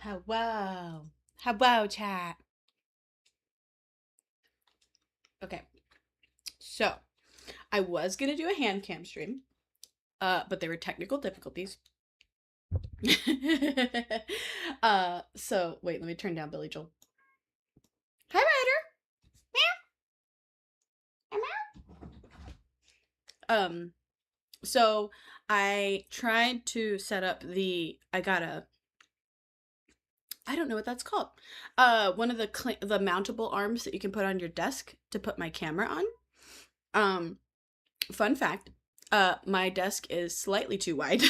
Hello. Hello, chat. Okay, so I was gonna do a hand cam stream, but there were technical difficulties. So wait, let me turn down Billy Joel. Hi, Ryder. So I tried to set up I don't know what that's called. One of the mountable arms that you can put on your desk to put my camera on. Um, Fun fact, my desk is slightly too wide.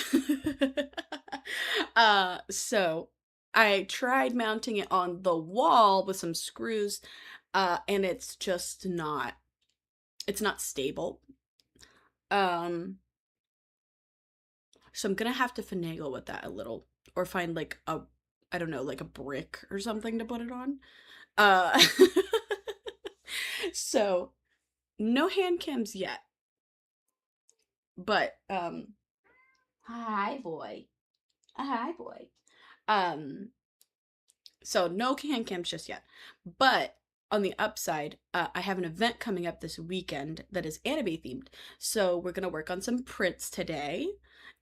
So I tried mounting it on the wall with some screws, and it's not stable. So I'm gonna have to finagle with that a little, or find I don't know, like a brick or something to put it on. Uh, so no hand cams yet, but hi boy. Hi, boy. Um, so no hand cams just yet. But on the upside, I have an event coming up this weekend that is anime themed. So we're gonna work on some prints today,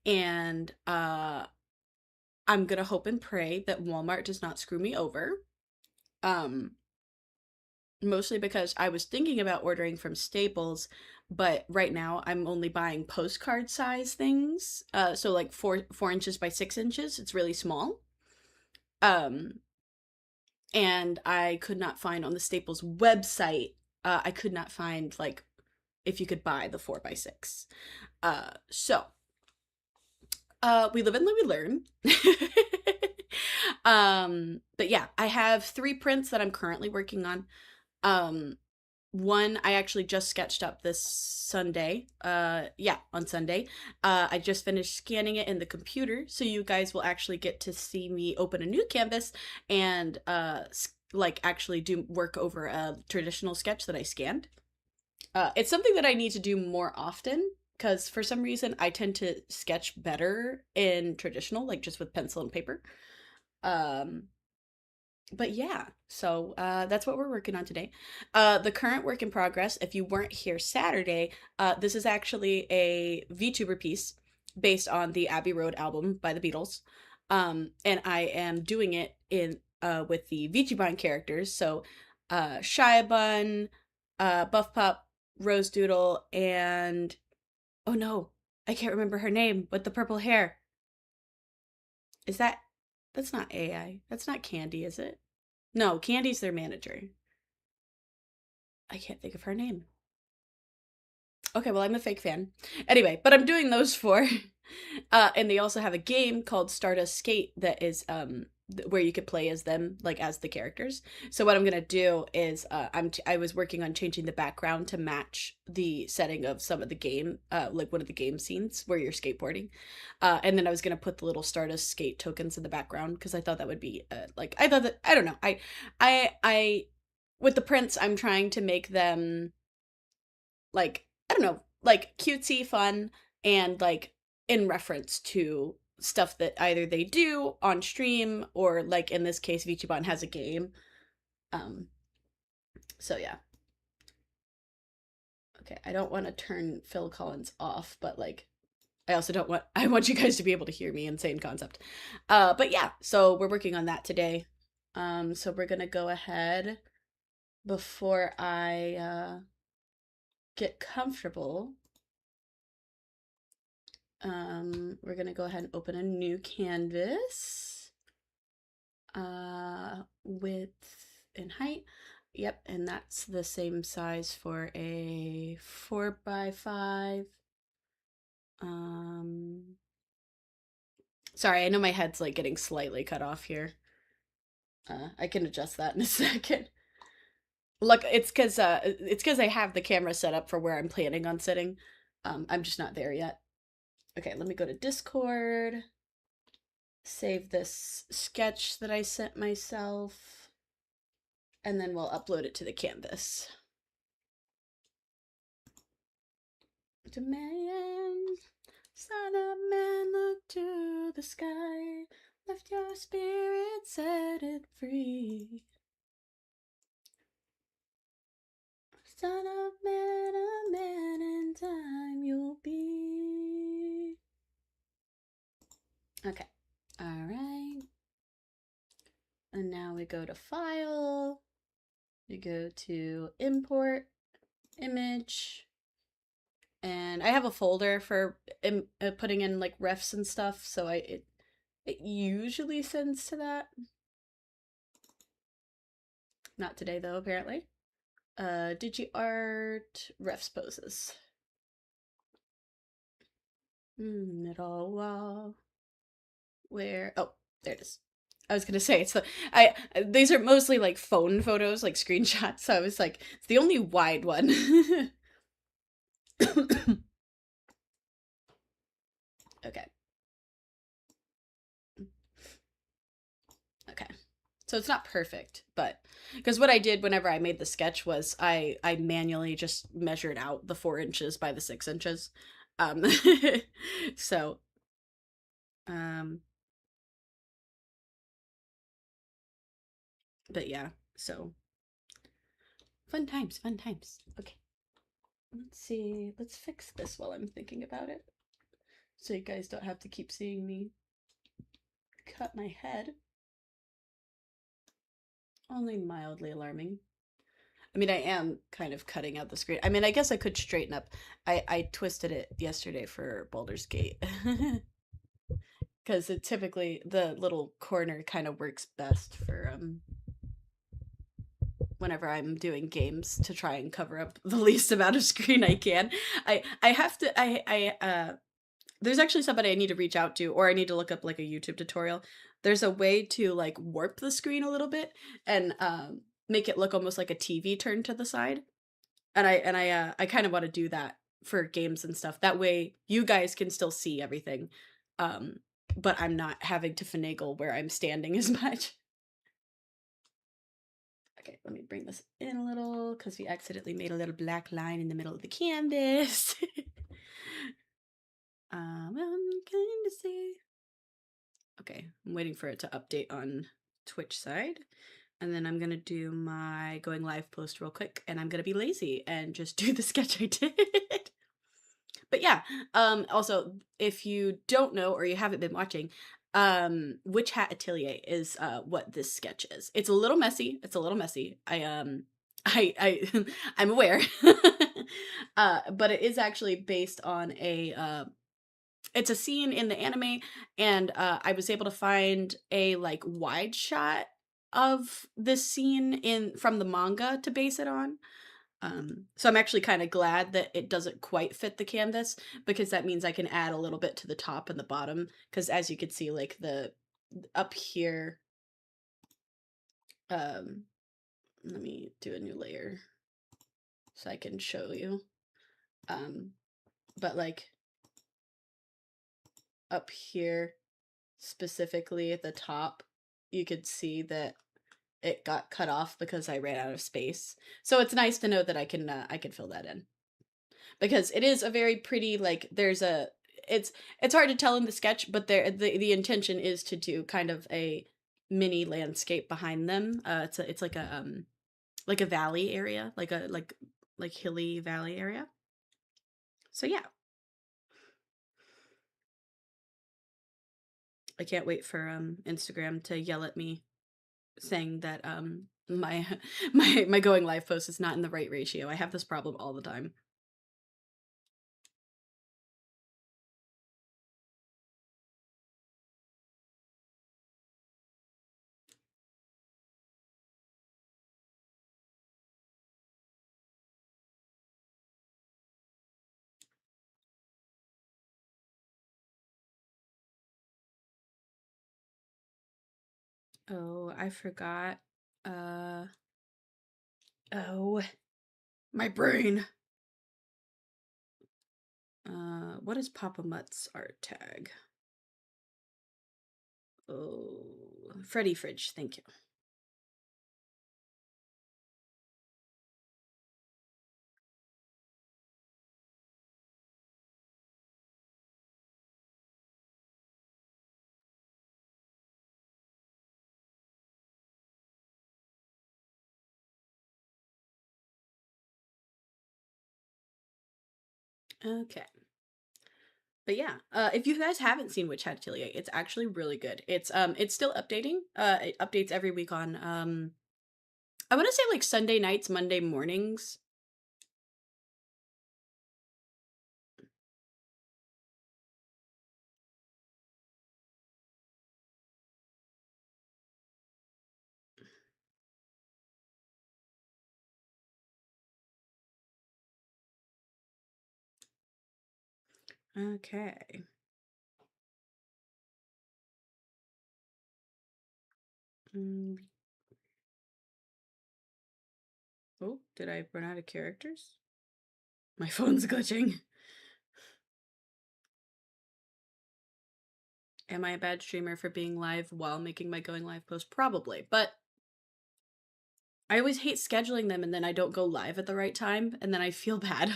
and I'm gonna hope and pray that Walmart does not screw me over. Um, Mostly because I was thinking about ordering from Staples, but right now I'm only buying postcard size things. So like 4 inches by 6 inches. It's really small. Um, and I could not find on the Staples website. I could not find like if you could buy the 4 by 6. We live and we learn. But yeah, I have 3 prints that I'm currently working on. Um, One I actually just sketched up this Sunday. Yeah, on Sunday. I just finished scanning it in the computer, so you guys will actually get to see me open a new canvas and like actually do work over a traditional sketch that I scanned. It's something that I need to do more often because for some reason I tend to sketch better in traditional, like just with pencil and paper. Um, but yeah, so that's what we're working on today. The current work in progress, if you weren't here Saturday, this is actually a VTuber piece based on the Abbey Road album by the Beatles. And I am doing it in with the VTubon characters. So Shia Bun, Buff Pup, Rose Doodle, and oh no, I can't remember her name with the purple hair. Is that's not AI. That's not Candy, is it? No, Candy's their manager. I can't think of her name. Okay, well, I'm a fake fan. Anyway, but I'm doing those four. And they also have a game called Stardust Skate that is where you could play as them, like as the characters. So what I'm gonna do is I was working on changing the background to match the setting of some of the game, like one of the game scenes where you're skateboarding. And then I was gonna put the little Stardust Skate tokens in the background because I thought that would be like I thought that I don't know I with the prints I'm trying to make them like I don't know, like cutesy, fun, and like in reference to stuff that either they do on stream or like in this case Vichiban has a game. Um so yeah. Okay, I don't want to turn Phil Collins off, but like I also don't want I want you guys to be able to hear me. Insane concept. But yeah, so we're working on that today. So we're gonna go ahead before I get comfortable. We're gonna go ahead and open a new canvas. Width and height. Yep, and that's the same size for a 4 by 5. Um, Sorry, I know my head's like getting slightly cut off here. I can adjust that in a second. Look, it's because I have the camera set up for where I'm planning on sitting. I'm just not there yet. Okay, let me go to Discord. Save this sketch that I sent myself, and then we'll upload it to the canvas. To man, son of man, look to the sky. Lift your spirit, set it free. Son of man, a man in time you'll be. Okay. All right. And now we go to File. We go to Import, Image. And I have a folder for putting in like refs and stuff, so it usually sends to that. Not today though, apparently. DigiArt refs poses. Middle wall. Where? Oh, there it is. I was gonna say it's the these are mostly like phone photos, like screenshots. So I was like, it's the only wide one. Okay. Okay. So it's not perfect, but because what I did whenever I made the sketch was I manually just measured out the 4 inches by the 6 inches. Um, so um, but yeah, so fun times, fun times. Okay, let's see. Let's fix this while I'm thinking about it, so you guys don't have to keep seeing me cut my head. Only mildly alarming. I mean, I am kind of cutting out the screen. I mean, I guess I could straighten up. I twisted it yesterday for Baldur's Gate. Because it typically, the little corner kind of works best for whenever I'm doing games to try and cover up the least amount of screen I can. I have to there's actually somebody I need to reach out to, or I need to look up like a YouTube tutorial. There's a way to like warp the screen a little bit and make it look almost like a TV turned to the side. And I kind of want to do that for games and stuff. That way you guys can still see everything. Um but I'm not having to finagle where I'm standing as much. Okay, let me bring this in a little because we accidentally made a little black line in the middle of the canvas. I'm going to see. Okay, I'm waiting for it to update on Twitch side. And then I'm going to do my going live post real quick. And I'm going to be lazy and just do the sketch I did. But yeah, also, if you don't know or you haven't been watching, Witch Hat Atelier is what this sketch is. It's a little messy. It's a little messy. I I'm aware. But it is actually based on a it's a scene in the anime, and I was able to find a like wide shot of this scene in from the manga to base it on. So I'm actually kind of glad that it doesn't quite fit the canvas, because that means I can add a little bit to the top and the bottom, because as you can see, like the up here, um let me do a new layer so I can show you. But like up here specifically at the top, you could see that it got cut off because I ran out of space. So it's nice to know that I can fill that in, because it is a very pretty, like there's a it's hard to tell in the sketch, but the intention is to do kind of a mini landscape behind them. It's like a valley area, like hilly valley area. So yeah, I can't wait for Instagram to yell at me saying that my my going live post is not in the right ratio. I have this problem all the time. Oh, I forgot. Uh oh, my brain. What is Papa Mutt's art tag? Oh, Freddy Fridge, thank you. Okay. But yeah, if you guys haven't seen Witch Hat Atelier, it's actually really good. It's still updating. It updates every week on I want to say like Sunday nights, Monday mornings. Okay. Mm. Oh, did I run out of characters? My phone's glitching. Am I a bad streamer for being live while making my going live post? Probably, but I always hate scheduling them and then I don't go live at the right time and then I feel bad.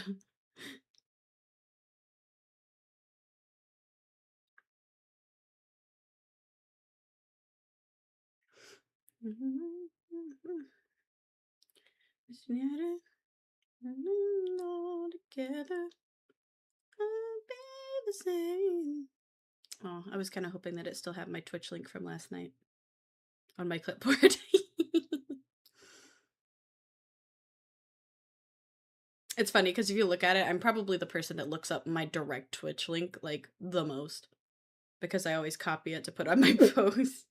All together, I'll be the same. Oh, I was kind of hoping that it still had my Twitch link from last night on my clipboard. It's funny because if you look at it, I'm probably the person that looks up my direct Twitch link like the most because I always copy it to put on my posts.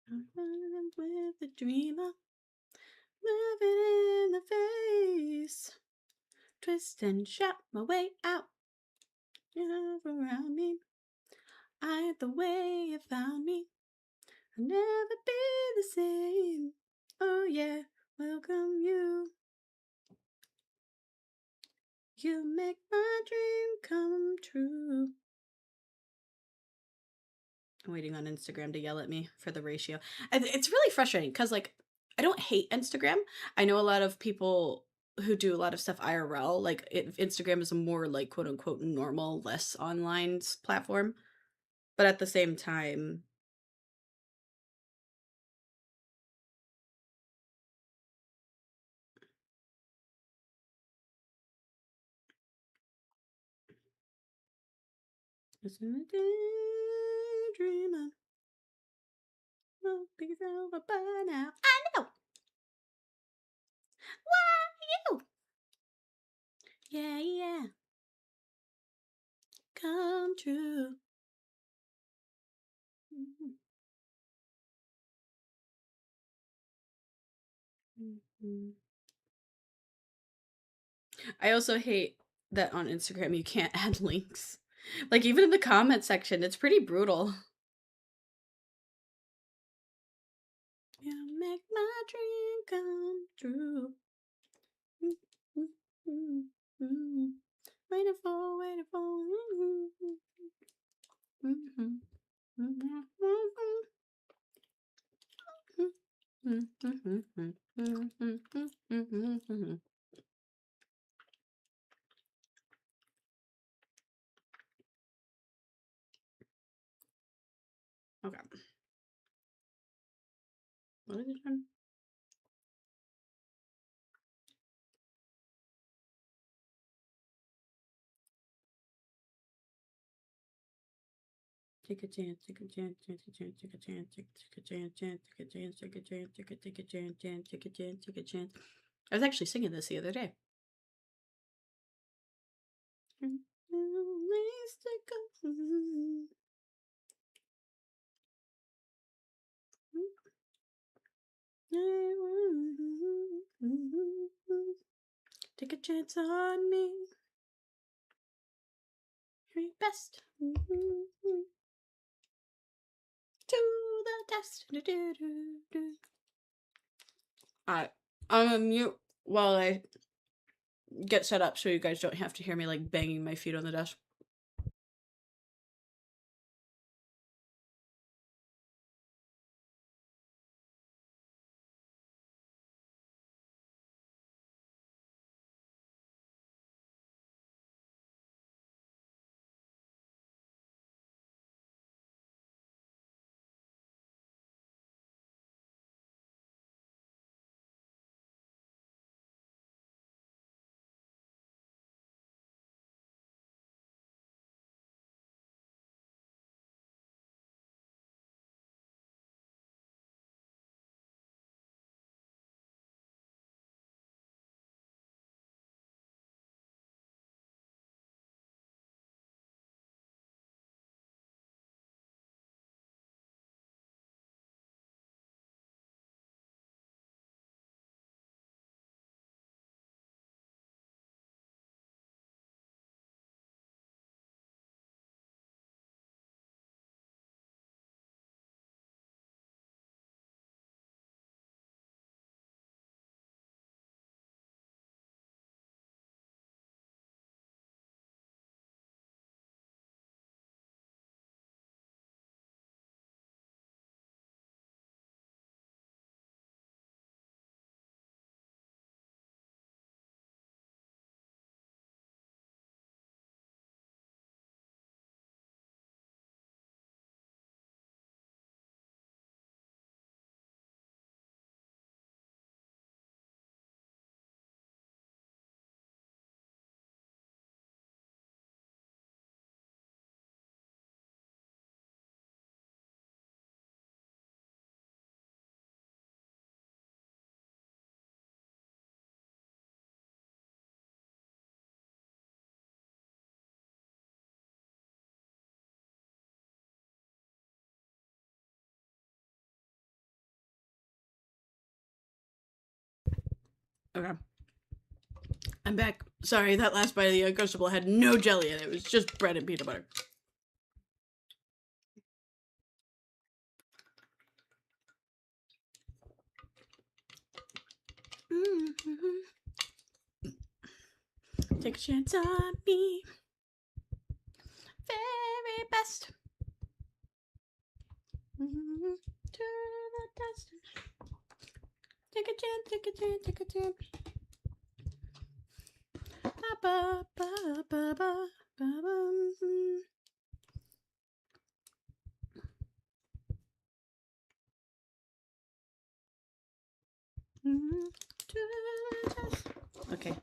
I'm running with a dreamer, living in the face, twist and shout my way out. You're around me, I the way you found me. I'll never be the same. Oh yeah, welcome you. You make my dream come true. I'm waiting on Instagram to yell at me for the ratio. And it's really frustrating because, like, I don't hate Instagram. I know a lot of people who do a lot of stuff IRL. Like, Instagram is a more, like, quote unquote, normal, less online platform. But at the same time, it's a daydreamer. Won't be over by now. I know. Why you? Yeah, yeah. Come true. Mhm. Mhm. I also hate that on Instagram you can't add links. Like even in the comment section, it's pretty brutal. You make my dream come true. Waiting for, waiting for. Okay. What is it on? Take a chance, take a chance, take a chance, take a chance, take a chance, take a chance, take a chance, take a chance, take a chance, take a chance. I was actually singing this the other day. Take a chance on me. You're your best. To the test. Alright. I'm gonna mute while I get set up so you guys don't have to hear me like banging my feet on the desk. Okay. I'm back. Sorry, that last bite of the Uncrustable had no jelly in it. It was just bread and peanut butter. Take a chance on me. Very best. To the dust. Take a chance, take a chance, take a chance. Ba, ba, ba, ba, ba, ba, ba. To the dust. Okay.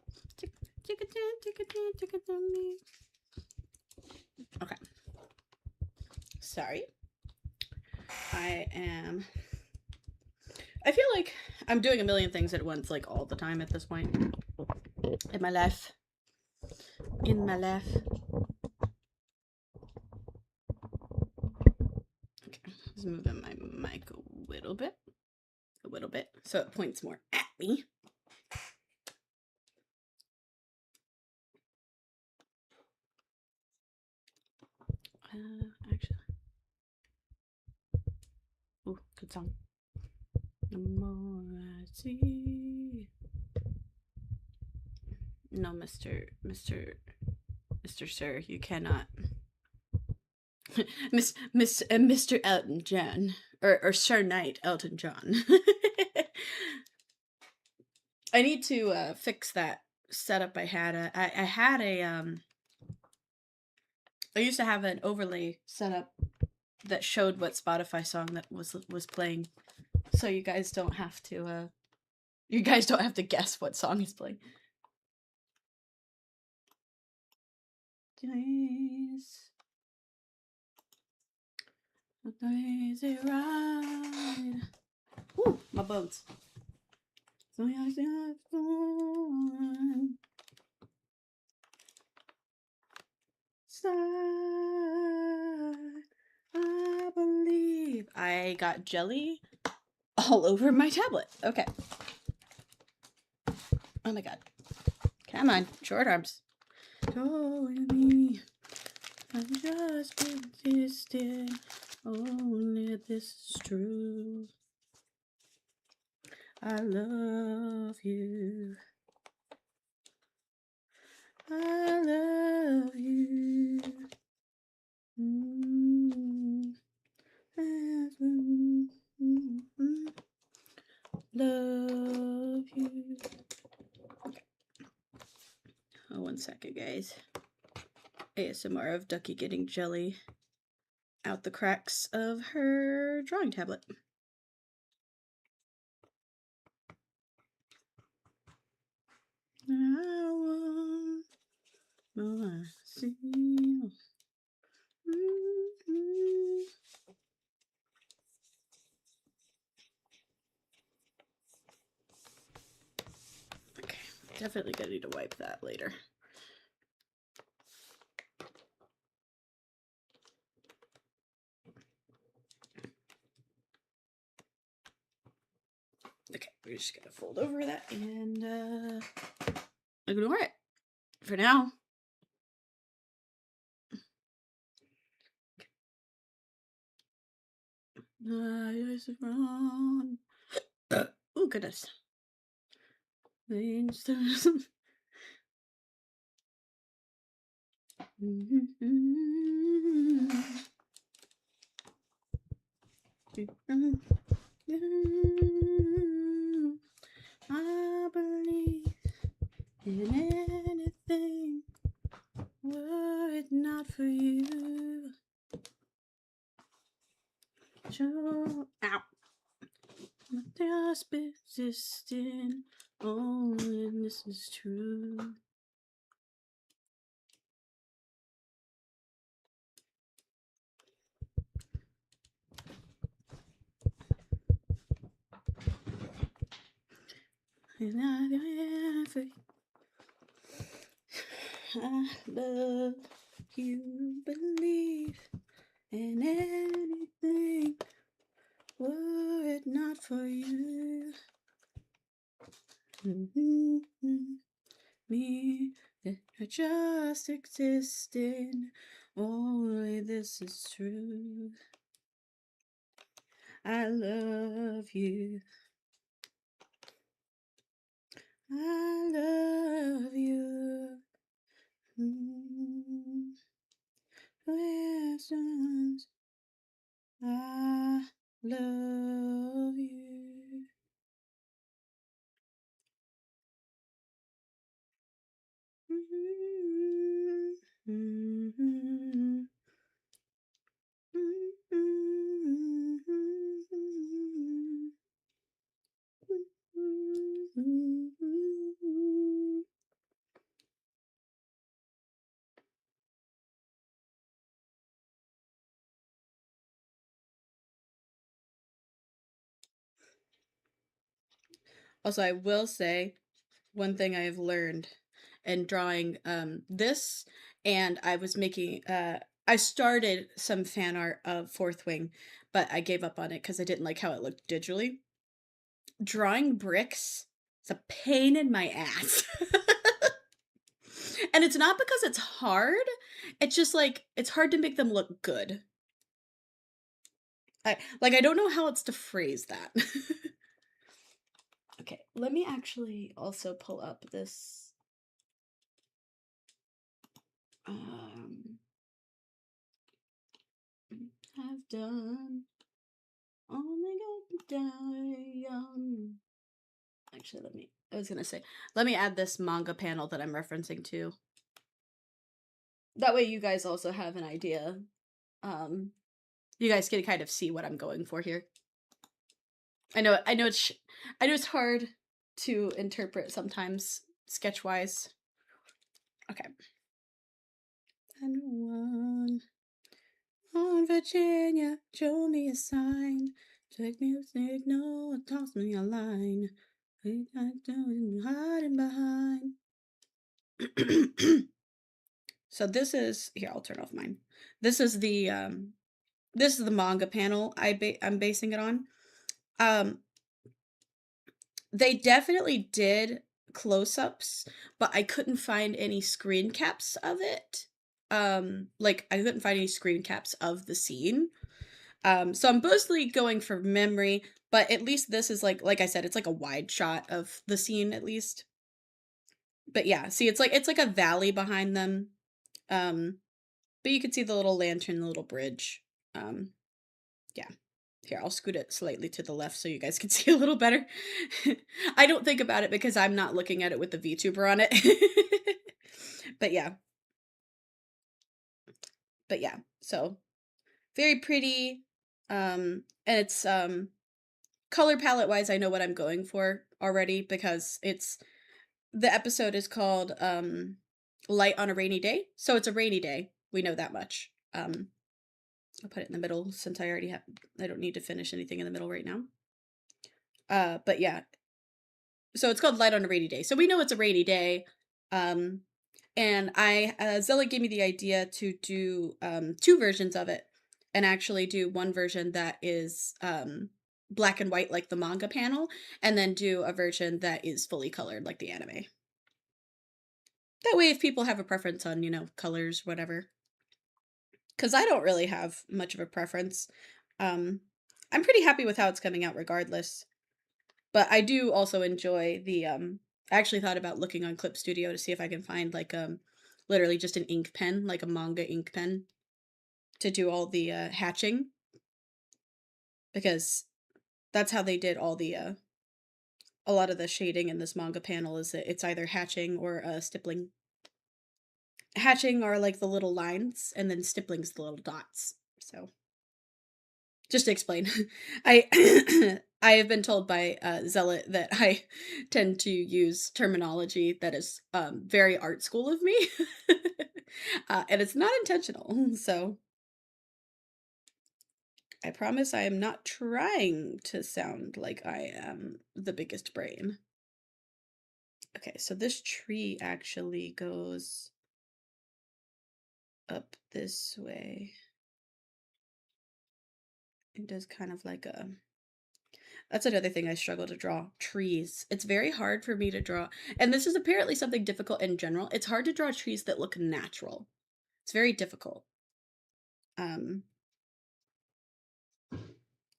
Take a chance, take a chance, take a chance. Okay. Sorry. I feel like I'm doing a million things at once, like all the time at this point in my life. Okay, just moving my mic a little bit, so it points more at me. Actually, oh, good song. The more I see. No, Mr. Sir, you cannot. Mr. Elton John, or Sir Knight Elton John. I need to fix that setup I had. I used to have an overlay set up that showed what Spotify song that was playing, so you guys don't have to guess what song is playing. Days, a lazy ride. Ooh, my bones. So I believe. I got jelly all over my tablet. Okay. Oh my god. Come on, short arms. Go with me. I'm just existing. Only this is true. I love you. I love you. Love you. Okay. Oh, 1 second, guys. ASMR of Ducky getting jelly out the cracks of her drawing tablet. I want more see. Okay, definitely gonna need to wipe that later. Okay, we're just gonna fold over that and ignore it for now. Oh goodness. I believe in anything, were it not for you. Ow. Just persisting, only this is true. And I love you, believe in anything, were it not for you. Me, just existing. Only this is true. I love you. I love you. Questions. I love you. Also, I will say one thing I have learned in drawing this, and I was making I started some fan art of Fourth Wing, but I gave up on it because I didn't like how it looked digitally. Drawing bricks is a pain in my ass. And it's not because it's hard, it's just like it's hard to make them look good. I don't know how else to phrase that. Okay, let me actually also pull up this I've done only got to die young. Actually, let me add this manga panel that I'm referencing to. That way you guys also have an idea. You guys can kind of see what I'm going for here. I know it's hard to interpret sometimes sketch-wise. Okay. And one on Virginia, show me a sign. Take me a signal, toss me a line. Hiding behind. So this is here. I'll turn off mine. This is the manga panel. I'm basing it on. They definitely did close-ups, but I couldn't find any screen caps of it. Like I couldn't find any screen caps of the scene. So I'm mostly going for memory, but at least this is like I said, it's like a wide shot of the scene at least. But yeah, see, it's like a valley behind them. But you can see the little lantern, the little bridge. Yeah. Here, I'll scoot it slightly to the left so you guys can see a little better. I don't think about it because I'm not looking at it with the VTuber on it. But yeah. But yeah, so very pretty. And it's color palette wise, I know what I'm going for already because the episode is called Light on a Rainy Day. So it's a rainy day. We know that much. I'll put it in the middle since I don't need to finish anything in the middle right now. But yeah. So it's called Light on a Rainy Day. So we know it's a rainy day. And Zella gave me the idea to do two versions of it and actually do one version that is black and white like the manga panel and then do a version that is fully colored like the anime. That way if people have a preference on, colors, whatever. Because I don't really have much of a preference. I'm pretty happy with how it's coming out regardless. But I do also enjoy the I actually thought about looking on Clip Studio to see if I can find like literally just an ink pen, like a manga ink pen to do all the hatching because that's how they did all the a lot of the shading in this manga panel is that it's either hatching or stippling. Hatching are like the little lines and then stippling's the little dots. So just to explain, I I have been told by Zealot that I tend to use terminology that is very art school of me, and it's not intentional. So I promise I am not trying to sound like I am the biggest brain. Okay, so this tree actually goes up this way. It does kind of like That's another thing I struggle to draw. Trees. It's very hard for me to draw. And this is apparently something difficult in general. It's hard to draw trees that look natural. It's very difficult. Um,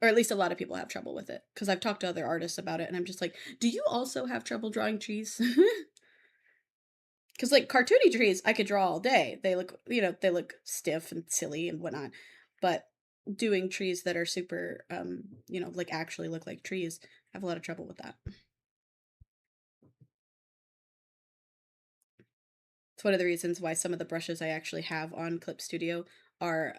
or at least a lot of people have trouble with it because I've talked to other artists about it and I'm just like, do you also have trouble drawing trees? Because like cartoony trees, I could draw all day. They look, they look stiff and silly and whatnot. But doing trees that are super, like actually look like trees, I have a lot of trouble with that. It's one of the reasons why some of the brushes I actually have on Clip Studio are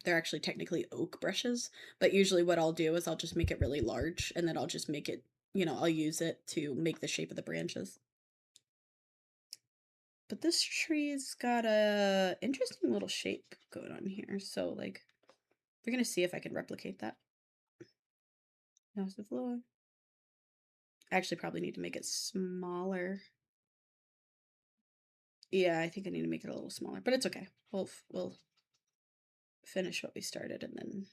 they're actually technically oak brushes, but usually what I'll do is I'll just make it really large and then I'll just make it, I'll use it to make the shape of the branches. But this tree's got a interesting little shape going on here. So like we're gonna see if I can replicate that. Now's the floor. I actually probably need to make it smaller. Yeah, I think I need to make it a little smaller, but it's okay. We'll finish what we started and then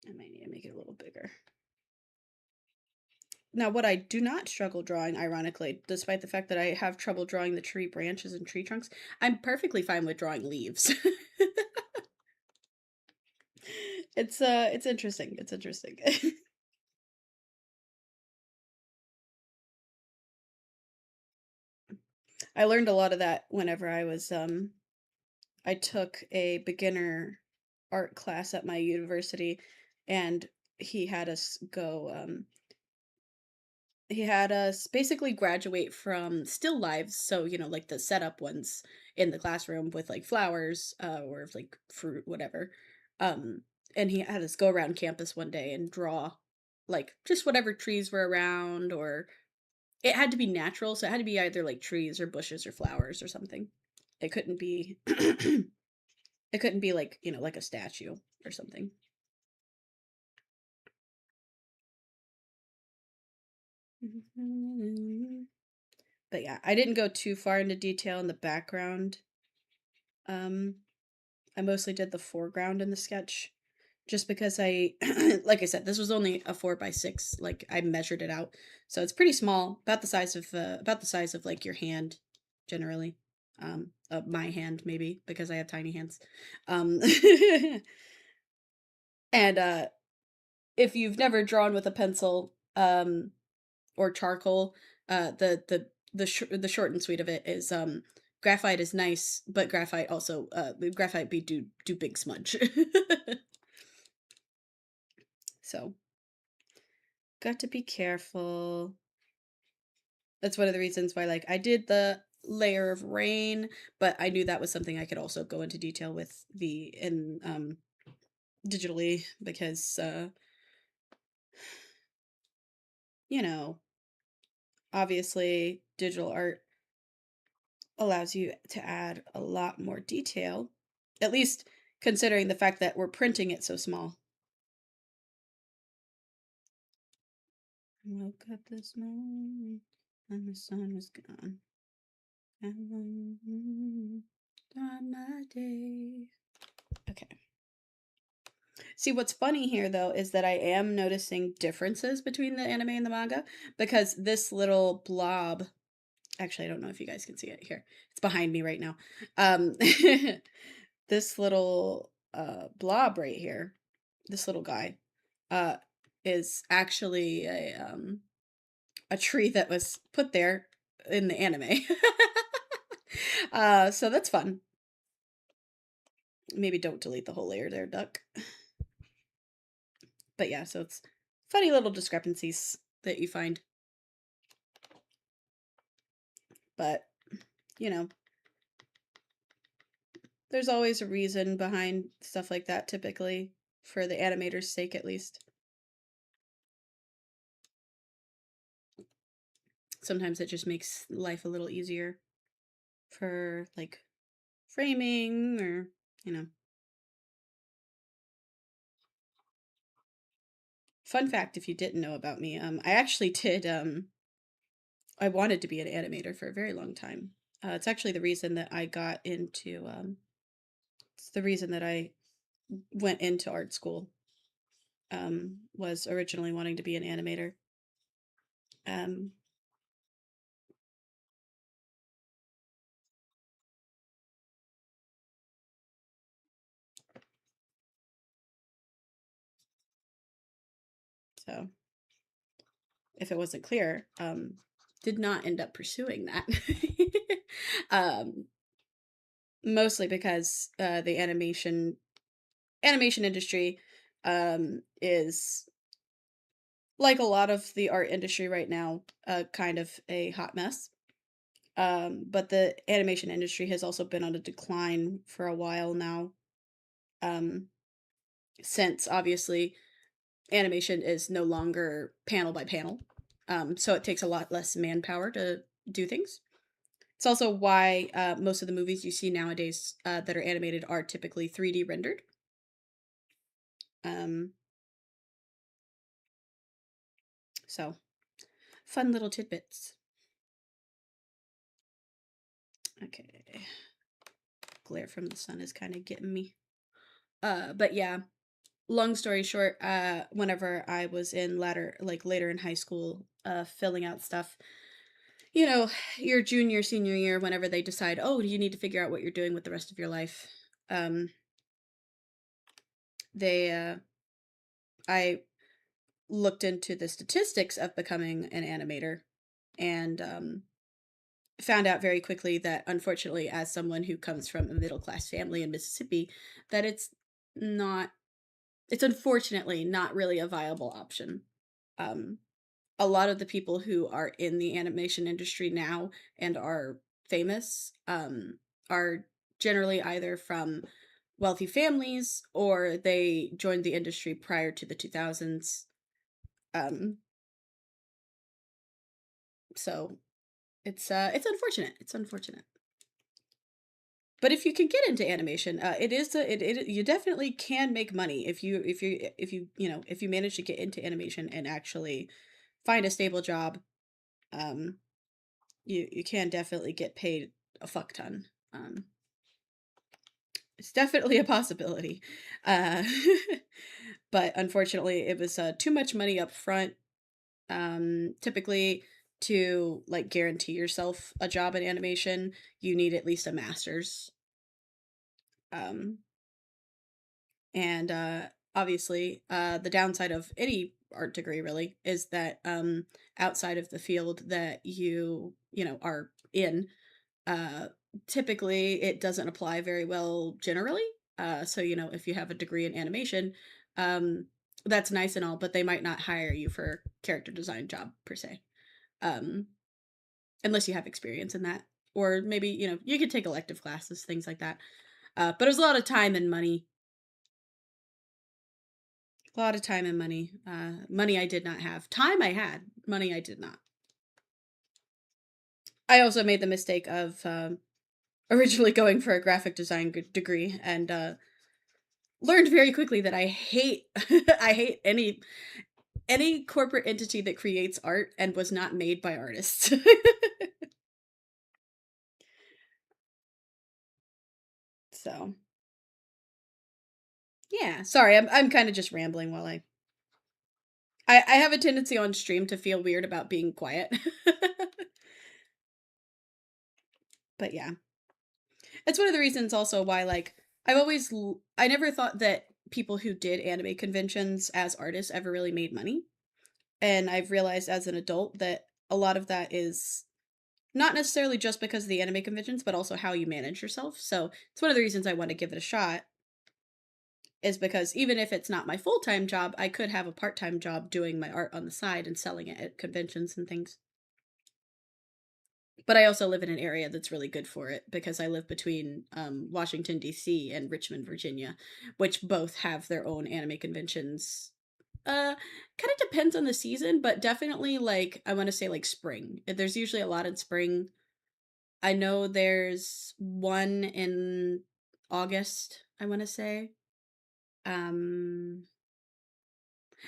I might need to make it a little bigger. Now, what I do not struggle drawing, ironically, despite the fact that I have trouble drawing the tree branches and tree trunks, I'm perfectly fine with drawing leaves. It's interesting. It's interesting. I learned a lot of that whenever I took a beginner art class at my university and he had us go he had us basically graduate from still lives, so like the setup ones in the classroom with like flowers or like fruit, whatever. Um, and he had us go around campus one day and draw like just whatever trees were around, or it had to be natural, so it had to be either like trees or bushes or flowers or something. It couldn't be it couldn't be like like a statue or something. But yeah, I didn't go too far into detail in the background. Um, I mostly did the foreground in the sketch just because I, like I said, this was only a 4x6. Like I measured it out. So it's pretty small, about the size of like your hand generally. My hand maybe because I have tiny hands. Um, and if you've never drawn with a pencil, or charcoal, the short and sweet of it is graphite is nice, but graphite be do big smudge. So got to be careful. That's one of the reasons why like I did the layer of rain, but I knew that was something I could also go into detail with the in digitally because you know, obviously digital art allows you to add a lot more detail, at least considering the fact that we're printing it so small. Woke up this morning and the sun was gone. And on my day. Okay. See, what's funny here though is that I am noticing differences between the anime and the manga because this little blob, actually, I don't know if you guys can see it here. It's behind me right now. This little blob right here, this little guy, uh, is actually a tree that was put there in the anime. So that's fun. Maybe don't delete the whole layer there, duck. But yeah, so it's funny little discrepancies that you find. But, you know, there's always a reason behind stuff like that, typically, for the animator's sake at least. Sometimes it just makes life a little easier for, like, framing or, you know. Fun fact if you didn't know about me, I actually did I wanted to be an animator for a very long time. It's actually the reason that I got into it's the reason that I went into art school. Was originally wanting to be an animator. Um, so if it wasn't clear, did not end up pursuing that. um, Mostly because the animation industry is like a lot of the art industry right now, kind of a hot mess. But the animation industry has also been on a decline for a while now. Um, since obviously animation is no longer panel by panel, so it takes a lot less manpower to do things. It's also why most of the movies you see nowadays that are animated are typically 3D rendered. Um, so fun little tidbits. Okay, glare from the sun is kind of getting me. But yeah, long story short, whenever I was in later in high school, filling out stuff, you know, your junior, senior year, whenever they decide, oh, you need to figure out what you're doing with the rest of your life. Um, I looked into the statistics of becoming an animator and found out very quickly that, unfortunately, as someone who comes from a middle class family in Mississippi, that not, it's unfortunately not really a viable option. Um, a lot of the people who are in the animation industry now and are famous are generally either from wealthy families or they joined the industry prior to the 2000s. Um, so it's unfortunate. It's unfortunate. But if you can get into animation, you definitely can make money if you manage to get into animation and actually find a stable job. Um, you can definitely get paid a fuck ton. Um, it's definitely a possibility. Uh, but unfortunately, it was too much money up front. Typically, to like guarantee yourself a job in animation, you need at least a master's. Um, and obviously, the downside of any art degree really is that outside of the field that you are in, uh, typically it doesn't apply very well generally. So if you have a degree in animation, um, that's nice and all, but they might not hire you for a character design job per se, um, unless you have experience in that, or maybe you could take elective classes, things like that. But it was a lot of time and money. A lot of time and money. Money I did not have. Time I had. Money I did not. I also made the mistake of originally going for a graphic design degree and learned very quickly that I hate I hate any corporate entity that creates art and was not made by artists. So yeah, sorry, I'm kind of just rambling while I have a tendency on stream to feel weird about being quiet. But yeah, it's one of the reasons also why I never thought that people who did anime conventions as artists ever really made money. And I've realized as an adult that a lot of that is not necessarily just because of the anime conventions, but also how you manage yourself. So it's one of the reasons I want to give it a shot, is because even if it's not my full time job, I could have a part time job doing my art on the side and selling it at conventions and things. But I also live in an area that's really good for it because I live between Washington, D.C. and Richmond, Virginia, which both have their own anime conventions. Kind of depends on the season, but definitely like I want to say like spring. There's usually a lot in spring. I know there's one in August, I want to say. Um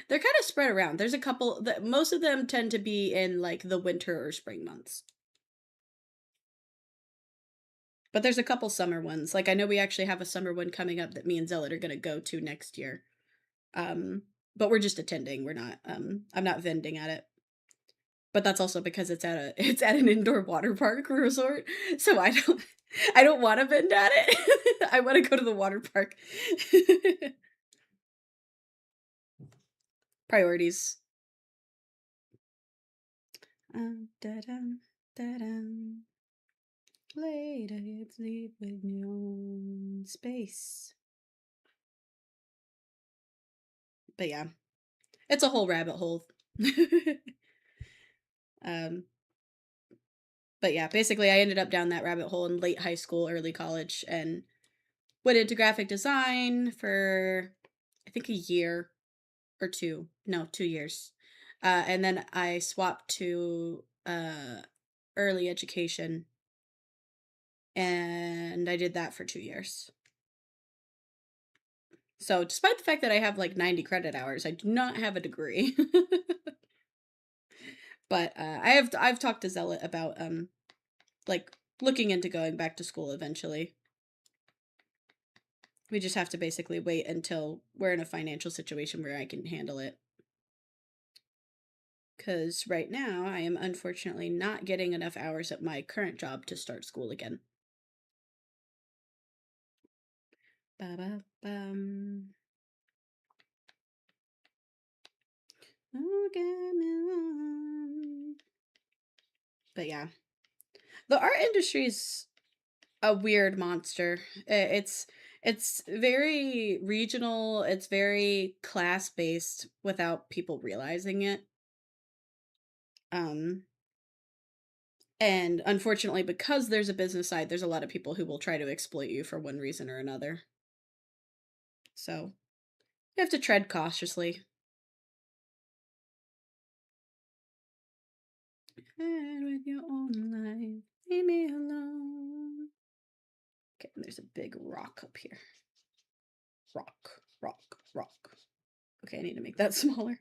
They're kind of spread around. There's a couple that most of them tend to be in like the winter or spring months. But there's a couple summer ones. Like I know we actually have a summer one coming up that me and Zealot are going to go to next year. Um but we're just attending. We're not I'm not vending at it. But that's also because it's at an indoor water park resort. So I don't want to vend at it. I want to go to the water park. Priorities. Da-dum, da-dum. Later, you sleep with your own space. But yeah, it's a whole rabbit hole. um, but yeah, basically, I ended up down that rabbit hole in late high school, early college, and went into graphic design for I think a year or two. No, 2 years. And then I swapped to early education, and I did that for 2 years. So, despite the fact that I have like 90 credit hours, I do not have a degree. But I've talked to Zealot about like looking into going back to school eventually. We just have to basically wait until we're in a financial situation where I can handle it. Cuz right now I am unfortunately not getting enough hours at my current job to start school again. Ba-ba-bum. But yeah, the art industry is a weird monster. It's very regional, it's very class-based without people realizing it. Um and unfortunately because there's a business side, there's a lot of people who will try to exploit you for one reason or another. So, you have to tread cautiously. And with your own life, leave me alone. Okay, there's a big rock up here. Rock, rock, rock. Okay, I need to make that smaller.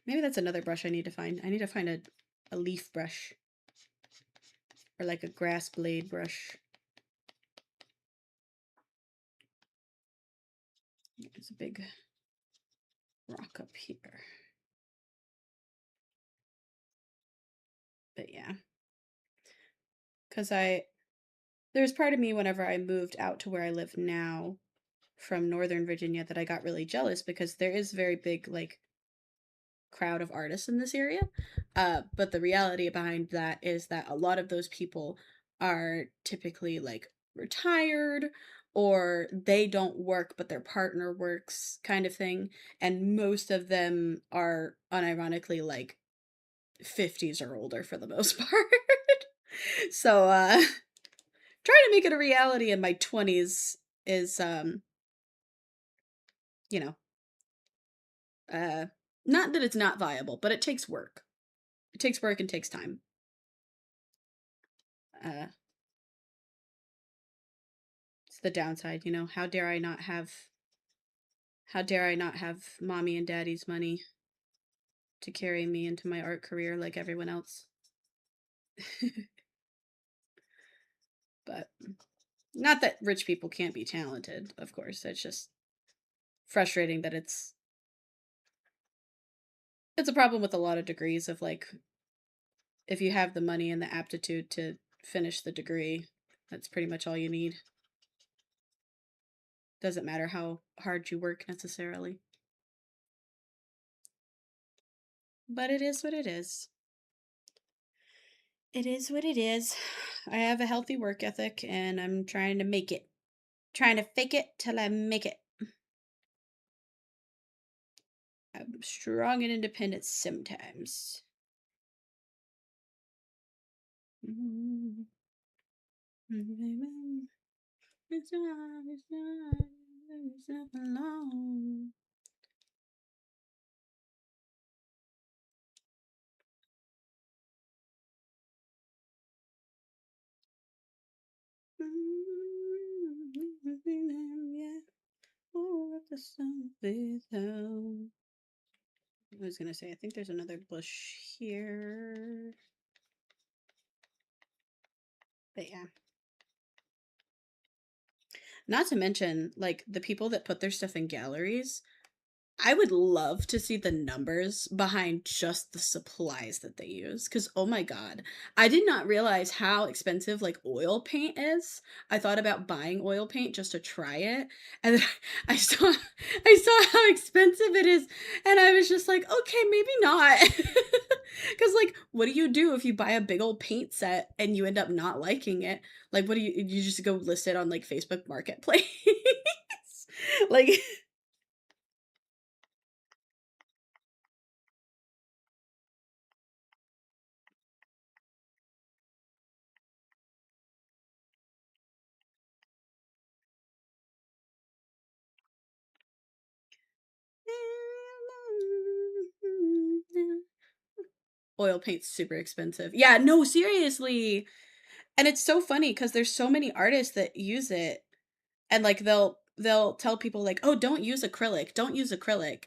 Maybe that's another brush I need to find. I need to find a leaf brush. Or like a grass blade brush. There's a big rock up here. But yeah. Because there's part of me whenever I moved out to where I live now from Northern Virginia that I got really jealous because there is very big, like, crowd of artists in this area. But the reality behind that is that a lot of those people are typically like retired or they don't work but their partner works kind of thing. And most of them are unironically like 50s or older for the most part. So trying to make it a reality in my 20s is you know, uh not that it's not viable, but it takes work. It takes work and takes time. Uh it's the downside, you know. How dare I not have mommy and daddy's money to carry me into my art career like everyone else? But not that rich people can't be talented, of course. It's just frustrating that it's a problem with a lot of degrees of like if you have the money and the aptitude to finish the degree, that's pretty much all you need. Doesn't matter how hard you work necessarily. But it is what it is. It is what it is. I have a healthy work ethic and I'm trying to make it. Trying to fake it till I make it. I'm strong and independent sometimes. It's not alone. the sun without. I was gonna say, I think there's another bush here. But yeah. Not to mention, like, the people that put their stuff in galleries, I would love to see the numbers behind just the supplies that they use. Cause oh my God, I did not realize how expensive like oil paint is. I thought about buying oil paint just to try it. And then I saw how expensive it is. And I was just like, okay, maybe not. Cause like, what do you do if you buy a big old paint set and you end up not liking it? Like, what do you just go list it on like Facebook Marketplace? Like, oil paint's super expensive. Yeah, no, seriously. And it's so funny because there's so many artists that use it and like they'll tell people like, "Oh, don't use acrylic. Don't use acrylic."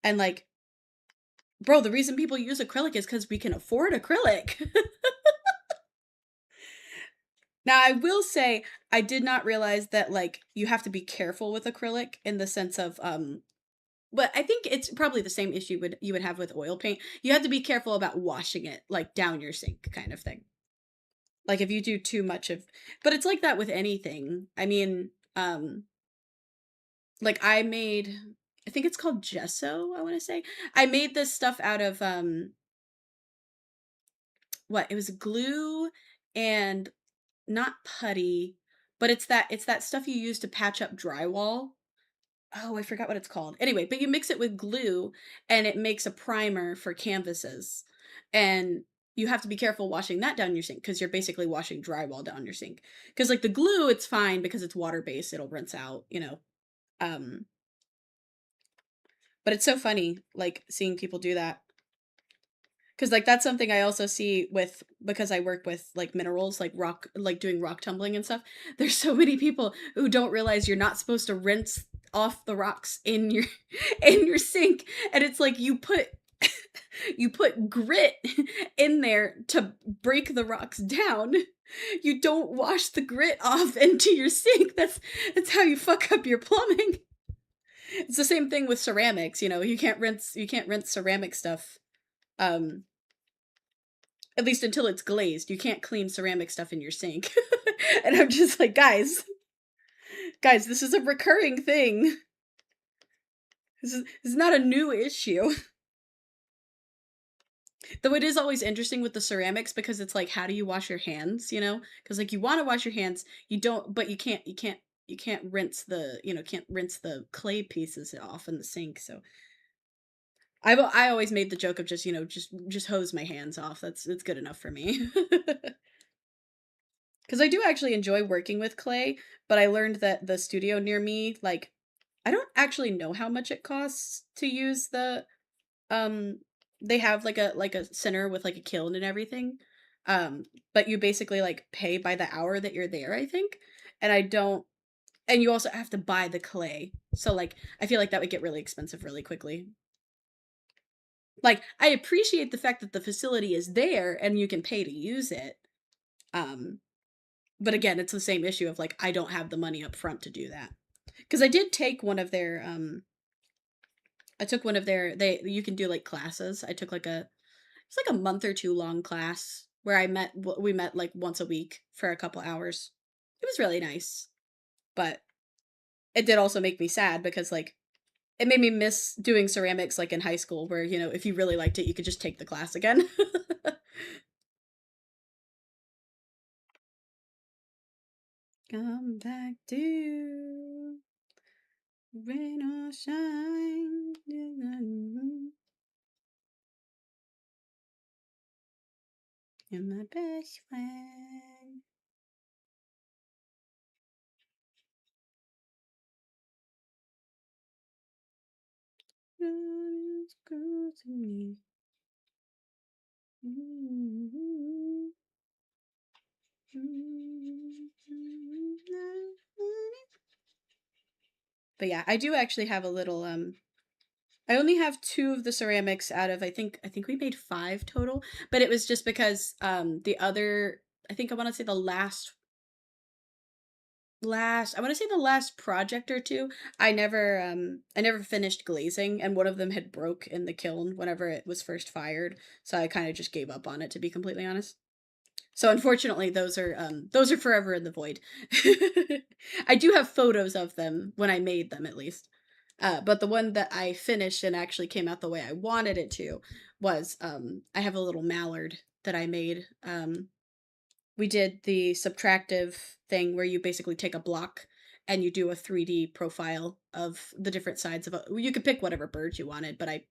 And like, bro, the reason people use acrylic is cuz we can afford acrylic. Now, I will say I did not realize that like you have to be careful with acrylic in the sense of but I think it's probably the same issue you would have with oil paint. You have to be careful about washing it like down your sink kind of thing. Like if you do too much of but it's like that with anything. I mean, like I think it's called gesso, I want to say. I made this stuff out of what? It was glue and not putty, but it's that stuff you use to patch up drywall. Oh, I forgot what it's called. Anyway, but you mix it with glue and it makes a primer for canvases. And you have to be careful washing that down your sink because you're basically washing drywall down your sink. Because like the glue, it's fine because it's water based, it'll rinse out, you know. Um, but it's so funny, like seeing people do that. Because like that's something I also see with because I work with like minerals, like rock, like doing rock tumbling and stuff. There's so many people who don't realize you're not supposed to rinse off the rocks in your in your sink, and it's like you put grit in there to break the rocks down. You don't wash the grit off into your sink. That's how you fuck up your plumbing. It's the same thing with ceramics. You know, you can't rinse ceramic stuff. Um, at least until it's glazed. You can't clean ceramic stuff in your sink. And I'm just like, guys, this is a recurring thing. This is not a new issue. Though it is always interesting with the ceramics because it's like, how do you wash your hands? You know, because like you want to wash your hands, you don't, but you can't rinse can't rinse the clay pieces off in the sink. So I always made the joke of just just hose my hands off. That's good enough for me. Because I do actually enjoy working with clay, but I learned that the studio near me, like, I don't actually know how much it costs to use um they have like a center with like a kiln and everything. But you basically like pay by the hour that you're there, I think. And I don't and you also have to buy the clay. So like I feel like that would get really expensive really quickly. Like I appreciate the fact that the facility is there and you can pay to use it. Um but again, it's the same issue of like I don't have the money up front to do that. Because I did take one of their I took one of their they you can do like classes. I took like a it's like a month or two long class where we met like once a week for a couple hours. It was really nice. But it did also make me sad because like it made me miss doing ceramics like in high school where, if you really liked it, you could just take the class again. Come back to rain or shine. You're my best friend. It's good to me. But yeah, I do actually have a little I only have two of the ceramics out of I think we made five total, but it was just because the other I think I want to say the last I want to say the last project or two I never finished glazing, and one of them had broke in the kiln whenever it was first fired, so I kind of just gave up on it, to be completely honest. So unfortunately those are forever in the void. I do have photos of them when I made them, at least. But the one that I finished and actually came out the way I wanted it to was I have a little mallard that I made. We did the subtractive thing where you basically take a block and you do a 3D profile of the different sides of a. You could pick whatever bird you wanted, but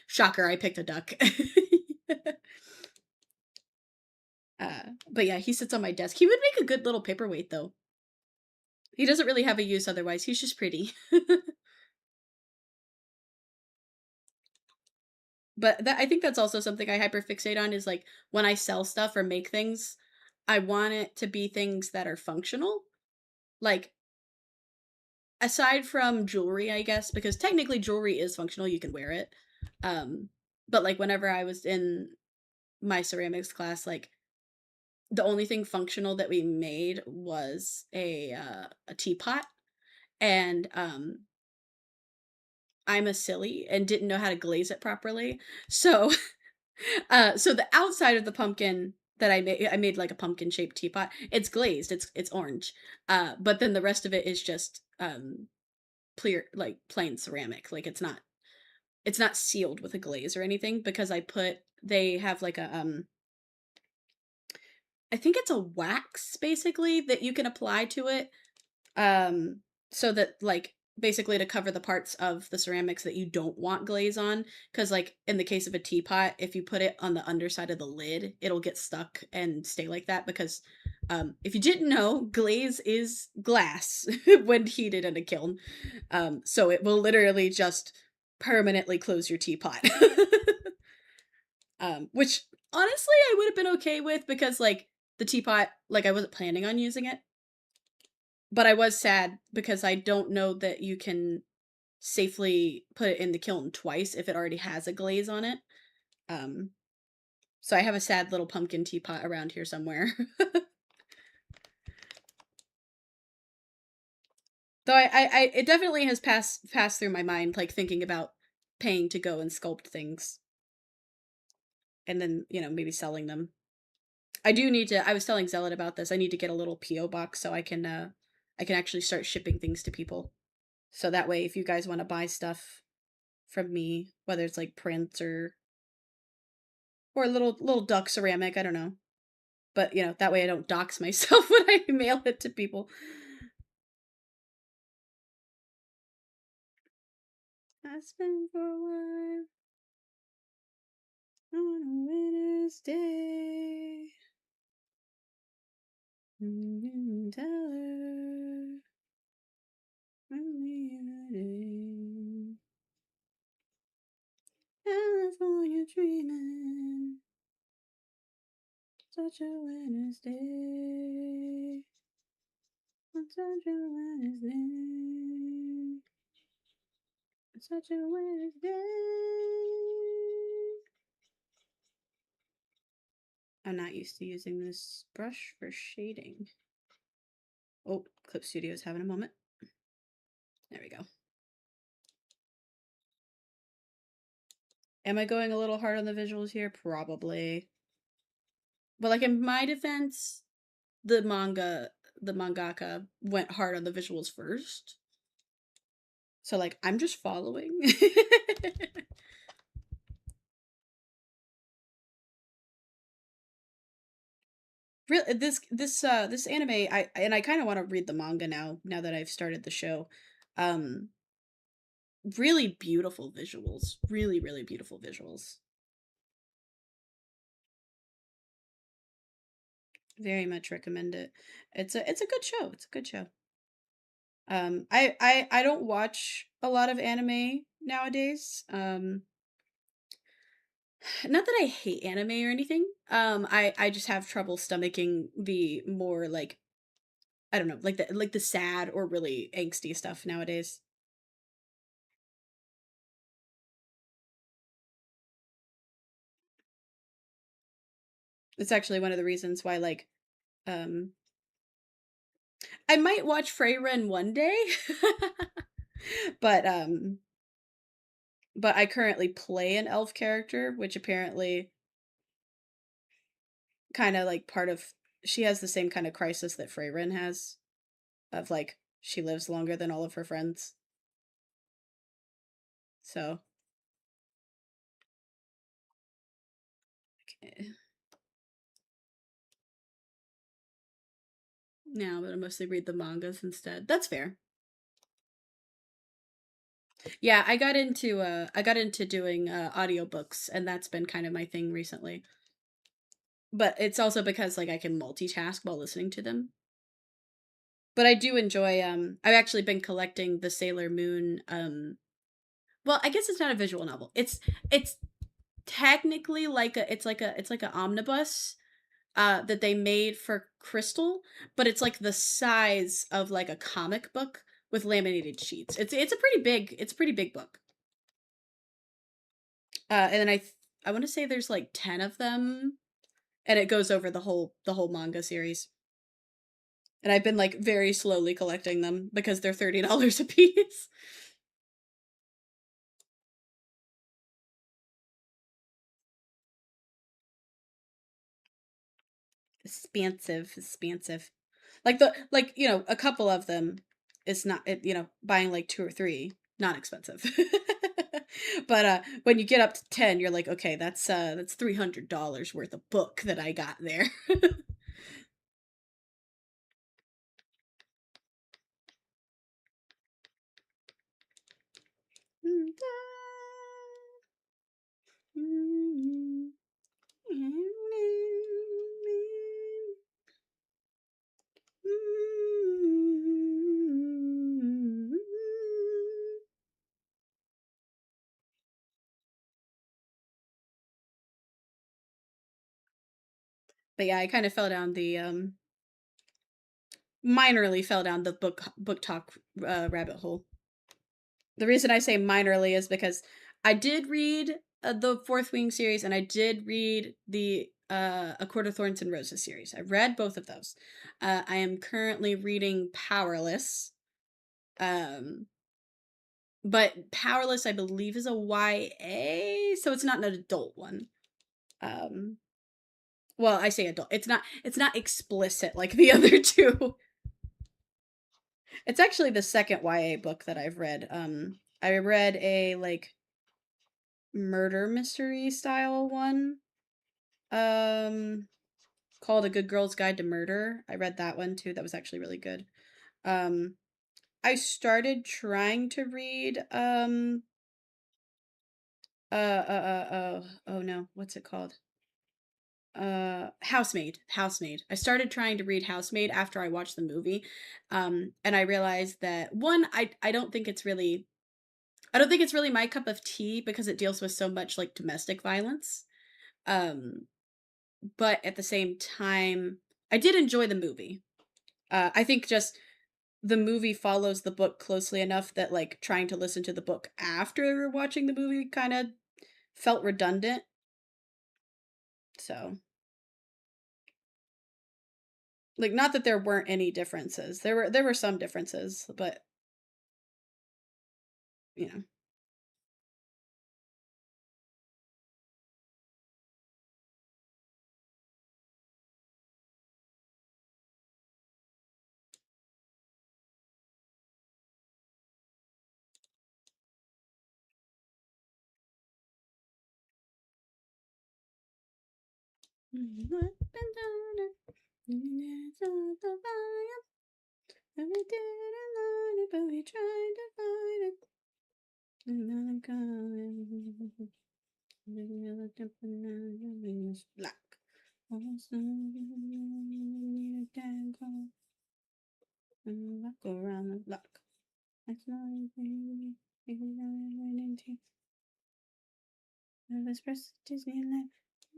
shocker, I picked a duck. But yeah, he sits on my desk. He would make a good little paperweight, though. He doesn't really have a use otherwise. He's just pretty. But I think that's also something I hyperfixate on is like when I sell stuff or make things, I want it to be things that are functional. Like aside from jewelry, I guess, because technically jewelry is functional, you can wear it. Um but like whenever I was in my ceramics class, like the only thing functional that we made was a teapot, and I'm a silly and didn't know how to glaze it properly. So so the outside of the pumpkin that I made like a pumpkin shaped teapot. It's glazed. It's orange. But then the rest of it is just clear, like plain ceramic. Like it's not sealed with a glaze or anything, because they have like a I think it's a wax basically that you can apply to it, um so that like basically to cover the parts of the ceramics that you don't want glaze on, because like in the case of a teapot, if you put it on the underside of the lid, it'll get stuck and stay like that, because if you didn't know, glaze is glass when heated in a kiln, so it will literally just permanently close your teapot. Which honestly I would have been okay with, because like the teapot, like I wasn't planning on using it, but I was sad because I don't know that you can safely put it in the kiln twice if it already has a glaze on it. Um, so I have a sad little pumpkin teapot around here somewhere. Though it definitely has passed through my mind, like thinking about paying to go and sculpt things and then maybe selling them. I do need to. I was telling Zealot about this. I need to get a little PO box so I can actually start shipping things to people. So that way, if you guys want to buy stuff from me, whether it's like prints or a little duck ceramic, I don't know. But that way I don't dox myself when I mail it to people. I spent for a while on a winter's day. Tell her only a day. California dreaming. Such a winter's day. On such a winter's day. Such a winter's day. I'm not used to using this brush for shading. Oh, Clip Studio's having a moment. There we go. Am I going a little hard on the visuals here? Probably. But like in my defense, the mangaka went hard on the visuals first. So like I'm just following. Really, this anime, I kind of want to read the manga now that I've started the show. Um really beautiful visuals. Really, really beautiful visuals. Very much recommend it. It's a good show. It's a good show. I don't watch a lot of anime nowadays. Not that I hate anime or anything. I just have trouble stomaching the more like I don't know, like the sad or really angsty stuff nowadays. It's actually one of the reasons why, like, um, I might watch Freyren one day, but, um, but I currently play an elf character, which apparently kinda, like, part of she has the same kinda crisis that Freyren has, of, like, she lives longer than all of her friends, so, eh, now but I mostly read the mangas instead. That's fair. Yeah, I got into doing, audiobooks, and that's been kind of my thing recently. But it's also because, like, I can multitask while listening to them. But I do enjoy, I've actually been collecting the Sailor Moon, well, I guess it's not a visual novel. It's technically like it's like a omnibus, that they made for Crystal, but it's, like, the size of, like, a comic book with laminated sheets. It's a pretty big book. And then I wanna say there's, like, 10 of them, and it goes over the whole manga series. And I've been, like, very slowly collecting them because they're $30 a piece. Expansive, expansive. Like, a couple of them is not buying, like, 2 or 3, not expensive. But, when you get up to 10, you're like, "Okay, that's $300 worth of book that I got there." But, yeah, I kinda fell down the, minorly fell down the book talk, rabbit hole. The reason I say minorly is because I did read, the Fourth Wing series, and I did read the, A Court of Thorns and Roses series. I read both of those. I am currently reading Powerless, um, but Powerless, I believe, is a YA, so it's not an adult one. Um, well, I say adult. It's not explicit like the other 2. It's actually the second YA book that I've read. I read a, like, murder mystery style one, um, called A Good Girl's Guide to Murder. I read that one too. That was actually really good. Um, I started trying to read, oh no, what's it called? Housemaid. I started trying to read Housemaid after I watched the movie. And I realized that one, I don't think it's really I don't think it's really my cup of tea because it deals with so much, like, domestic violence. Um, but at the same time, I did enjoy the movie. I think just the movie follows the book closely enough that, like, trying to listen to the book after watching the movie kinda felt redundant. So, like, not that there weren't any differences. There were some differences, but, you know. And we didn't learn it, but we tried to find it. And I'm coming. Black. Also, need a tango. And walk around the block. That's not anything. Maybe I went into the express Disneyland.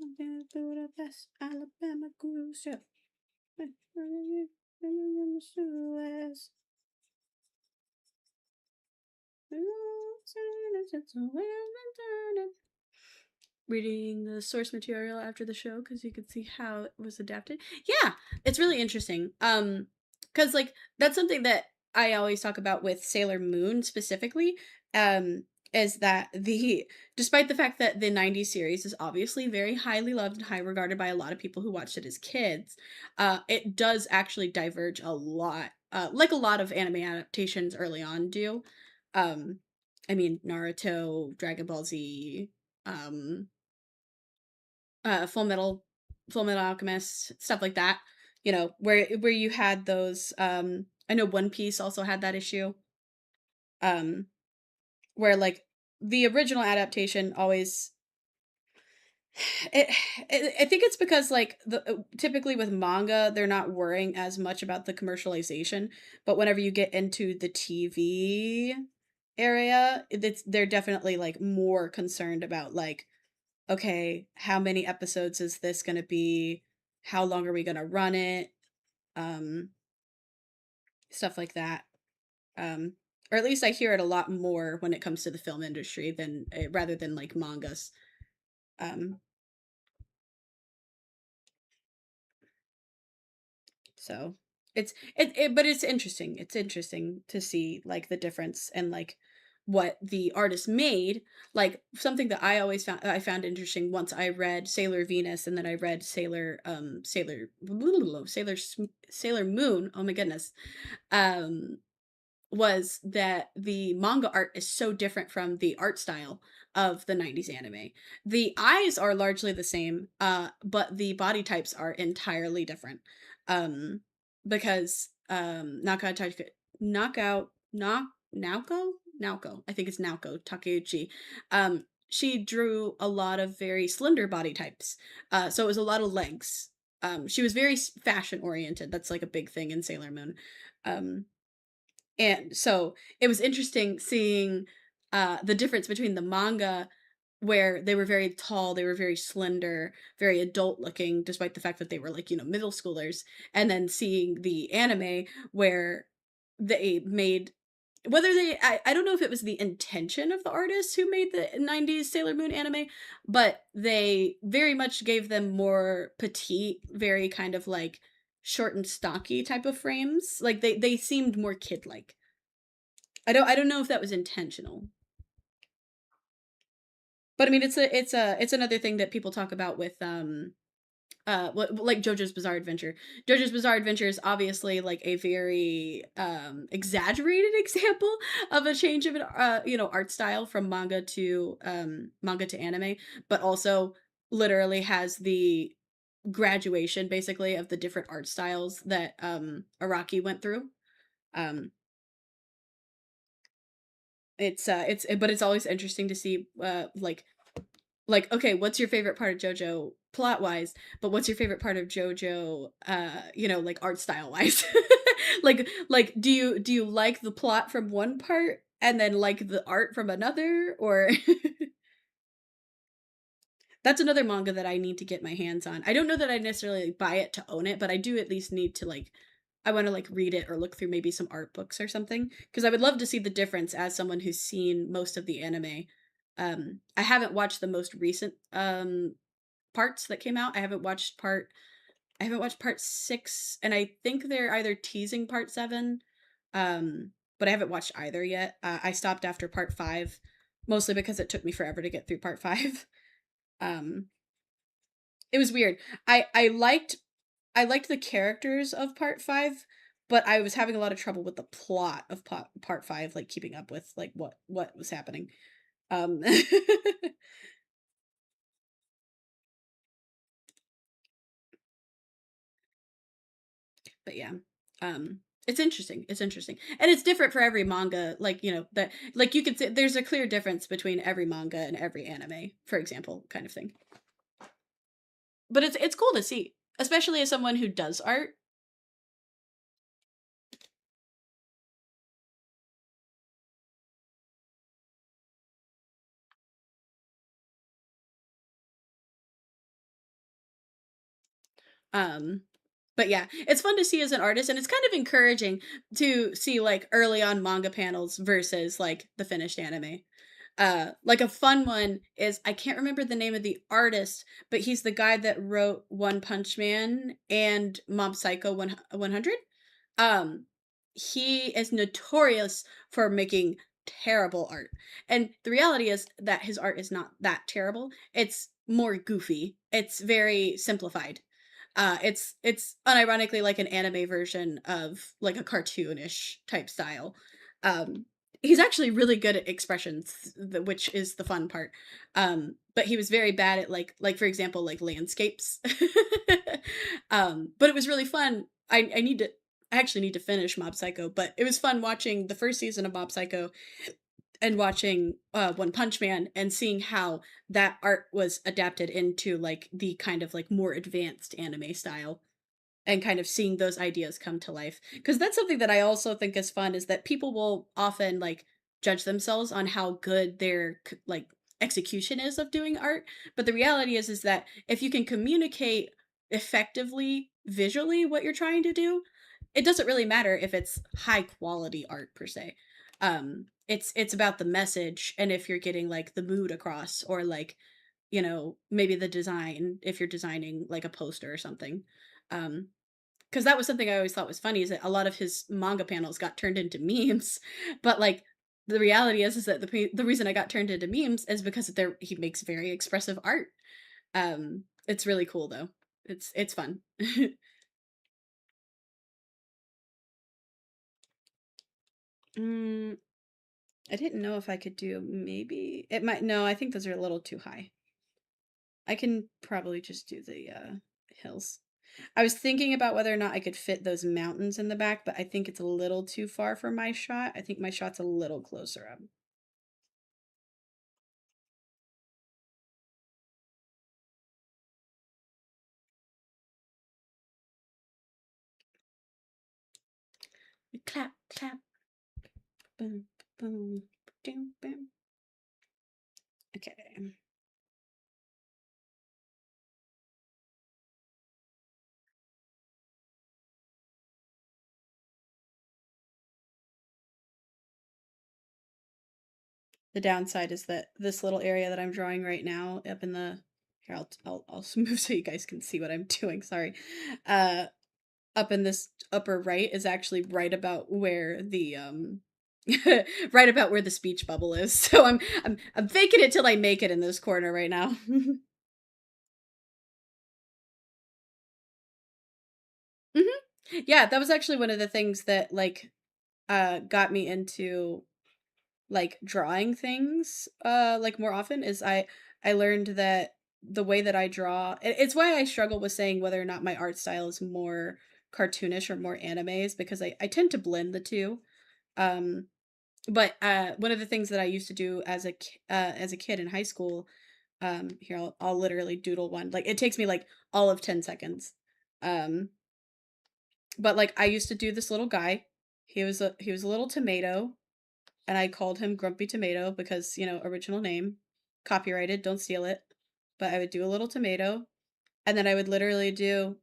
I'm gonna go to Best Alabama cruise ship. I'm in the Suez. reading the source material after the show because you could see how it was adapted. Yeah, it's really interesting. Because like that's something that I always talk about with Sailor Moon specifically. Um, is that the despite the fact that the '90s series is obviously very highly loved and high regarded by a lot of people who watched it as kids, it does actually diverge a lot, like a lot of anime adaptations early on do. Um, I mean, Naruto, Dragon Ball Z, um, uh, Full Metal, Full Metal Alchemist, stuff like that. You know, where you had those. I know One Piece also had that issue. Um, where like the original adaptation always it, I think it's because like typically with manga they're not worrying as much about the commercialization, but whenever you get into the TV area, they're definitely like more concerned about like, okay, how many episodes is this going to be? How long are we going to run it? Um Stuff like that. Um or at least I hear it a lot more when it comes to the film industry than rather than like mangas. Um So but it's interesting. It's interesting to see like the difference and like what the artist made. Like something that I found interesting once I read Sailor Venus and then I read Sailor Moon. Oh my goodness. Um was that the manga art is so different from the art style of the '90s anime. The eyes are largely the same, but the body types are entirely different. Um, because Knockout Knock Naoko, I think it's Naoko Takeuchi. She drew a lot of very slender body types. So it was a lot of legs. She was very fashion oriented. That's like a big thing in Sailor Moon. Um, and so it was interesting seeing the difference between the manga where they were very tall, they were very slender, very adult looking, despite the fact that they were like, you know, middle schoolers, and then seeing the anime where they made whether I don't know if it was the intention of the artists who made the '90s Sailor Moon anime, but they very much gave them more petite, very kind of like short and stocky type of frames. Like they seemed more kid like. I don't know if that was intentional. But I mean it's another thing that people talk about with like JoJo's Bizarre Adventure. JoJo's Bizarre Adventure is obviously like a very exaggerated example of a change of an you know, art style from manga to anime, but also literally has the graduation basically of the different art styles that Araki went through. Um it's but it's always interesting to see like okay, what's your favorite part of JoJo plot wise, but what's your favorite part of JoJo you know, like art style wise? Like do you like the plot from one part and then like the art from another, or that's another manga that I need to get my hands on. I don't know that I necessarily buy it to own it, but I do at least need to like I want to like read it or look through maybe some art books or something because I would love to see the difference as someone who's seen most of the anime. I haven't watched the most recent parts that came out. I haven't watched part 6 and I think they're either teasing part 7. But I haven't watched either yet. I stopped after part 5 mostly because it took me forever to get through part 5. Um it was weird. I liked the characters of part 5, but I was having a lot of trouble with the plot of part 5 like keeping up with like what was happening. Um but yeah. It's interesting. It's interesting. And it's different for every manga, like, you know, that like you could say there's a clear difference between every manga and every anime, for example, kind of thing. But it's cool to see, especially as someone who does art. Um but yeah, it's fun to see as an artist and it's kind of encouraging to see like early on manga panels versus like the finished anime. Like a fun one is I can't remember the name of the artist, but he's the guy that wrote One Punch Man and Mob Psycho 100. Um, he is notorious for making terrible art. And the reality is that his art is not that terrible. It's more goofy. It's very simplified. It's unironically like an anime version of like a cartoonish type style. Um, he's actually really good at expressions, which is the fun part. But he was very bad at like for example like landscapes. But it was really fun. I actually need to finish Mob Psycho, but it was fun watching the first season of Mob Psycho and watching One Punch Man and seeing how that art was adapted into like the kind of like more advanced anime style and kind of seeing those ideas come to life, because that's something that I also think is fun is that people will often like judge themselves on how good their like execution is of doing art, but the reality is that if you can communicate effectively visually what you're trying to do, it doesn't really matter if it's high quality art per se. It's about the message and if you're getting like the mood across, or like, you know, maybe the design if you're designing like a poster or something. um because that was something I always thought was funny, is that a lot of his manga panels got turned into memes, but like the reality is that the reason I got turned into memes is because he makes very expressive art. It's really cool though. It's fun. mm, I didn't know if I could do, maybe it might, no, I think those are a little too high. I can probably just do the hills. I was thinking about whether or not I could fit those mountains in the back, but I think it's a little too far for my shot. I think my shot's a little closer up. Clap, clap, boom, boom, boom, boom. Okay. The downside is that this little area that I'm drawing right now, up in the, here I'll move so you guys can see what I'm doing. Sorry. Uh, Up in this upper right is actually right about where the right about where the speech bubble is. So I'm faking it till I make it in this corner right now. hmm Yeah, that was actually one of the things that like got me into like drawing things like more often, is I learned that the way that I draw, it's why I struggle with saying whether or not my art style is more cartoonish or more anime, is because I tend to blend the two. Um but one of the things that I used to do as a kid in high school, here I'll literally doodle one. Like it takes me like all of 10 seconds. Um but like I used to do this little guy. He was a little tomato, and I called him Grumpy Tomato because, you know, original name, copyrighted, don't steal it. But I would do a little tomato, and then I would literally do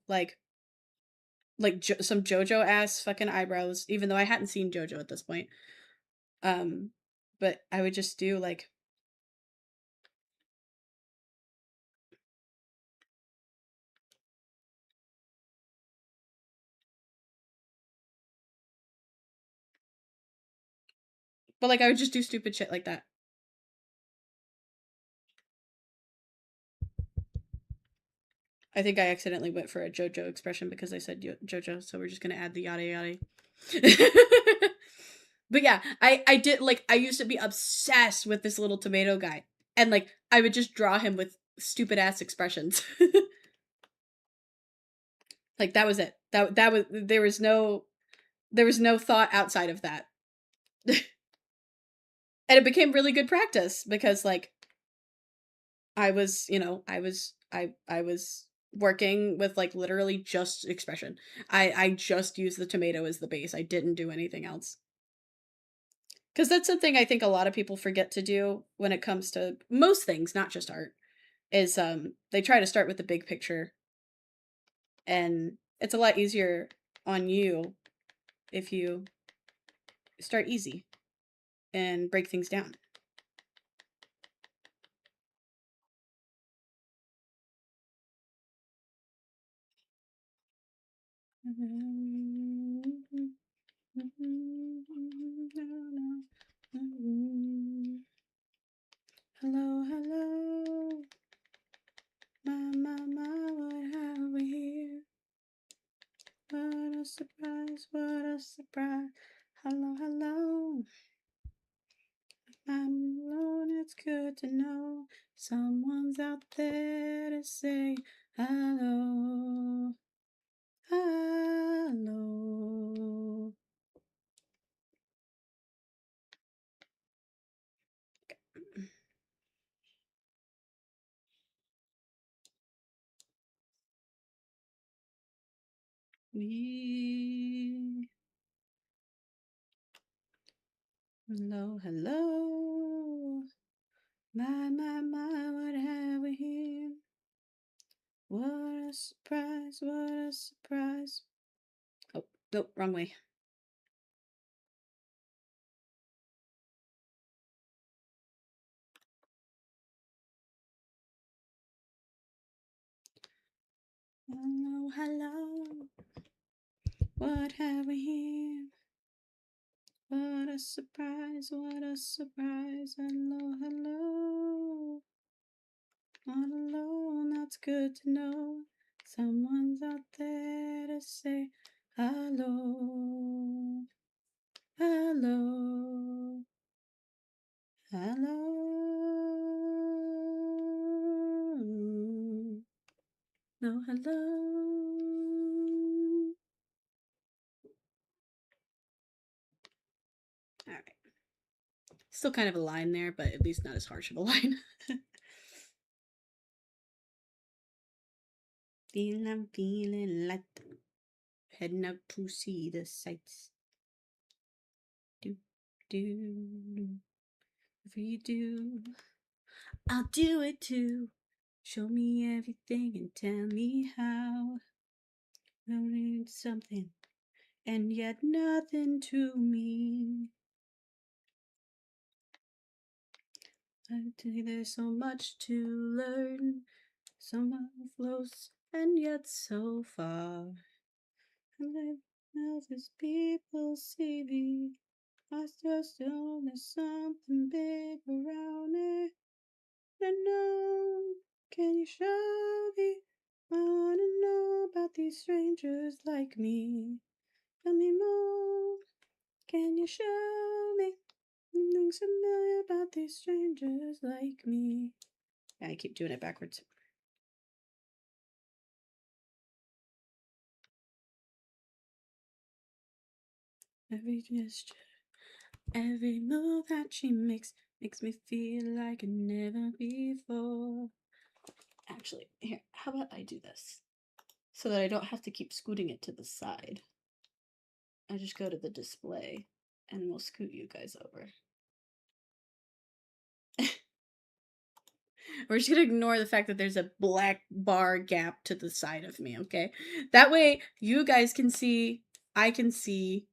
some JoJo ass fucking eyebrows, even though I hadn't seen JoJo at this point. Um, but I would just do like, but like I would just do stupid shit like that. I think I accidentally went for a JoJo expression because I said JoJo, so we're just gonna add the yada yada. But yeah, I did, like I used to be obsessed with this little tomato guy, and like I would just draw him with stupid ass expressions. Like that was it. That was, there was no thought outside of that. And it became really good practice because like I was working with like literally just expression. I just used the tomato as the base. I didn't do anything else. Cuz that's something I think a lot of people forget to do when it comes to most things, not just art, is they try to start with the big picture, and it's a lot easier on you if you start easy and break things down. Hello, hello. My, what have we here? What a surprise, what a surprise. Hello, hello. I'm alone, it's good to know someone's out there to say hello. Hello. We. Hello, hello. My, what have we here? What a surprise, what a surprise. Oh, nope, wrong way. Hello, hello. What have we here? What a surprise, what a surprise. Hello, hello. Not alone, that's good to know. Someone's out there to say hello. Hello. Hello. No, hello. All right. Still kind of a line there, but at least not as harsh of a line. I'm feeling like heading out to see the sights. Do, do. If you do, I'll do it too. Show me everything and tell me how. Learning something and yet nothing to me. I tell you there's so much to learn. So much close and yet so far. And I know as people see me. I just know there's something big around it. I know, can you show me? I wanna know about these strangers like me. Tell me more, can you show me? Something familiar about these strangers like me. Yeah, I keep doing it backwards. Every gesture, every move that she makes me feel like never before. Actually, here, how about I do this? So that I don't have to keep scooting it to the side. I just go to the display and we'll scoot you guys over. We're just gonna ignore the fact that there's a black bar gap to the side of me, okay? That way you guys can see, I can see.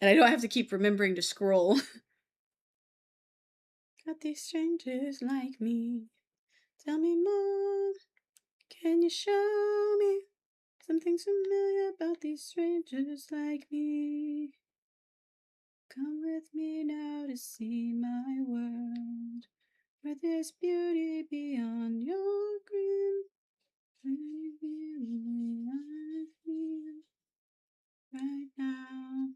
And I don't have to keep remembering to scroll. Got these strangers like me. Tell me more. Can you show me something familiar about these strangers like me? Come with me now to see my world, where there's beauty beyond your grin. Where you feel the way I feel right now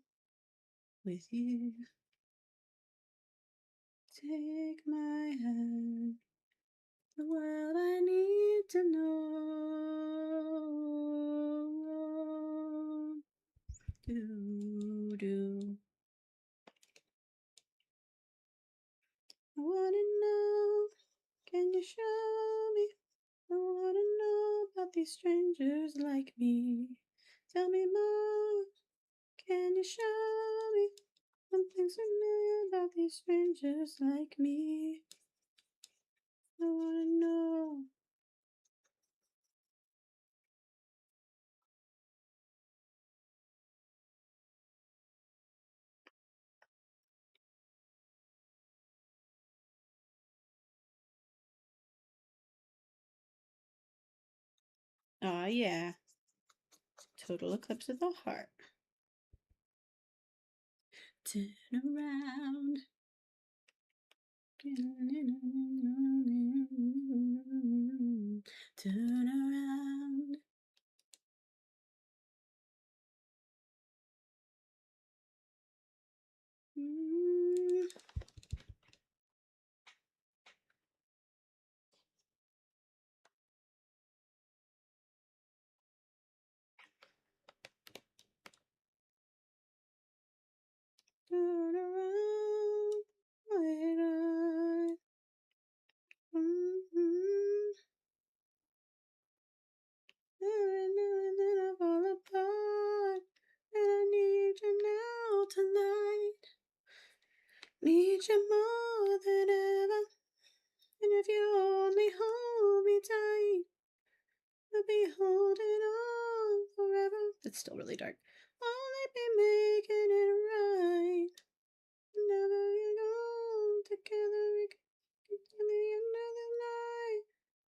with you. Take my hand, the world I need to know. Do. I wanna know, can you show me? I wanna know about these strangers like me. Tell me more, can you show me? Something familiar about these strangers like me. I wanna know. Aw, yeah. Total eclipse of the heart. Turn around. Turn around. Turn around, wide eyed. And then I fall apart, and I need you now tonight. Need you more than ever, and if you only hold me tight, I'll be holding on forever. It's still really dark. Only be making it right. Never you go together, we can get to the end of the night.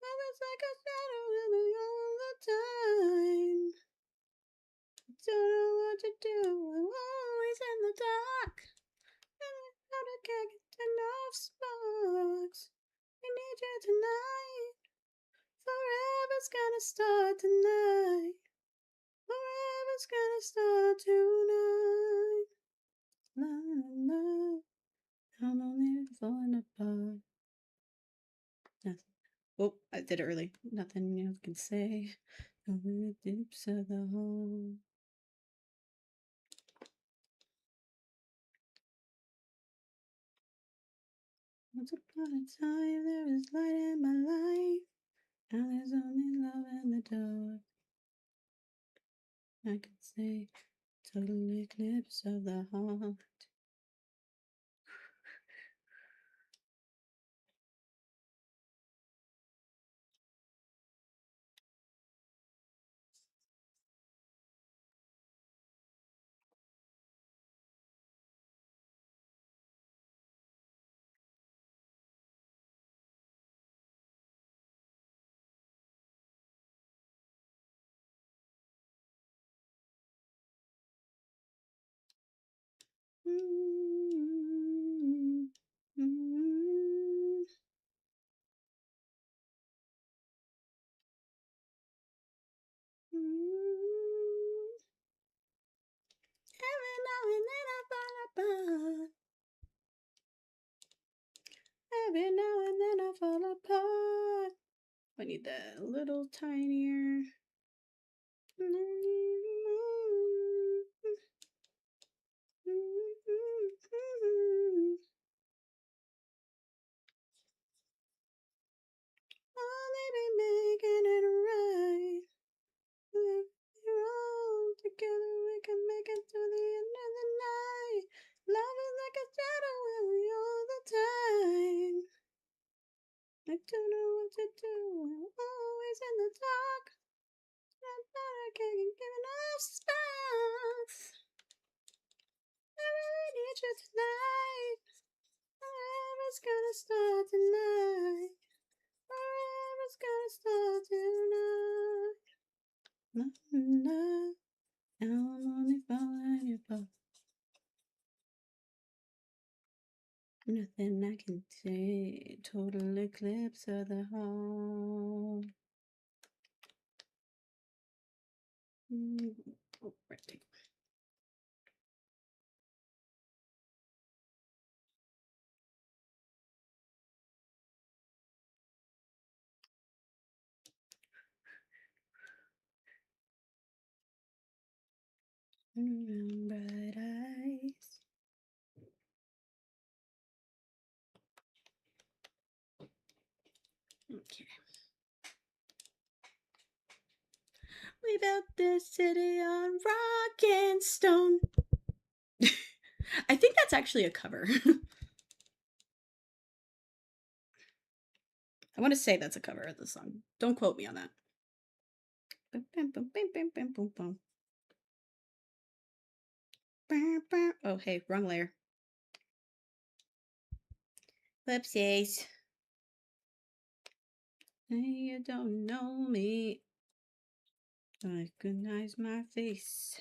Love is like a shadow with me all the time. Don't know what to do, I'm always in the dark. And I can't get enough sparks. I need you tonight. Forever's gonna start tonight. Forever's gonna start tonight. La la la. I'm only falling apart. Nothing. Oh, I did it early. Nothing else can say. Over the deeps of the hole. Once upon a time, there was light in my life. Now there's only love in the dark. I could say total eclipse of the heart. Mm-hmm. Mm-hmm. Every now and then I fall apart. Every now and then I fall apart. I need that a little tinier. Only be making it right. If we're all together, we can make it to the end of the night. Love is like a shadow with me all the time. I don't know what to do. I'm always in the dark. I thought I can't give enough space. I really need you tonight. Forever's gonna start tonight. Forever's gonna start tonight. Now I'm only falling apart. Nothing I can say. Total eclipse of the heart. Oh, right. Around bright eyes. Okay. We built this city on rock and stone. I think that's actually a cover. I want to say that's a cover of the song. Don't quote me on that. Oh, hey, wrong layer. Whoopsies. You don't know me. Recognize my face.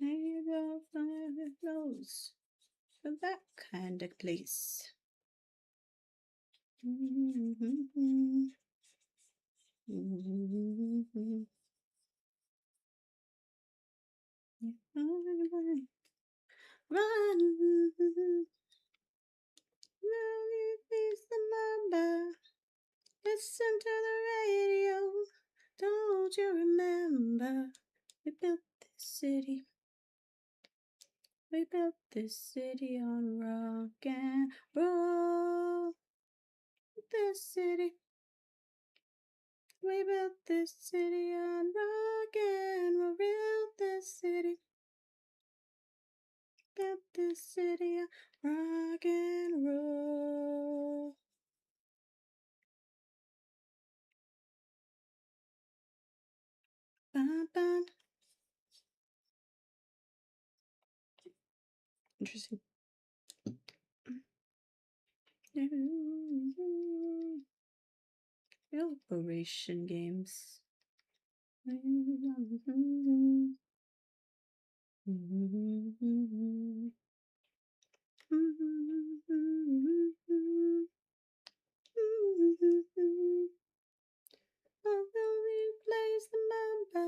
Maybe I'll find a nose for that kind of place. Run, run, face the mamba. Listen to the radio. Don't you remember? We built this city. We built this city on rock and roll. This city. We built this city on rock and roll. Built this city. Built this city on rock and roll. Bum, bum. Interesting. Operation games. Plays the mamba.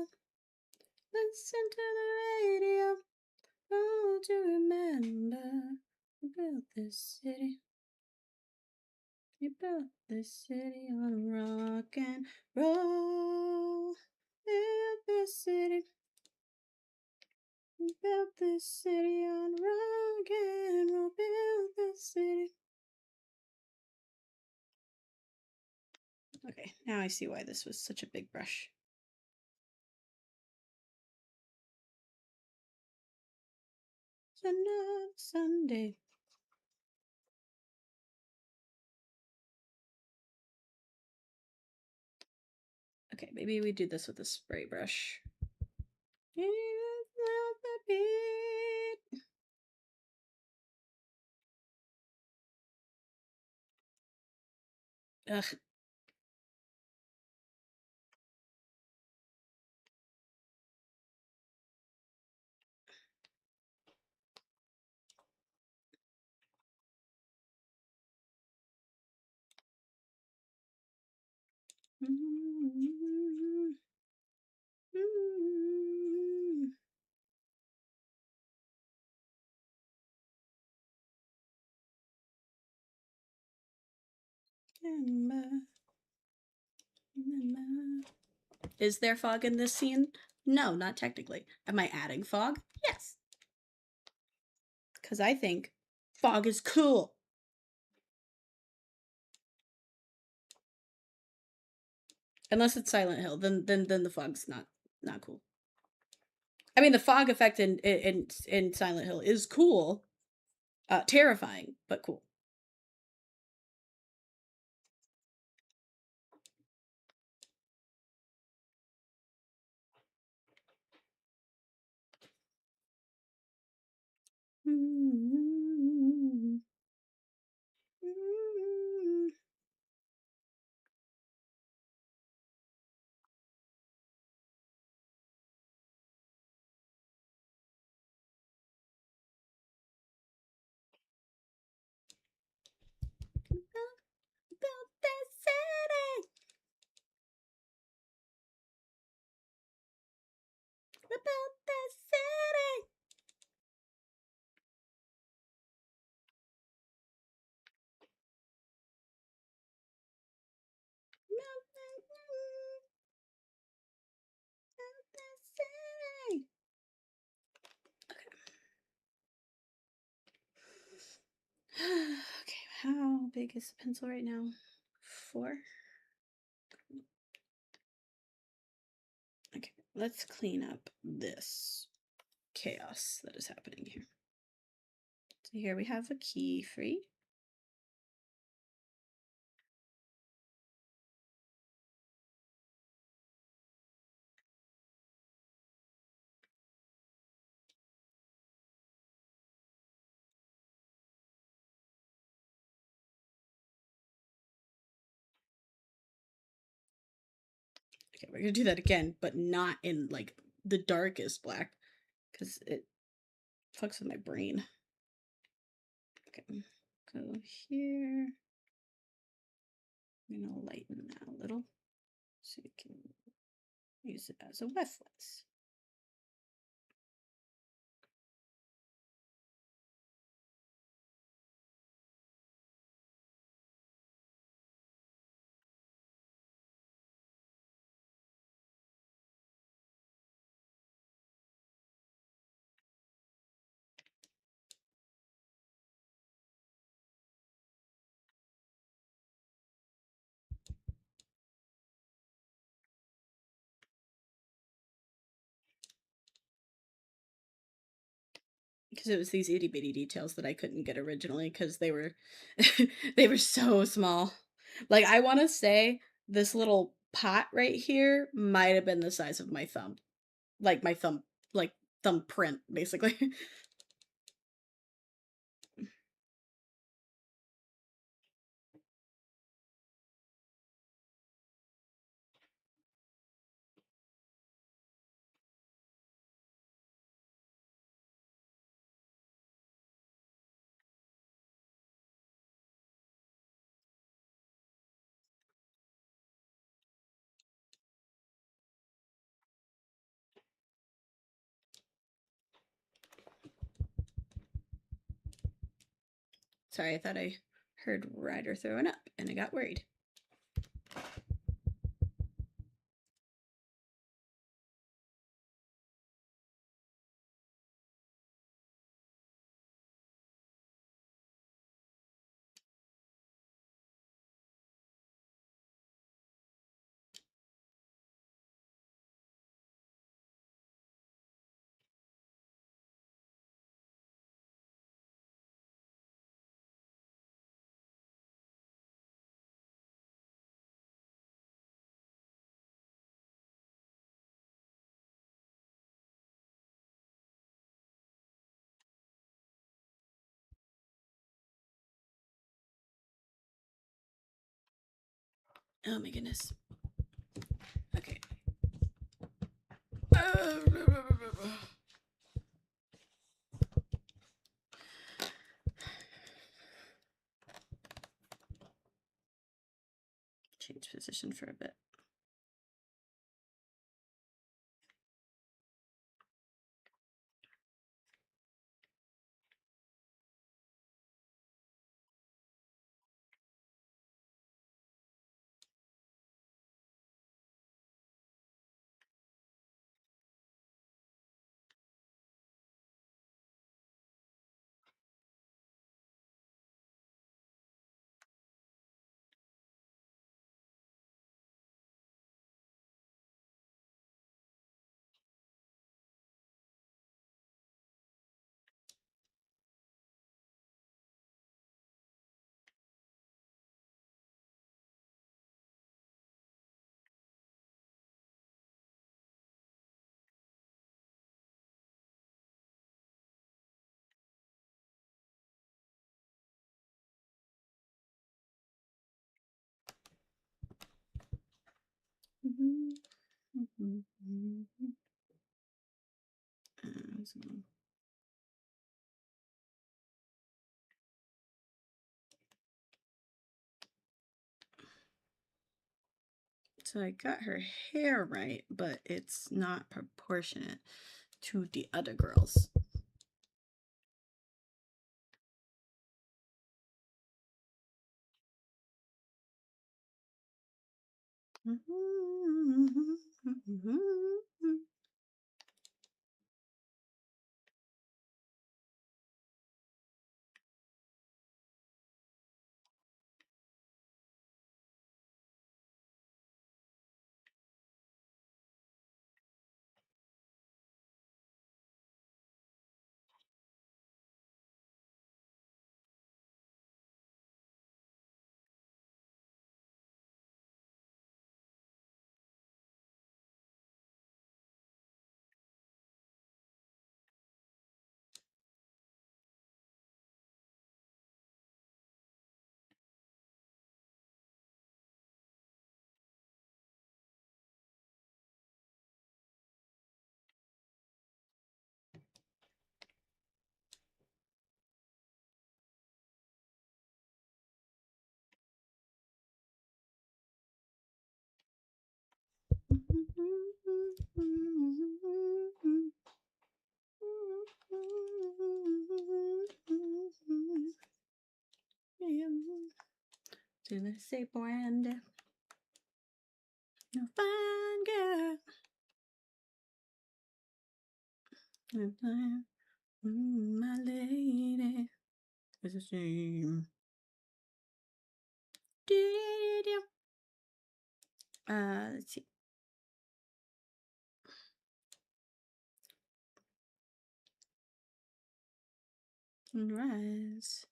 Listen to the radio. Don't you remember? We built this city. We built this city on rock and roll. Built this city. We built this city on rock and roll. Built this city. Okay, now I see why this was such a big brush. It's another Sunday. Okay, maybe we do this with a spray brush. It's not the beat. Ugh. Is there fog in this scene? No, not technically. Am I adding fog? Yes. Because I think fog is cool. Unless it's Silent Hill, then the fog's not cool. I mean, the fog effect in Silent Hill is cool, terrifying, but cool. Built this city. We built this city. Built this city. Okay, how big is the pencil right now? 4. Okay, let's clean up this chaos that is happening here. So here we have a key free. Okay, we're gonna do that again, but not in like the darkest black, because it fucks with my brain. Okay, go here. I'm gonna lighten that a little so you can use it as a reference. Because it was these itty bitty details that I couldn't get originally because they were they were so small. Like I want to say this little pot right here might have been the size of my thumb, like my thumb, like thumb print, basically. Sorry, I thought I heard Ryder throwing up, and I got worried. Oh my goodness. Okay. Change position for a bit. So I got her hair right, but it's not proportionate to the other girls. To the say Brandy, a fine girl. My lady is the same. Let's see. Rise.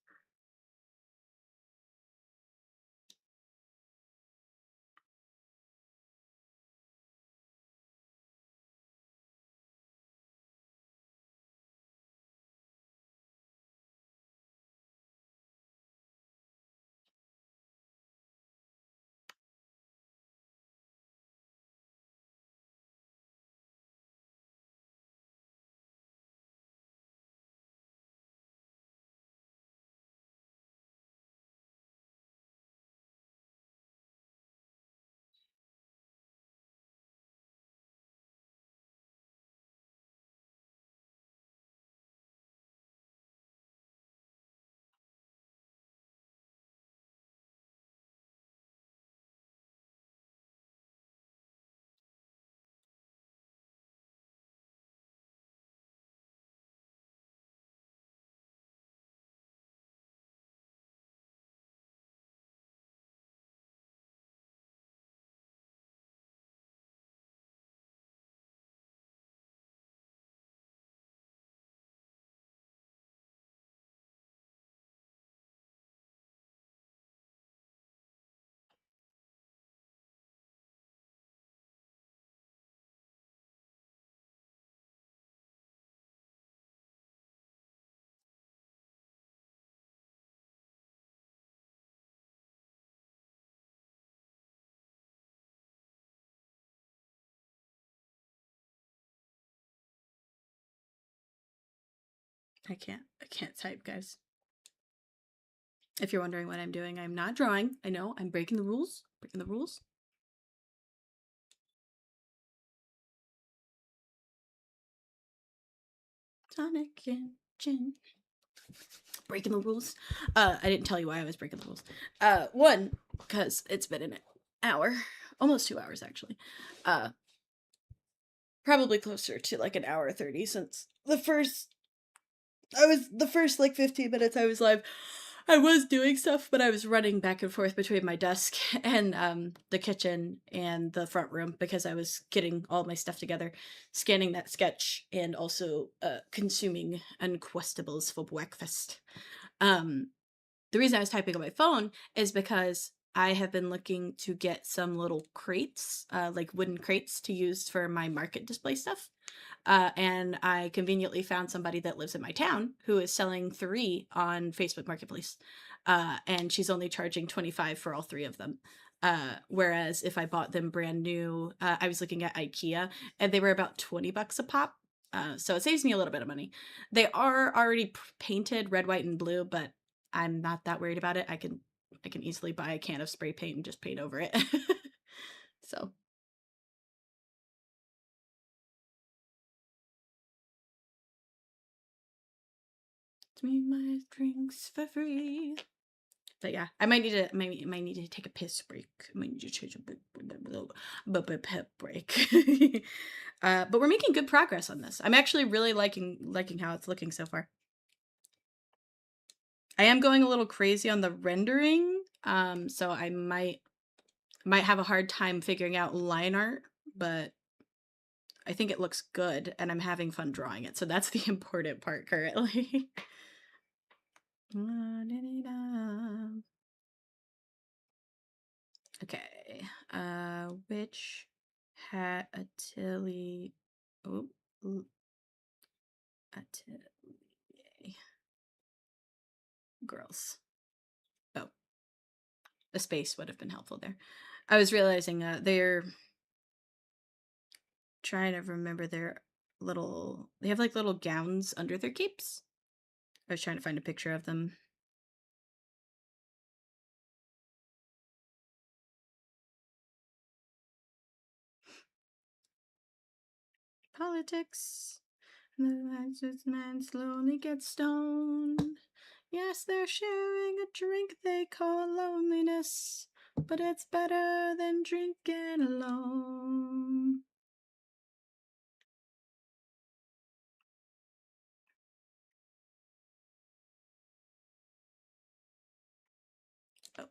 I can't type, guys. If you're wondering what I'm doing, I'm not drawing. I know, I'm breaking the rules. Breaking the rules. Tonic and gin. Breaking the rules. I didn't tell you why I was breaking the rules. One, because it's been an hour. Almost 2 hours, actually. Probably closer to like an hour 30 since the first like 15 minutes I was live. I was doing stuff, but I was running back and forth between my desk and the kitchen and the front room because I was getting all my stuff together, scanning that sketch, and also consuming Unquestables for breakfast. The reason I was typing on my phone is because I have been looking to get some little crates, like wooden crates to use for my market display stuff. And I conveniently found somebody that lives in my town who is selling 3 on Facebook Marketplace. And she's only charging 25 for all 3 of them. Whereas if I bought them brand new, I was looking at IKEA and they were about $20 a pop. So it saves me a little bit of money. They are already painted red, white, and blue, but I'm not that worried about it. I can easily buy a can of spray paint and just paint over it. So me my drinks for free. But yeah, I might need to take a piss break. I might need to change a pep break. But we're making good progress on this. I'm actually really liking how it's looking so far. I am going a little crazy on the rendering, so I might have a hard time figuring out line art, but I think it looks good, and I'm having fun drawing it, so that's the important part currently. Okay, which hat atelier? Oh, atelier. Girls. Oh, a space would have been helpful there. I was realizing they're trying to remember their little. They have like little gowns under their capes. I was trying to find a picture of them. politics. The righteous man slowly gets stoned. Yes, they're sharing a drink they call loneliness, but it's better than drinking alone. Oh.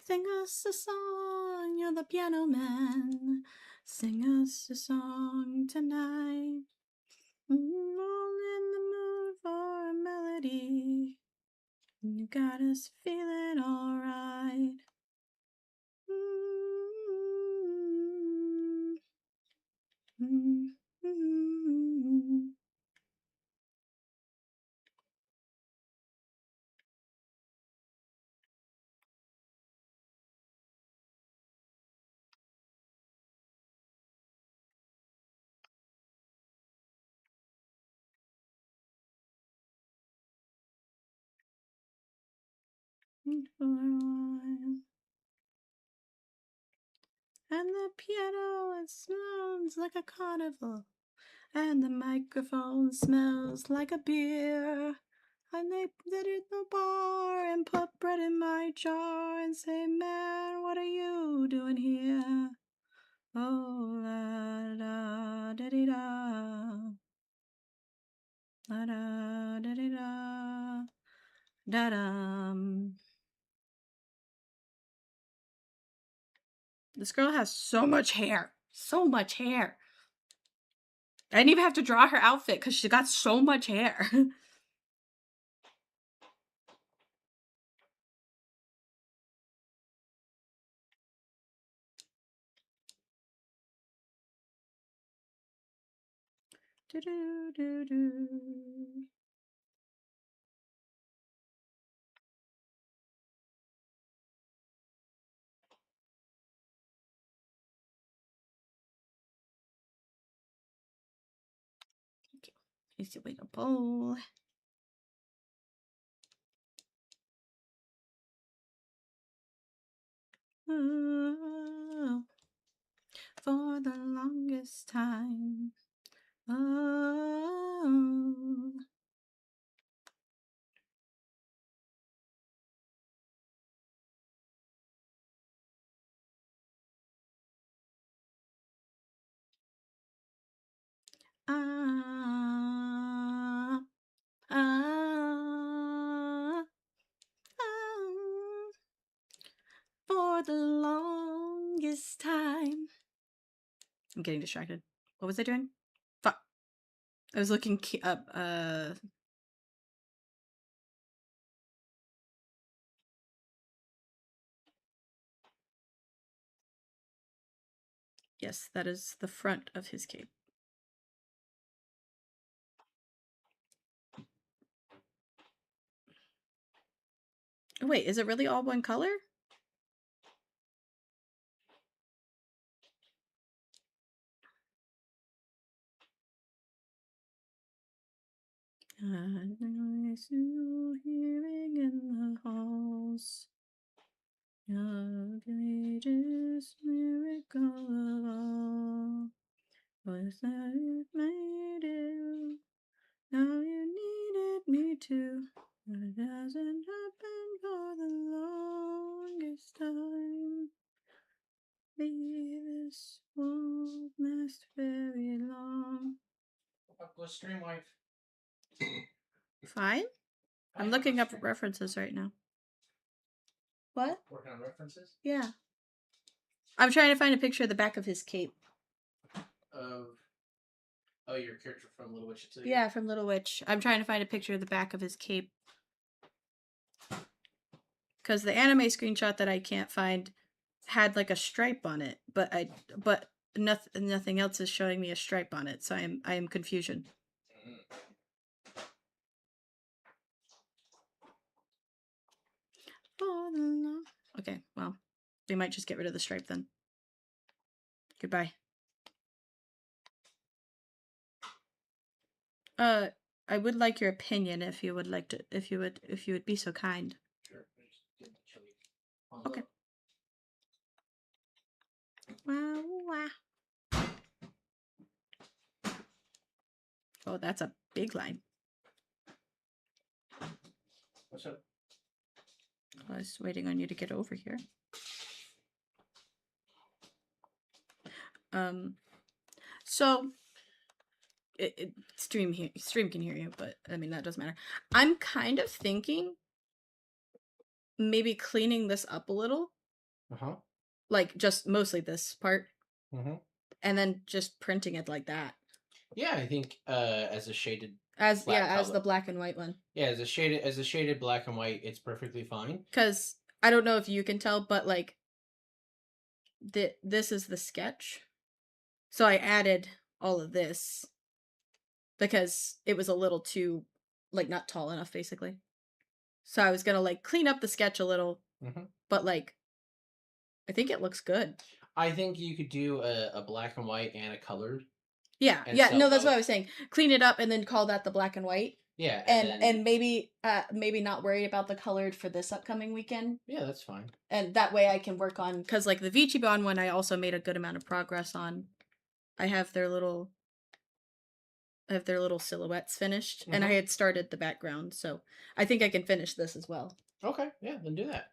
Sing us a song, you're the piano man. Sing us a song tonight. All in the mood for a melody. You got us feeling alright. For a while. And the piano, it sounds like a carnival. And the microphone smells like a beer. And they did it in the bar and put bread in my jar and say, man, what are you doing here? Oh, la da da da da. La da da da da. Da dum. This girl has so much hair. So much hair. I didn't even have to draw her outfit because she got so much hair. Do do do do. Okay, here's the wiggle bowl. Oh, for the longest time. Oh. Ah. Ah. Ah. For the longest time. I'm getting distracted. What was I doing? Fuck. I was looking up, yes, that is the front of his cape. Wait, is it really all one color? And I still hearing in the halls. Your greatest miracle of all was that it made you. Now you needed me to, but it hasn't happened for the longest time. Maybe this won't last very long. Go stream wife. Fine. I'm looking up references right now. What? Working on references? Yeah. I'm trying to find a picture of the back of his cape. Oh, your character from Little Witch too? Yeah, from Little Witch. I'm trying to find a picture of the back of his cape. Because the anime screenshot that I can't find had like a stripe on it, but nothing else is showing me a stripe on it, so I am confusion. Okay, well, we might just get rid of the stripe then. Goodbye. I would like your opinion if you would like to, if you would be so kind. Sure. Okay. Wow, wow. Oh, that's a big line. What's up? I was waiting on you to get over here. So stream can hear you, but I mean that doesn't matter. I'm kind of thinking maybe cleaning this up a little. Like just mostly this part. And then just printing it like that. Yeah, I think as a shaded as color. the black and white one. Yeah, as a shaded black and white, it's perfectly fine. Because I don't know if you can tell, but like this is the sketch. So I added all of this because it was a little too like not tall enough basically. So I was gonna like clean up the sketch a little, but like I think it looks good. I think you could do a black and white and a colored. Yeah, no, that's what I was saying. Clean it up and then call that the black and white. Yeah, and maybe not worry about the colored for this upcoming weekend. Yeah, that's fine. And that way I can work on, because like the vtuber one I also made a good amount of progress on. I have their little silhouettes finished, and I had started the background, so I think I can finish this as well. Okay, yeah, then do that.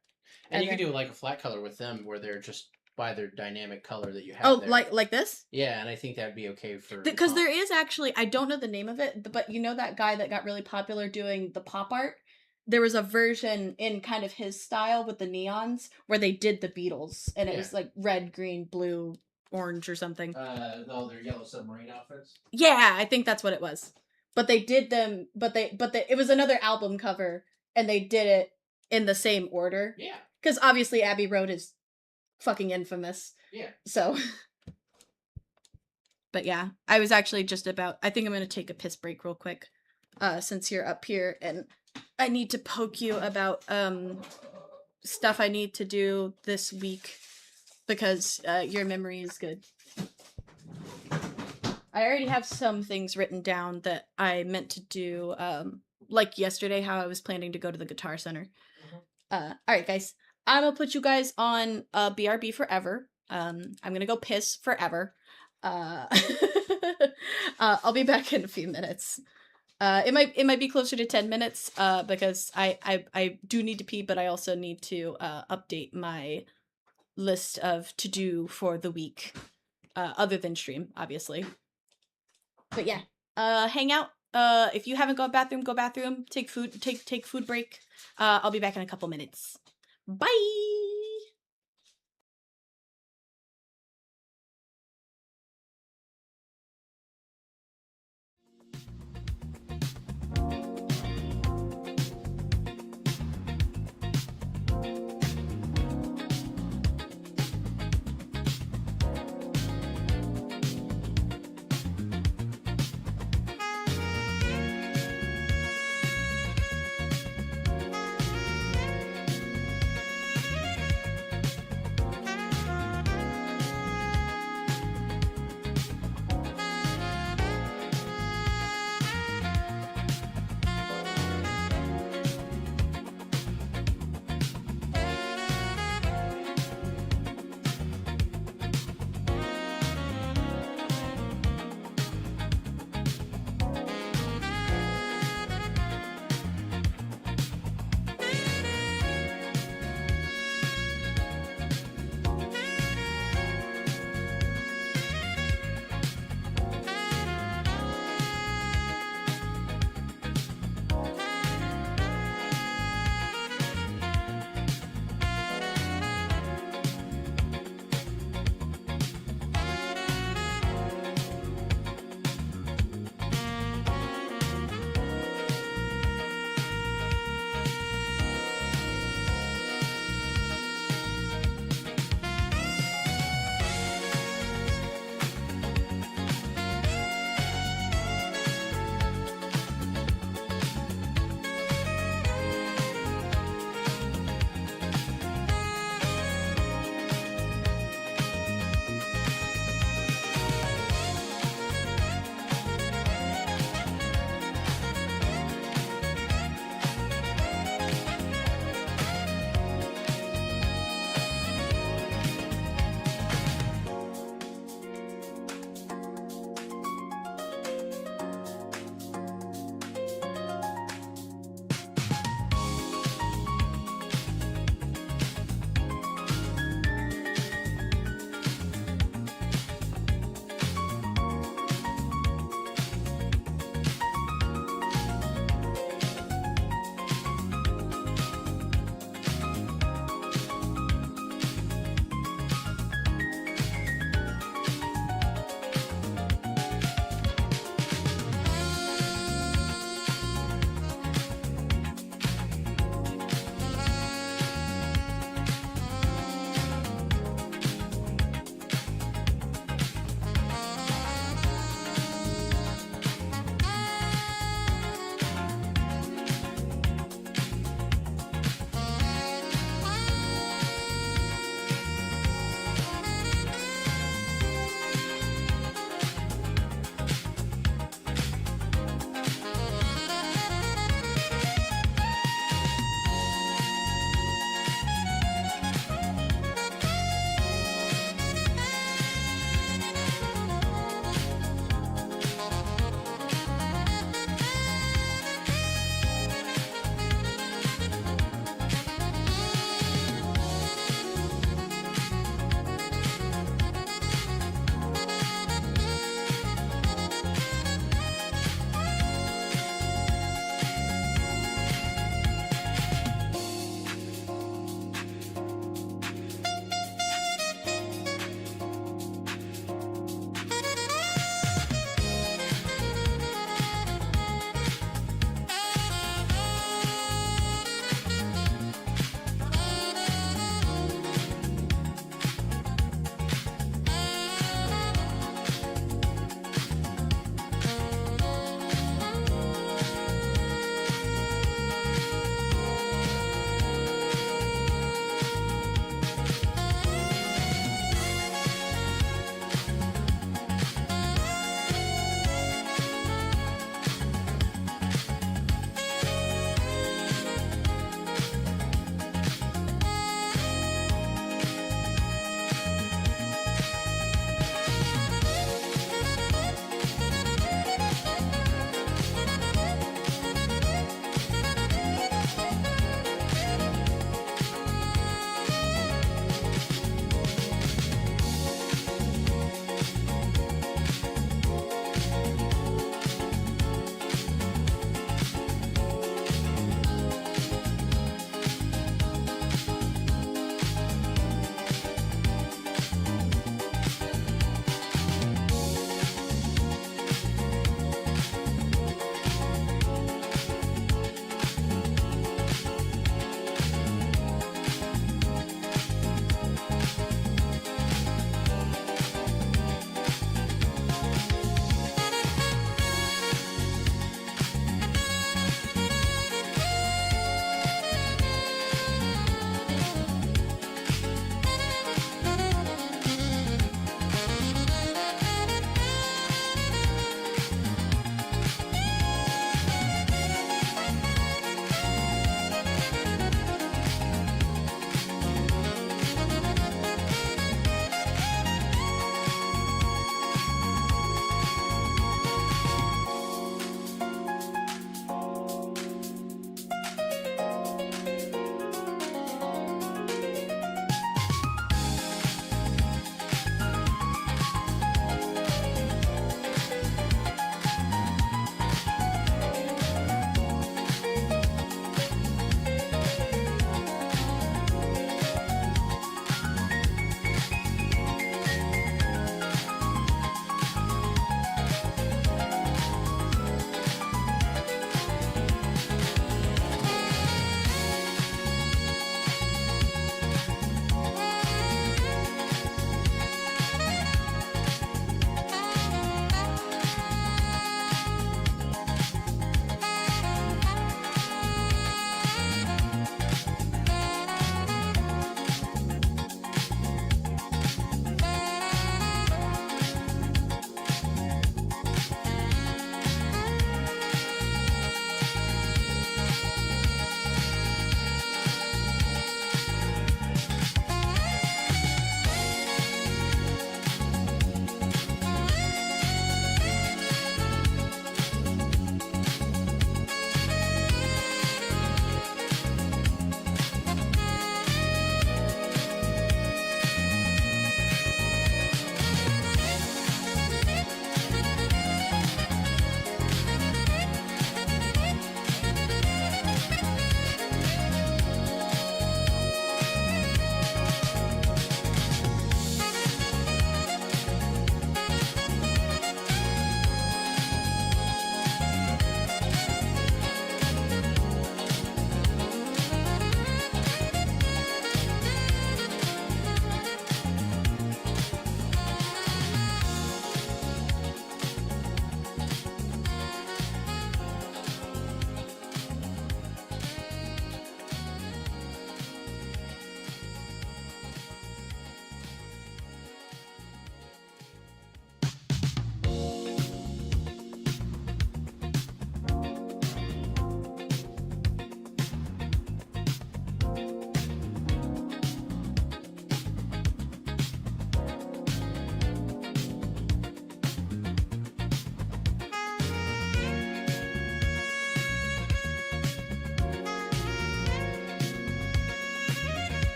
And you can do like a flat color with them where they're just by their dynamic color that you have. Oh, there. like this? Yeah, and I think that'd be okay for because there is actually, I don't know the name of it, but you know that guy that got really popular doing the pop art? There was a version in kind of his style with the neons where they did the Beatles, and it was like red, green, blue, orange or something. All their yellow submarine outfits. Yeah, I think that's what it was. But they did them, but it was another album cover, and they did it in the same order. Yeah. Because obviously Abbey Road is fucking infamous. Yeah. So. But yeah, I was actually just about, I think I'm going to take a piss break real quick, since you're up here, and I need to poke you about stuff I need to do this week, because your memory is good. I already have some things written down that I meant to do, like yesterday, how I was planning to go to the Guitar Center. Alright guys, I'm gonna put you guys on BRB forever. I'm gonna go piss forever. I'll be back in a few minutes. It might be closer to 10 minutes, because I do need to pee, but I also need to update my list of to do for the week, other than stream, obviously. But yeah, hang out. If you haven't gone bathroom, go bathroom. Take food break. I'll be back in a couple minutes. Bye.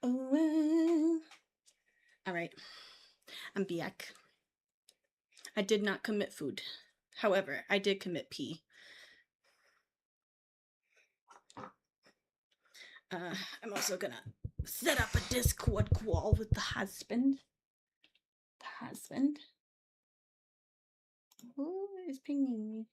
Oh, well. All right. I'm back. I did not commit food. However, I did commit pee. I'm also gonna set up a Discord call with the husband. The husband. Who is pinging me?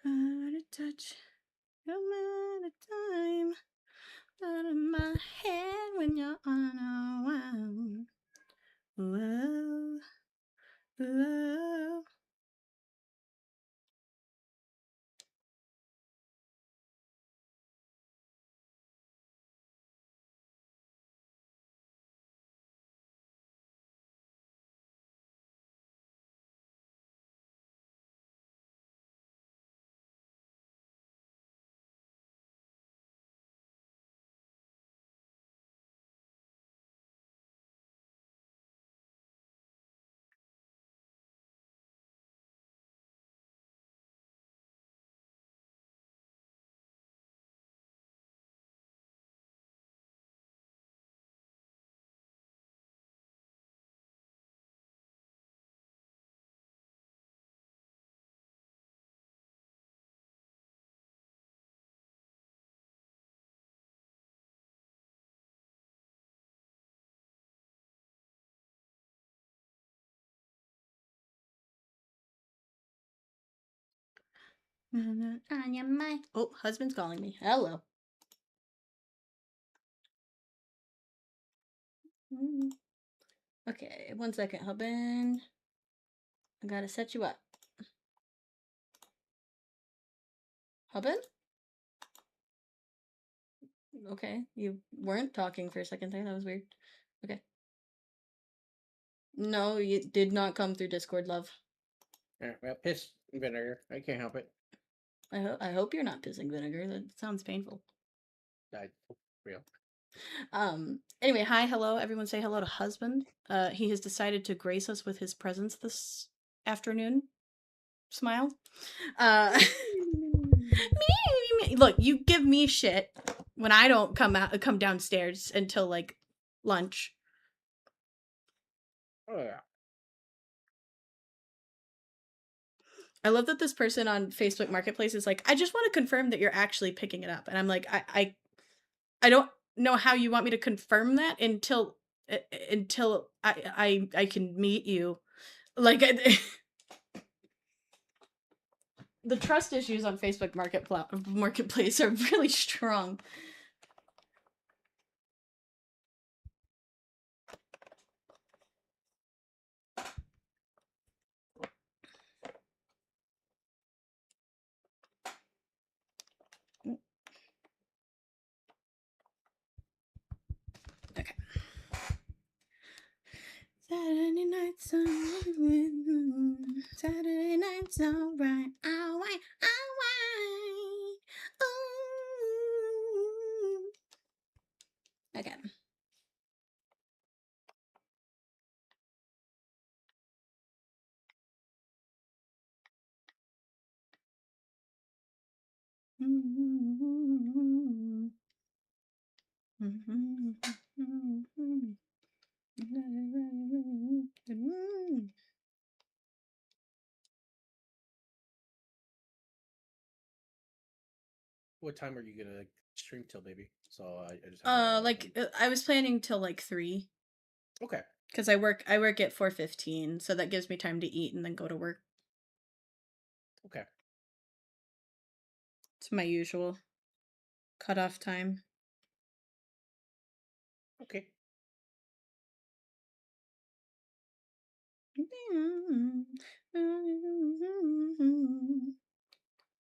Out of touch, I'm out of time. Out of my head when you're unwound. Whoa, whoa. On your mind. Oh, husband's calling me. Hello. Okay, 1 second, husband. I gotta set you up. Husband? Okay, you weren't talking for a second there. That was weird. Okay. No, you did not come through Discord, love. Well, piss vinegar. I can't help it. I hope you're not pissing vinegar. That sounds painful. I real. Anyway, hi, hello. Everyone say hello to husband. He has decided to grace us with his presence this afternoon. Smile. Look, you give me shit when I don't come downstairs until like lunch. Oh yeah. I love that this person on Facebook Marketplace is like, I just want to confirm that you're actually picking it up, and I'm like, I don't know how you want me to confirm that until I can meet you. Like the trust issues on Facebook Marketplace are really strong. Okay. Saturday night's alright. Saturday night's alright. Alright, alright. Ooh. Okay. What time are you gonna stream till, baby? So I just have I was planning till like 3. Okay. Because I work at 4:15, so that gives me time to eat and then go to work. Okay. It's my usual cutoff time. Okay.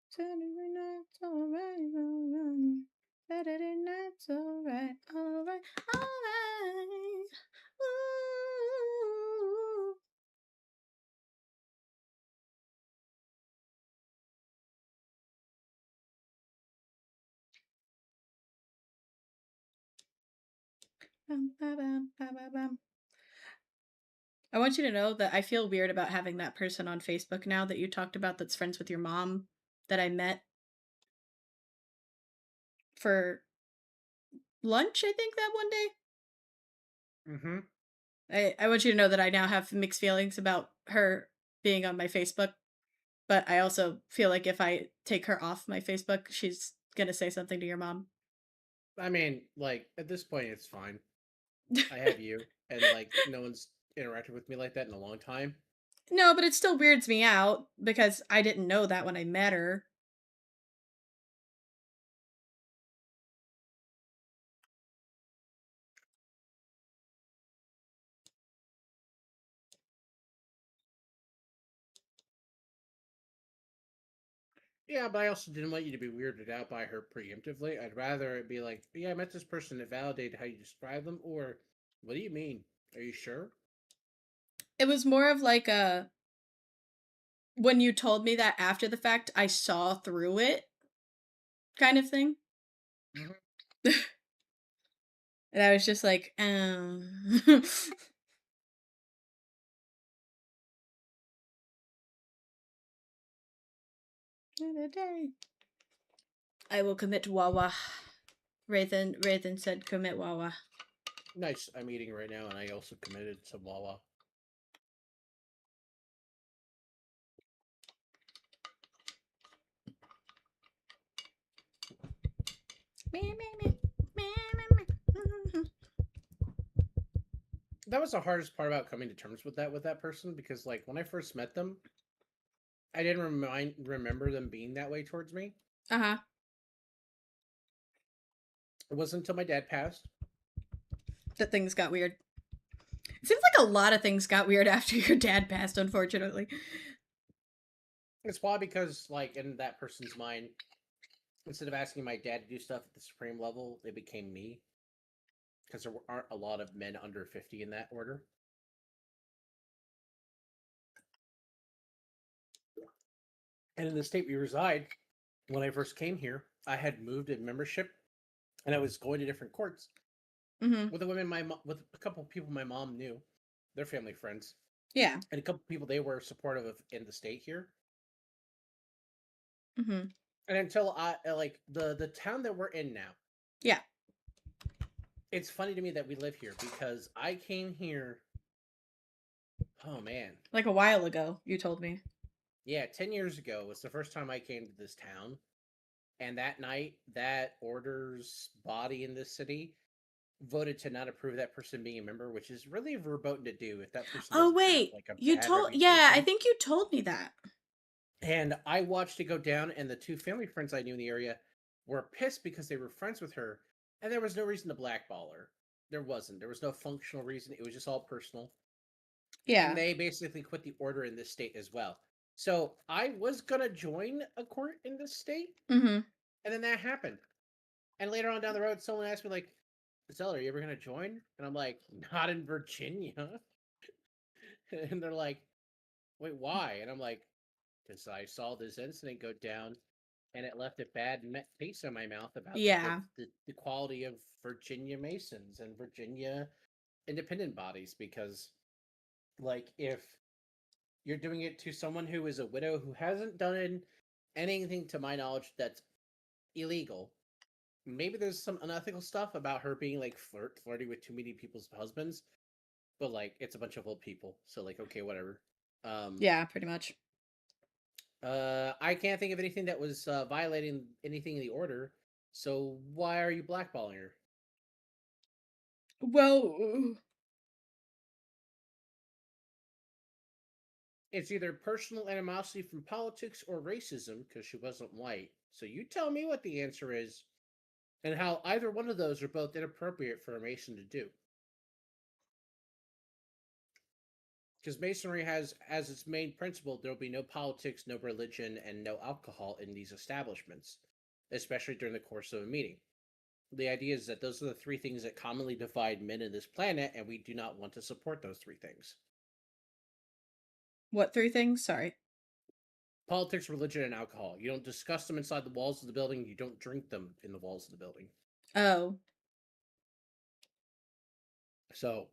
Saturday night's alright, alright. Saturday night's alright, alright, alright. Ooh. I want you to know that I feel weird about having that person on Facebook now that you talked about that's friends with your mom that I met for lunch, I think, that one day. Mm-hmm. I want you to know that I now have mixed feelings about her being on my Facebook, but I also feel like if I take her off my Facebook, she's gonna say something to your mom. I mean, like at this point, it's fine. I have you, and like no one's interacted with me like that in a long time. No, but it still weirds me out because I didn't know that when I met her. Yeah, but I also didn't want you to be weirded out by her preemptively. I'd rather it be like, yeah, I met this person that validated how you describe them, or what do you mean? Are you sure? It was more of like a when you told me that after the fact, I saw through it kind of thing. Mhm. And I was just like, I will commit Wawa. Rathan said commit Wawa. Nice. I'm eating right now, and I also committed to Wawa. That was the hardest part about coming to terms with that person because, like, when I first met them, I didn't remember them being that way towards me. Uh-huh. It wasn't until my dad passed. That things got weird. It seems like a lot of things got weird after your dad passed, unfortunately. It's probably because, like, in that person's mind, instead of asking my dad to do stuff at the supreme level, it became me because there aren't a lot of men under 50 in that order. And in the state we reside, when I first came here, I had moved in membership and I was going to different courts Mm-hmm. with with a couple of people my mom knew, their family friends, Yeah. and a couple of people they were supportive of in the state here. Mm-hmm. And until I like the town that we're in now, Yeah. it's funny to me that we live here because I came here. Oh man, Like a while ago, you told me. yeah, 10 years ago was the first time I came to this town, and that night, that order's body in this city voted to not approve that person being a member, which is really verboten to do if that person Oh doesn't have wait, like a you bad told yeah, I reputation. think you told me that. And I watched it go down, and the two family friends I knew in the area were pissed because they were friends with her, and there was no reason to blackball her. There wasn't. There was no functional reason. It was just all personal. And Yeah. they basically quit the order in this state as well. So I was gonna join a court in this state, Mm-hmm. and then that happened. And later on down the road, someone asked me like, "Zella, are you ever gonna join?" And I'm like, "Not in Virginia." And they're like, "Wait, why?" And I'm like, "Because I saw this incident go down, and it left a bad taste in my mouth about Yeah. the quality of Virginia Masons and Virginia independent bodies. Because, like, if you're doing it to someone who is a widow who hasn't done anything, to my knowledge, that's illegal. Maybe there's some unethical stuff about her being like flirty with too many people's husbands, but like it's a bunch of old people, so like okay, whatever. Um, Yeah, pretty much. I can't think of anything that was violating anything in the order. So why are you blackballing her? Well, It's either personal animosity from politics or racism because she wasn't white. So you tell me what the answer is and how either one of those are both inappropriate for a Mason to do. Because Masonry has as its main principle there will be no politics, no religion, and no alcohol in these establishments, especially during the course of a meeting. The idea is that those are the three things that commonly divide men in this planet, and we do not want to support those three things: what three things? Sorry. politics, religion, and alcohol. You don't discuss them inside the walls of the building, you don't drink them in the walls of the building. Oh. So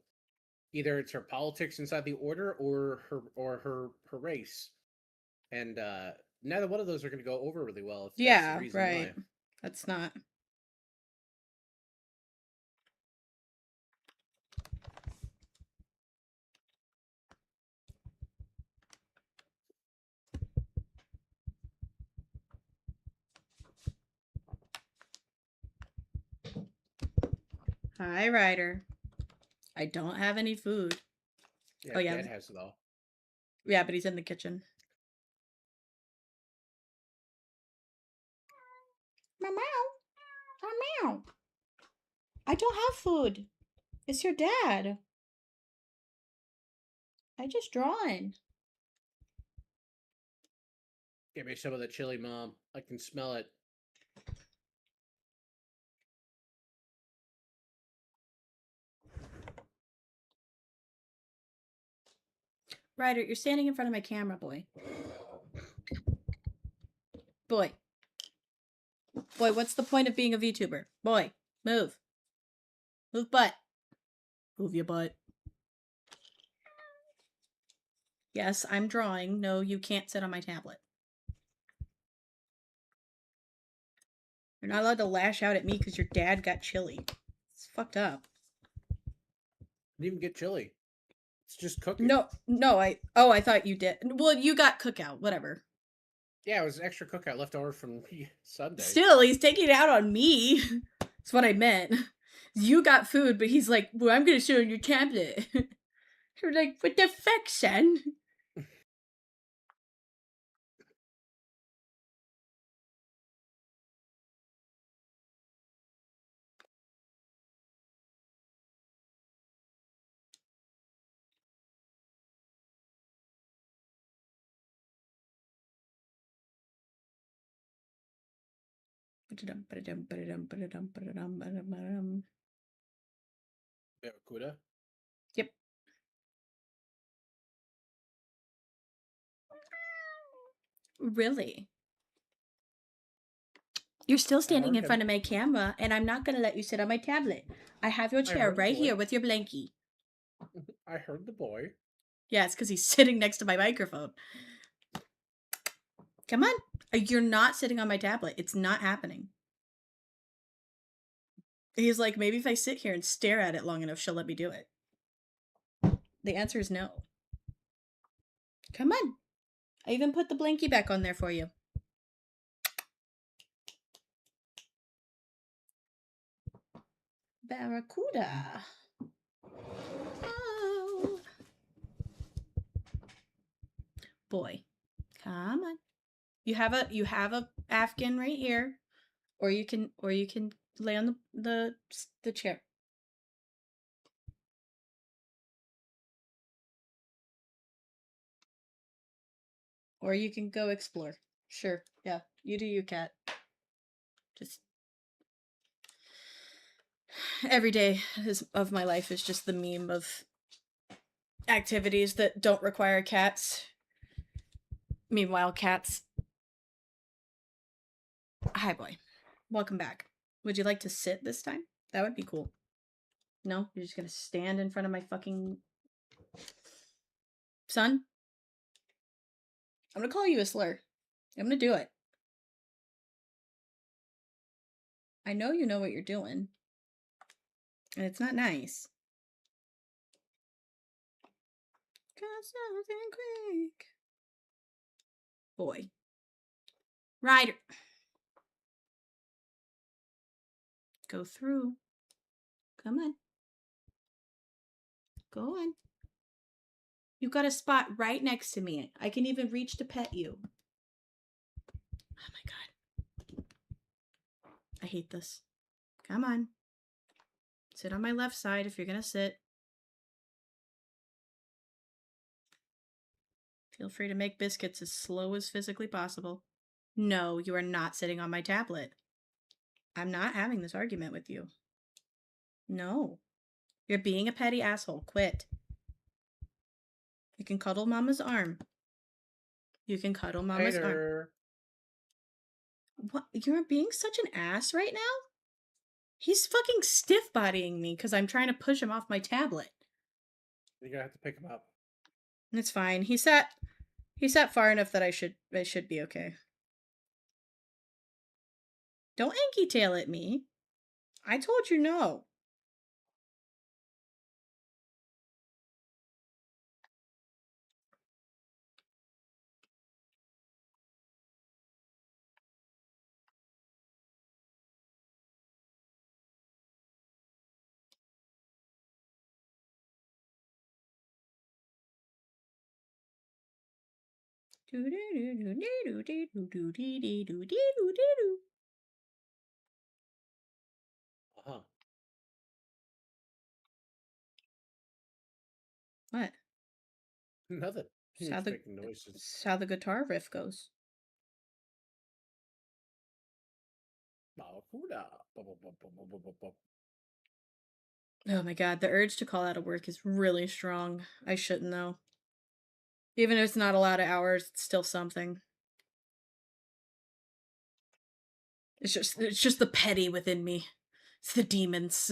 either it's her politics inside the order or her race, and neither one of those are going to go over really well if that's the Yeah, reason right. why. That's not. Hi, Ryder. I don't have any food. Yeah, Oh, yeah. Dad has it all. Yeah, but he's in the kitchen. Meow, meow. Meow. I don't have food. It's your dad. I just drawn. Give me some of the chili, Mom. I can smell it. Ryder, you're standing in front of my camera, boy. Boy. Boy, what's the point of being a VTuber? Boy, move. Move butt. Move your butt. Yes, I'm drawing. No, you can't sit on my tablet. You're not allowed to lash out at me because your dad got chili. It's fucked up. Didn't even get chili. It's just cooking. No, I thought you did. Well, you got cookout, whatever. Yeah, it was extra cookout left over from Sunday. Still, he's taking it out on me. That's what I meant. You got food, but he's like, well, I'm gonna show you your tablet. You're like, what the fuck, son? Barracuda. Yep. Really? You're still I standing heard in him. front of my camera, and I'm not gonna let you sit on my tablet. I have your I chair heard the right boy. here with your blankie. I heard the boy. Yeah, it's because he's sitting next to my microphone. Come on. You're not sitting on my tablet. It's not happening. He's like, maybe if I sit here and stare at it long enough, she'll let me do it. The answer is no. Come on. I even put the blankie back on there for you. Barracuda. Oh. Boy. Come on. You have a Afghan right here. Or you can lay on the chair. Or you can go explore. Sure. Yeah. You do you, cat. Just every day of my life is just the meme of activities that don't require cats. Meanwhile, cats. Hi, boy. Welcome back. Would you like to sit this time? That would be cool. No? You're just gonna stand in front of my fucking son? I'm gonna call you a slur. I'm gonna do it. I know you know what you're doing. And it's not nice. Got something quick. Boy. Ryder. Go through. Come on. Go on. You've got a spot right next to me. I can even reach to pet you. Oh my god. I hate this. Come on. Sit on my left side if you're gonna sit. Feel free to make biscuits as slow as physically possible. No, you are not sitting on my tablet. I'm not having this argument with you. No. You're being a petty asshole. Quit. You can cuddle Mama's arm. You can cuddle Mama's arm. Later. What? You're being such an ass right now? He's fucking stiff bodying me because I'm trying to push him off my tablet. You're gonna have to pick him up. It's fine. He sat far enough that I should be okay. Don't Anki tail at me. I told you no. Uh huh. What? Nothing. It's You're how just the making noises. it's how the guitar riff goes. Barracuda. Bu- Oh my god, the urge to call out of work is really strong. I shouldn't though. Even if it's not a lot of hours, it's still something. It's just the petty within me. It's the demons.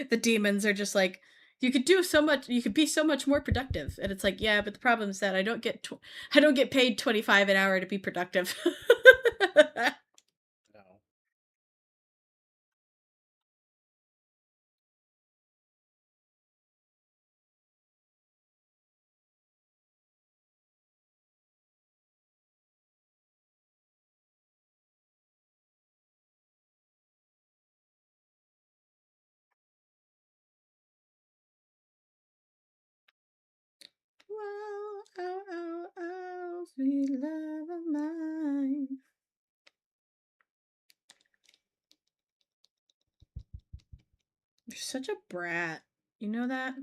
The demons are just like, you could do so much, you could be so much more productive. And it's like, yeah, but the problem is that I don't get paid 25 an hour to be productive. No. Whoa, oh, oh, oh, sweet love of mine. You're such a brat. You know that?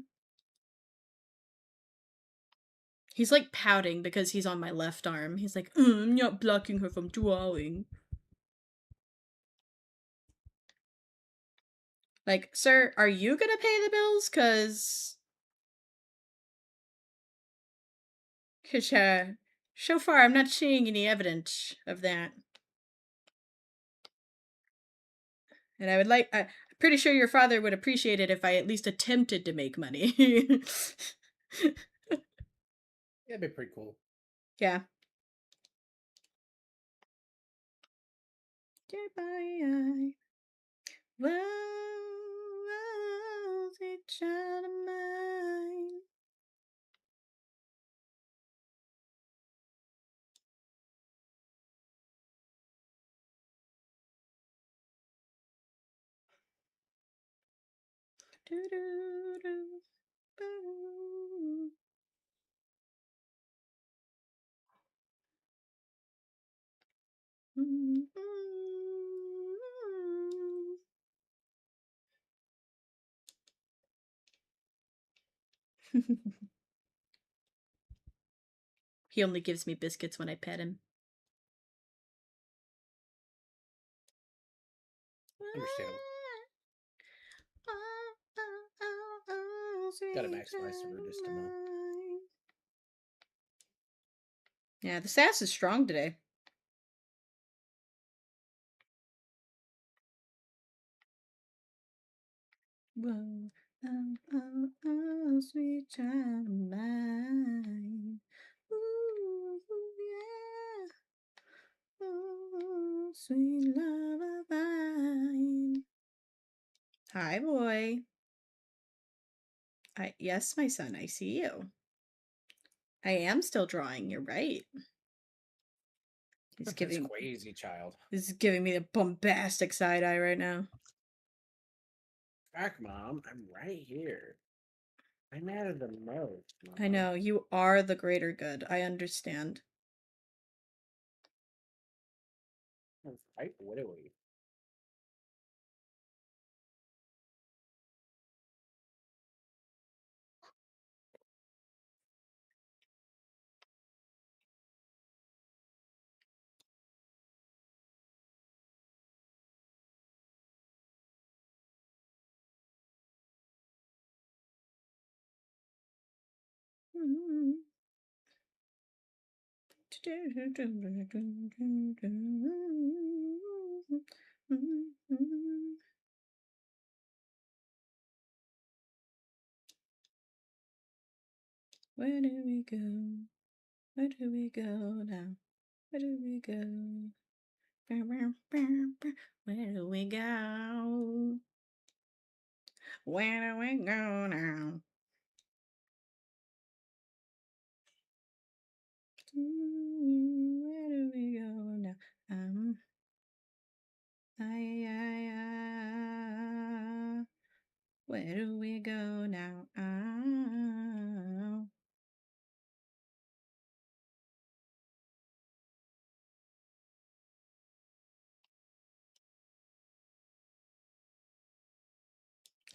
He's like pouting because he's on my left arm. He's like, I'm not blocking her from drawing. Like, sir, are you gonna pay the bills? Cause so far I'm not seeing any evidence of that. And I'm pretty sure your father would appreciate it if I at least attempted to make money. Yeah, it'd be pretty cool. Yeah. Goodbye. Whoa, whoa, sweet child of mine. Do-do-do. Boo. He only gives me biscuits when I pet him. Understandable. Gotta Sweet maximize the child just of a mo. mine. Yeah, the sass is strong today. Whoa, oh, oh, oh, sweet child of mine. Ooh, yeah. Ooh, sweet love of mine. Hi, boy. Yes, my son, I see you. I am still drawing. You're right. He's That's giving crazy, child. he's giving me the bombastic side eye right now. Back, mom. I'm right here. I'm out of the most, I mom. know you are the greater good. I understand. That's quite widowy. Where do we go? Where do we go now? Where do we go? Where do we go? Where do we go now? Where do we go now? Where do we go now?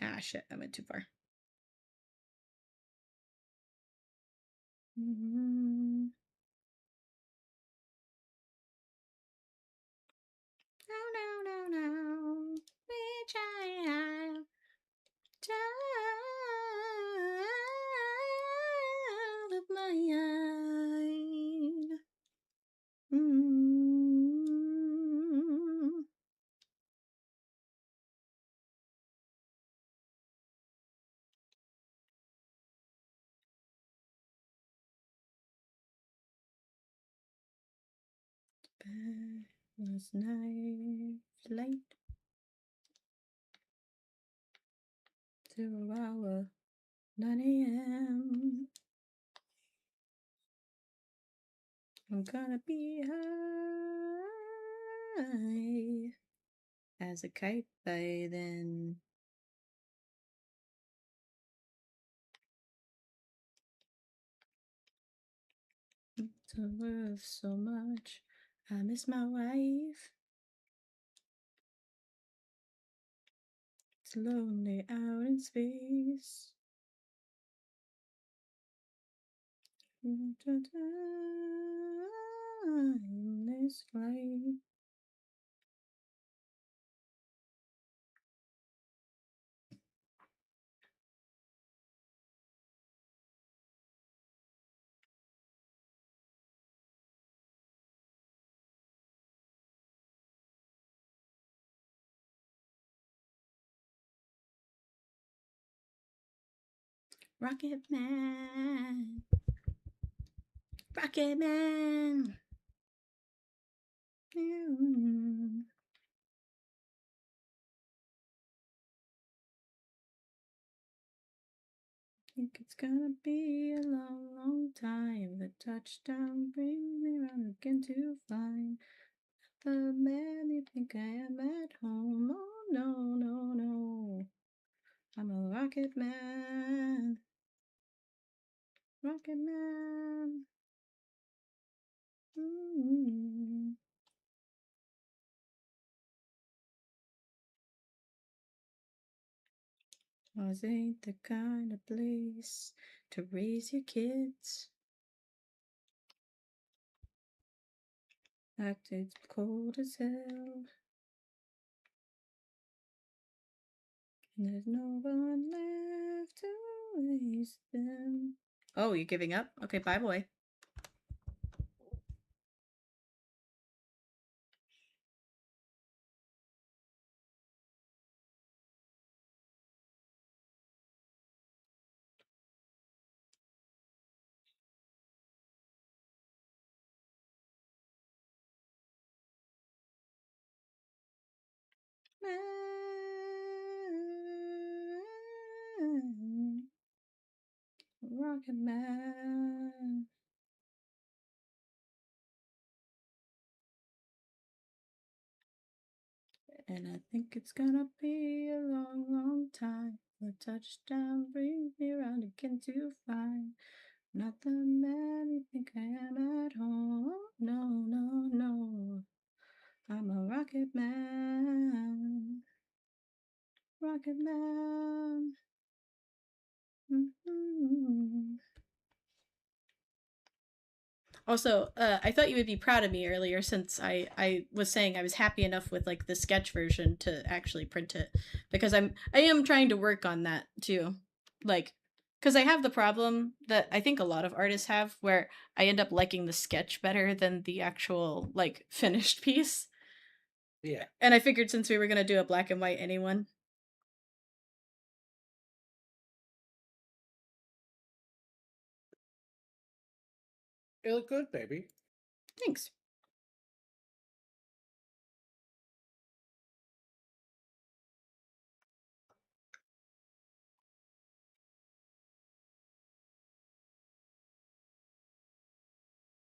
Ah, shit, I went too far. No, no, no, no. We try out of my eye. Last night, late 0 hour, 9 a.m. I'm gonna be high as a kite by then. It's worth so much. I miss my wife. It's lonely out in space. In this flight. Rocket Man. Rocket Man. Think it's gonna be a long, long time. The touchdown brings me round again to find the man you think I am at home. Oh no, no, no. I'm a rocket man. Rocket man. Ours ain't the kind of place to raise your kids. Fact, it's cold as hell. And there's no one left to raise them. Oh, you're giving up? Okay, bye, boy. Man, Rocket Man. And I think it's gonna be a long, long time. The touchdown brings me around again to find not the man you think I am at home. Oh, no, no, no. I'm a rocket man. Rocket man. Also, I thought you would be proud of me earlier since I was saying I was happy enough with like the sketch version to actually print it because I am trying to work on that too. Like cuz I have the problem that I think a lot of artists have where I end up liking the sketch better than the actual like finished piece. Yeah, And I figured since we were gonna do a black and white anyone. it looked good, baby. Thanks.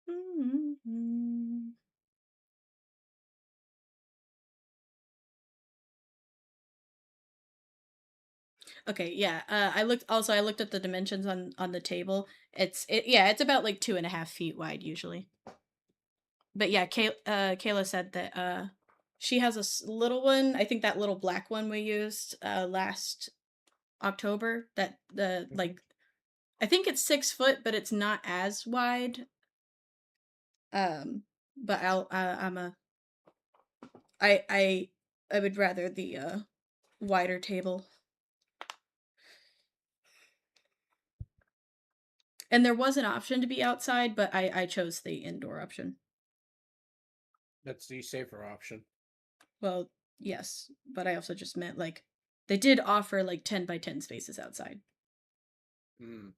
Mhm. Okay, yeah. I looked at the dimensions on the table. It's about like 2.5 feet wide usually. But yeah, Kayla said that she has a little one. I think that little black one we used last October. That the Hmm. like I think it's 6 foot, but it's not as wide. Um, but I I I would rather the wider table. And there was an option to be outside, but I chose the indoor option. That's the safer option. Well, yes, but I also just meant like they did offer like 10 by 10 spaces outside. Mm.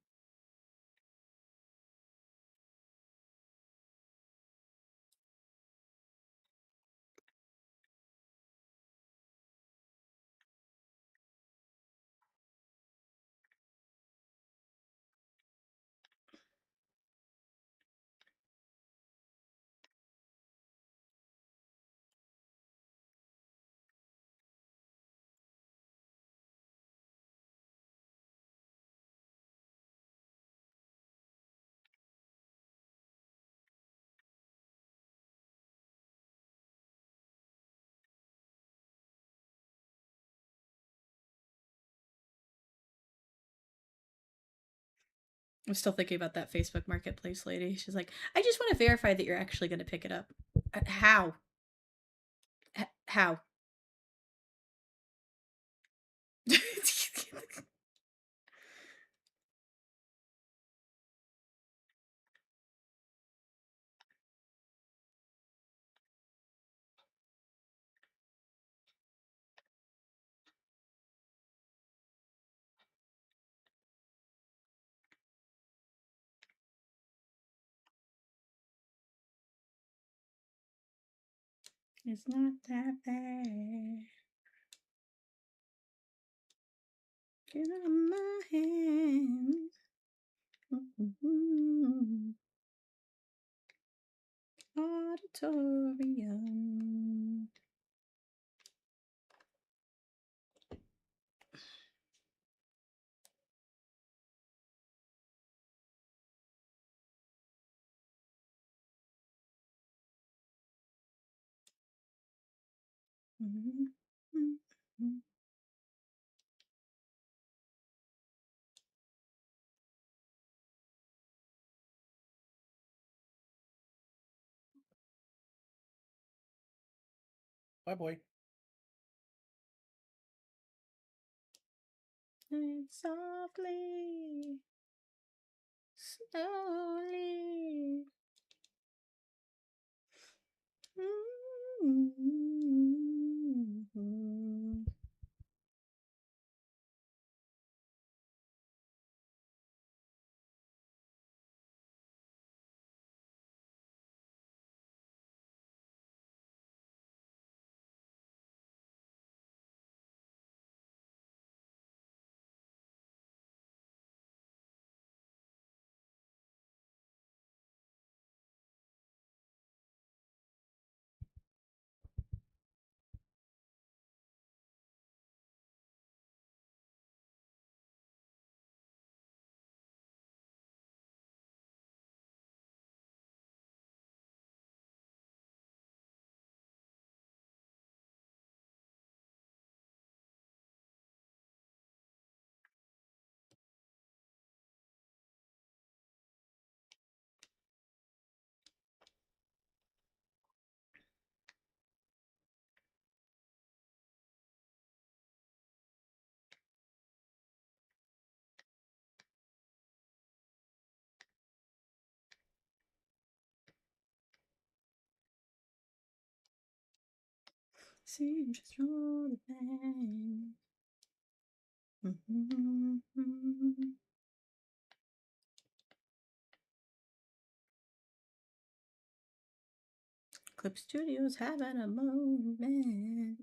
I'm still thinking about that Facebook Marketplace lady. She's like, I just want to verify that you're actually going to pick it up. How? How? It's not that bad. Get out of my hands. Mm-hmm. Auditorium. Mm-hmm. Bye, boy. And softly, slowly. Mm-hmm. See just all the thing. Clip Studios having a moment.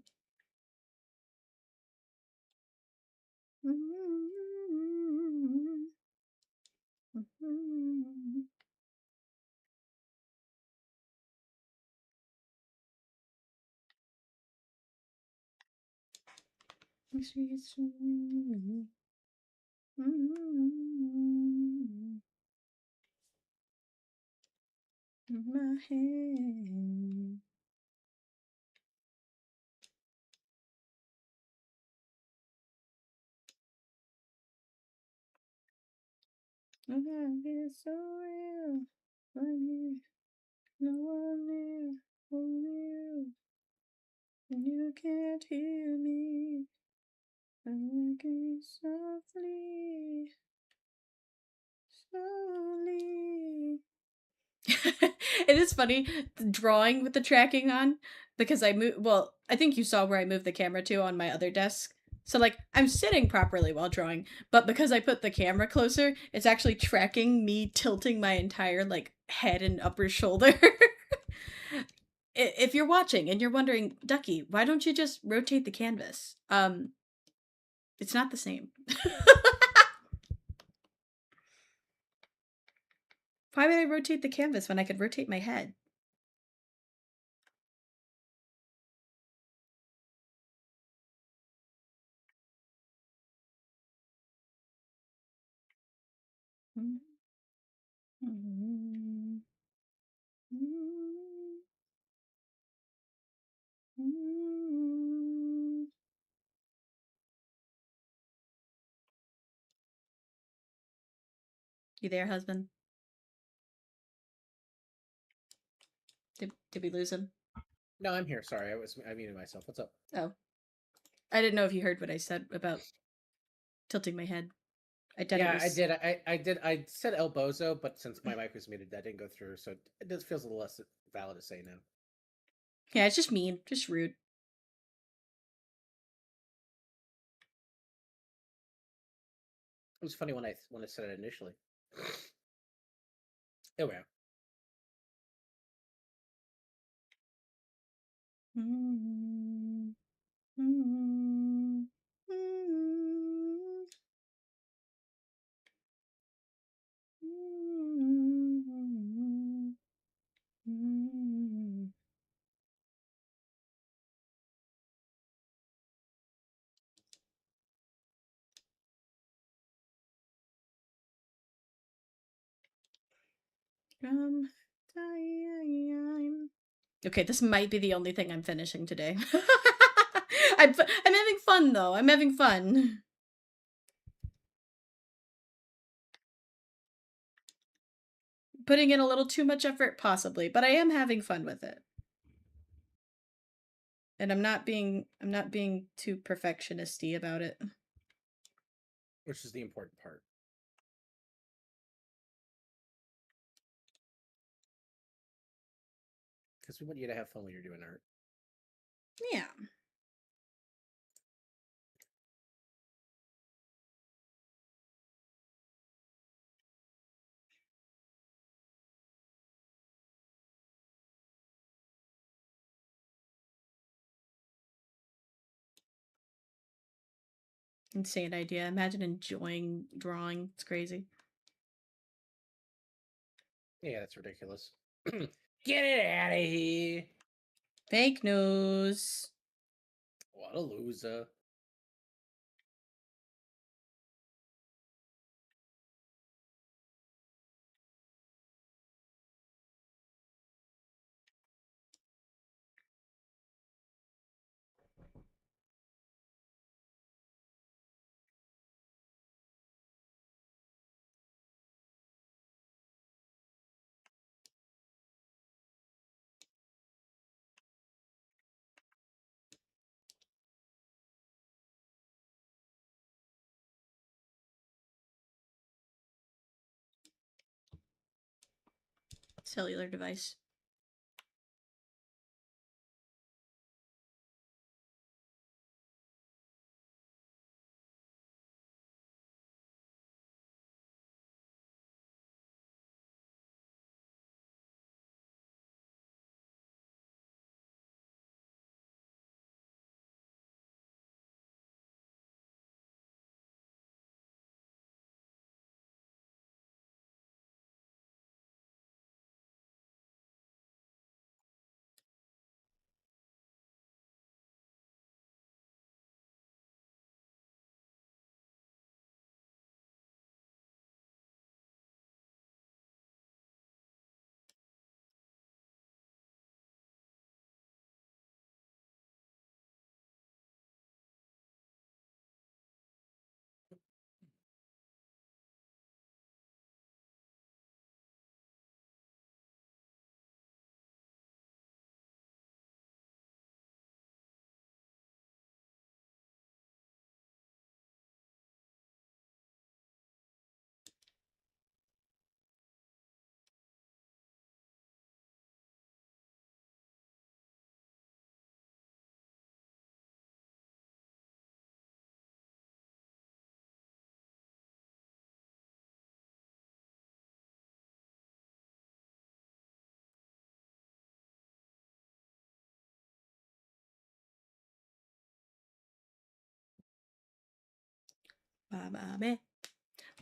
My hand. It's so real. Funny. No one knew. Only you. And you can't hear me. I'm looking softly. Slowly. It is funny drawing with the tracking on because I move. Well, I think you saw where I moved the camera to on my other desk. So like I'm sitting properly while drawing, but because I put the camera closer, it's actually tracking me tilting my entire like head and upper shoulder. If you're watching and you're wondering, Ducky, why don't you just rotate the canvas? It's not the same. Why would I rotate the canvas when I could rotate my head? You there, husband? Did we lose him? No, I'm here. Sorry, I muted myself. What's up? Oh, I didn't know if you heard what I said about tilting my head. I thought it Yeah, I was. did. I did. I said El Bozo, but since my mic was muted, that didn't go through. So it just feels a little less valid to say now. Yeah, it's just mean, just rude. It was funny when I said it initially. Oh well. From time. Okay, this might be the only thing I'm finishing today. I'm having fun though. I'm having fun. Putting in a little too much effort, possibly, but I am having fun with it. And I'm not being too perfectionisty about it. Which is the important part. Because we want you to have fun when you're doing art. Yeah. Insane idea. Imagine enjoying drawing. It's crazy. Yeah, that's ridiculous. Get it out of here! Fake news. What a loser. Cellular device.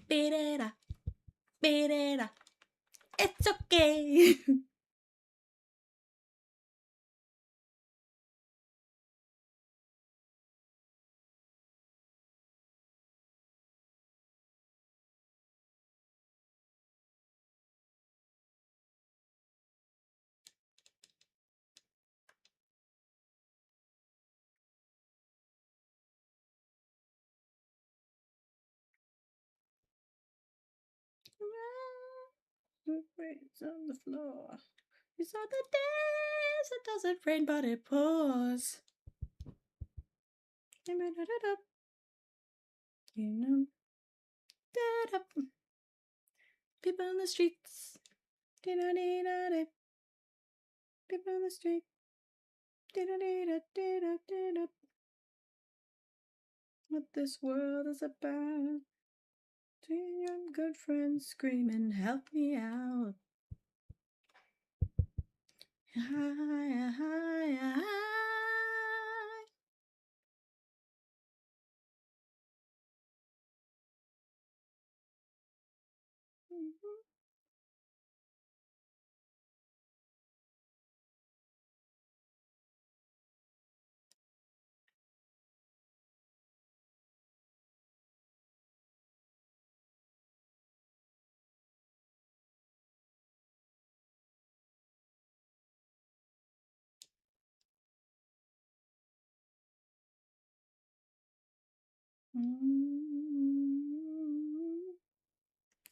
Beat it up. Beat it up. It's okay. Rains on the floor. These are the days it doesn't rain, but it pours. You know, people in the streets. People in the street. What this world is about. Three young good friends screaming, help me out. Hi, hi, hi.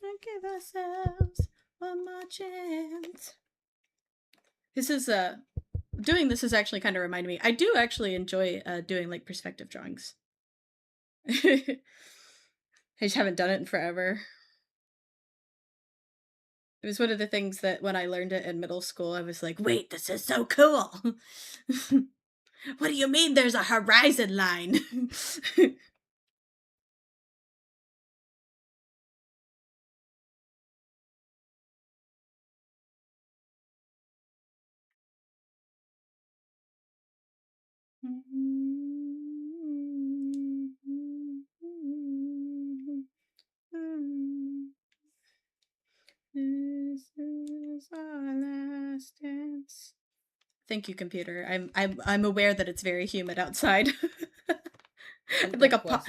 And give ourselves one more chance. This is doing this is actually kind of reminding me. I do actually enjoy doing like perspective drawings. I just haven't done it in forever. It was one of the things that when I learned it in middle school, I was like, wait, this is so cool. What do you mean there's a horizon line? This is our last dance. Thank you, computer. I'm aware that it's very humid outside. Like a pop,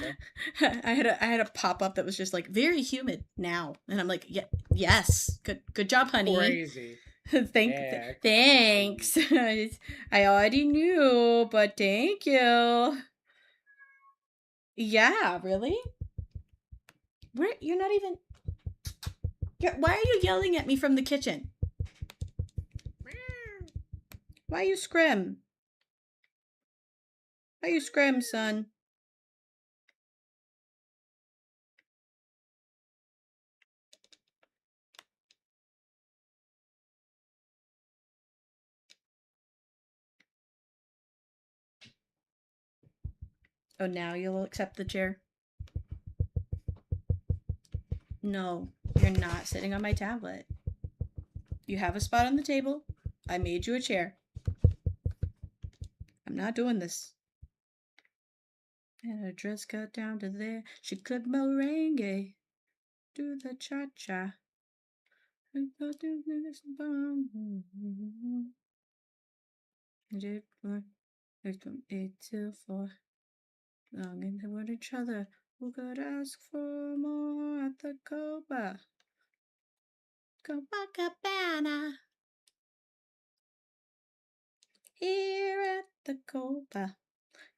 I had a pop up that was just like very humid now, and I'm like, yeah, yes, good job, honey. Crazy. Thanks. I already knew, but thank you. Yeah, really? You're not even. Why are you yelling at me from the kitchen? Why you scrim? Why you scrim, son? Oh, now you'll accept the chair? No, you're not sitting on my tablet. You have a spot on the table. I made you a chair. I'm not doing this. And her dress cut down to there. She could merengue. Do the cha-cha. From 8 till 4. Longing toward each other. Who could ask for more at the Copa? Copacabana. Here at the Copa.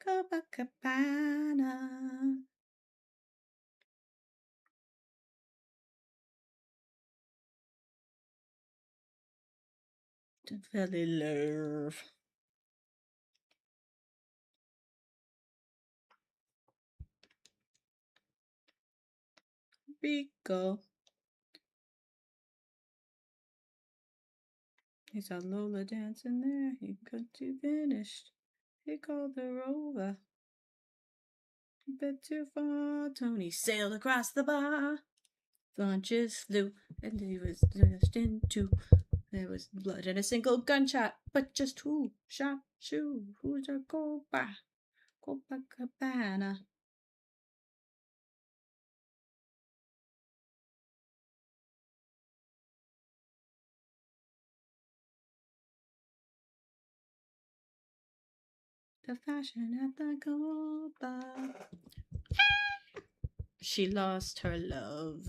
Copacabana. To Valley Love. Rico. He saw Lola dancing there. He could be finished. He called her over. A bit too far. Tony sailed across the bar. Launches flew, and he was dashed into. There was blood and a single gunshot, but just who shot Shoe? Who's a Copacabana? The fashion at the Copa. She lost her love.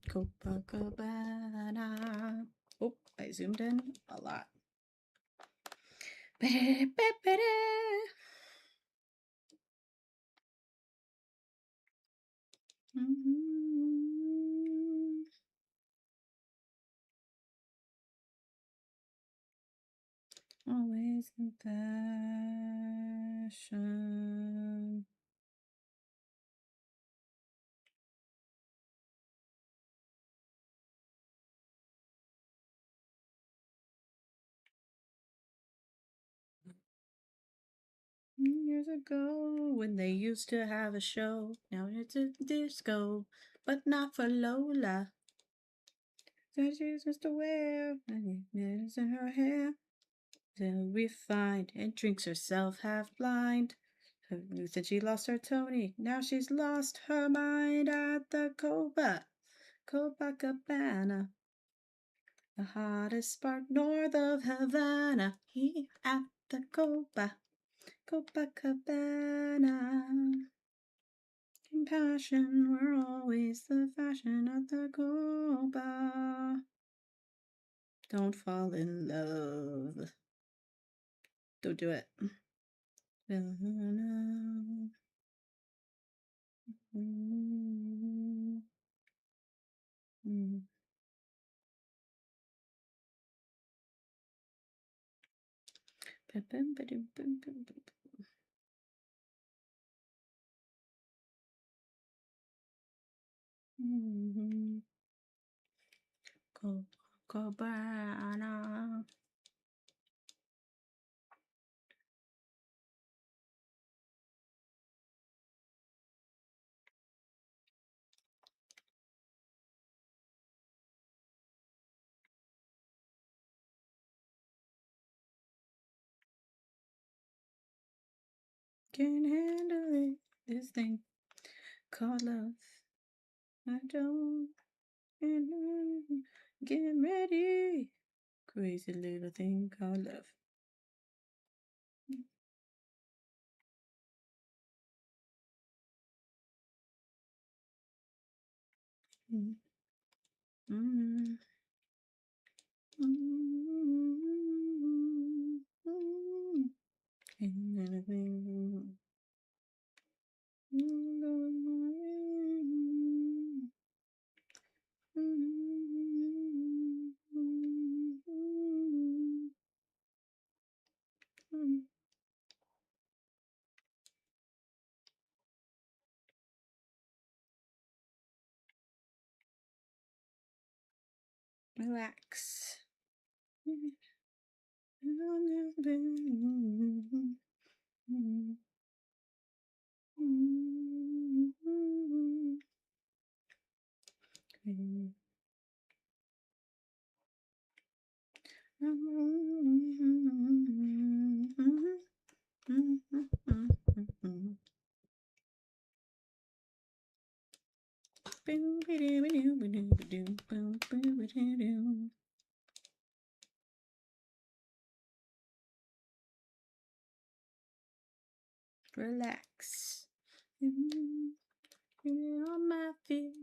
Copacabana. Oh, I zoomed in a lot. Mm-hmm. Always in fashion. Years ago, when they used to have a show, now it's a disco, but not for Lola. So she's just aware, and it's in her hair. So refined and drinks herself half blind. Said she lost her Tony, now she's lost her mind at the Copacabana. The hottest spark north of Havana, here at the Copacabana. Compassion, we're always the fashion at the Copa. Don't fall in love. Don't do it. Copacabana. Can't handle it. This thing called love. I don't. Get ready. Crazy little thing called love. Mm, mm, mm, mm. And anything. Relax. Relax. On my feet.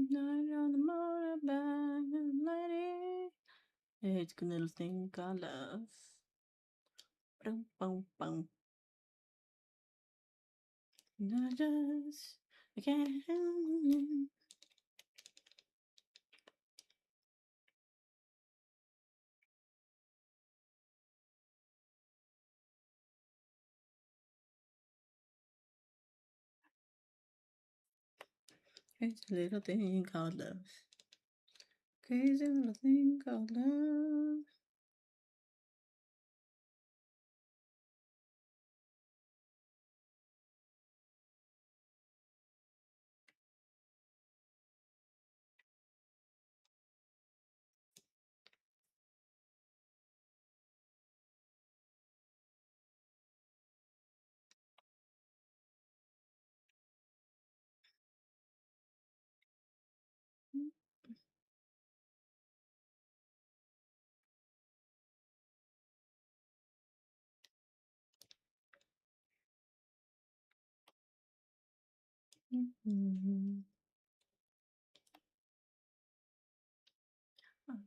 Night on the motorbike, lady. It's a little thing called love. Boom, boom, boom. I can't help it. It's a little thing called love. Crazy little thing called love.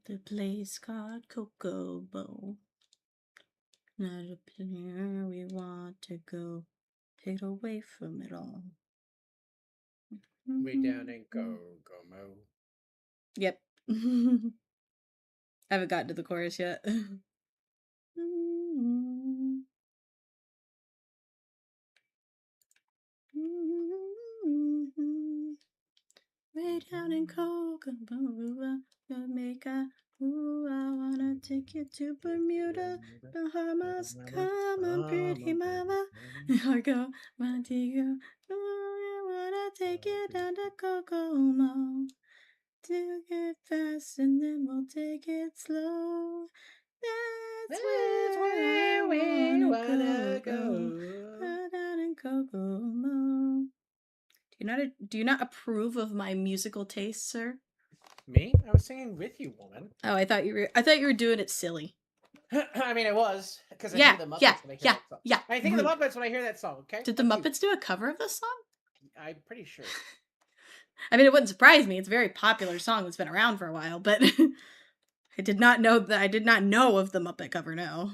The place called Kokomo. Not a place we want to go. Take away from it all. Way down in Kokomo. Yep. I haven't gotten to the chorus yet. Way down in Kokomo, Jamaica. Ooh, I wanna take you to Bermuda, Bahamas. Come on, pretty mama. I go, Montego. Ooh, I wanna take you down to Kokomo. Do it fast and then we'll take it slow. That's where I we wanna wanna go. go. Down in Kokomo. Do you not approve of my musical taste, sir? Me? I was singing with you, woman. Oh, I thought you were doing it silly. I mean, it was because I Yeah, think of the yeah, Muppets when I hear yeah, that song. yeah. I think of the Rude. Muppets when I hear that song. Okay, Did the fuck you. Muppets do a cover of this song? I'm pretty sure. I mean, it wouldn't surprise me. It's a very popular song that's been around for a while, but I did not know of the Muppet cover, no.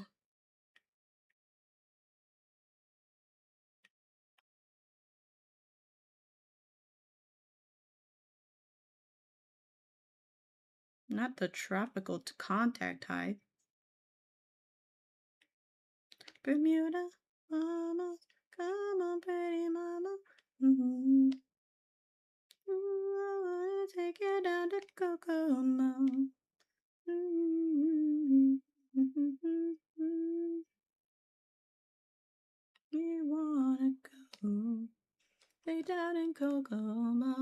Not the tropical contact high. Bermuda, mama, come on, pretty mama. Mm-hmm. Ooh, I wanna take you down to Kokomo. Mm-hmm. We wanna go way down in Kokomo.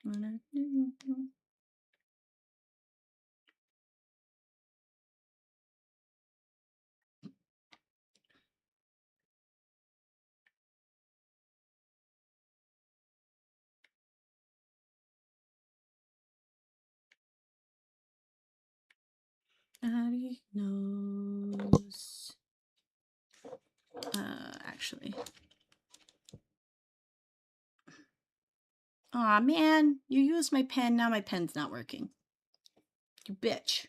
Wanna do. Nobody knows. Actually. Aw, man. You used my pen. Now my pen's not working. You bitch.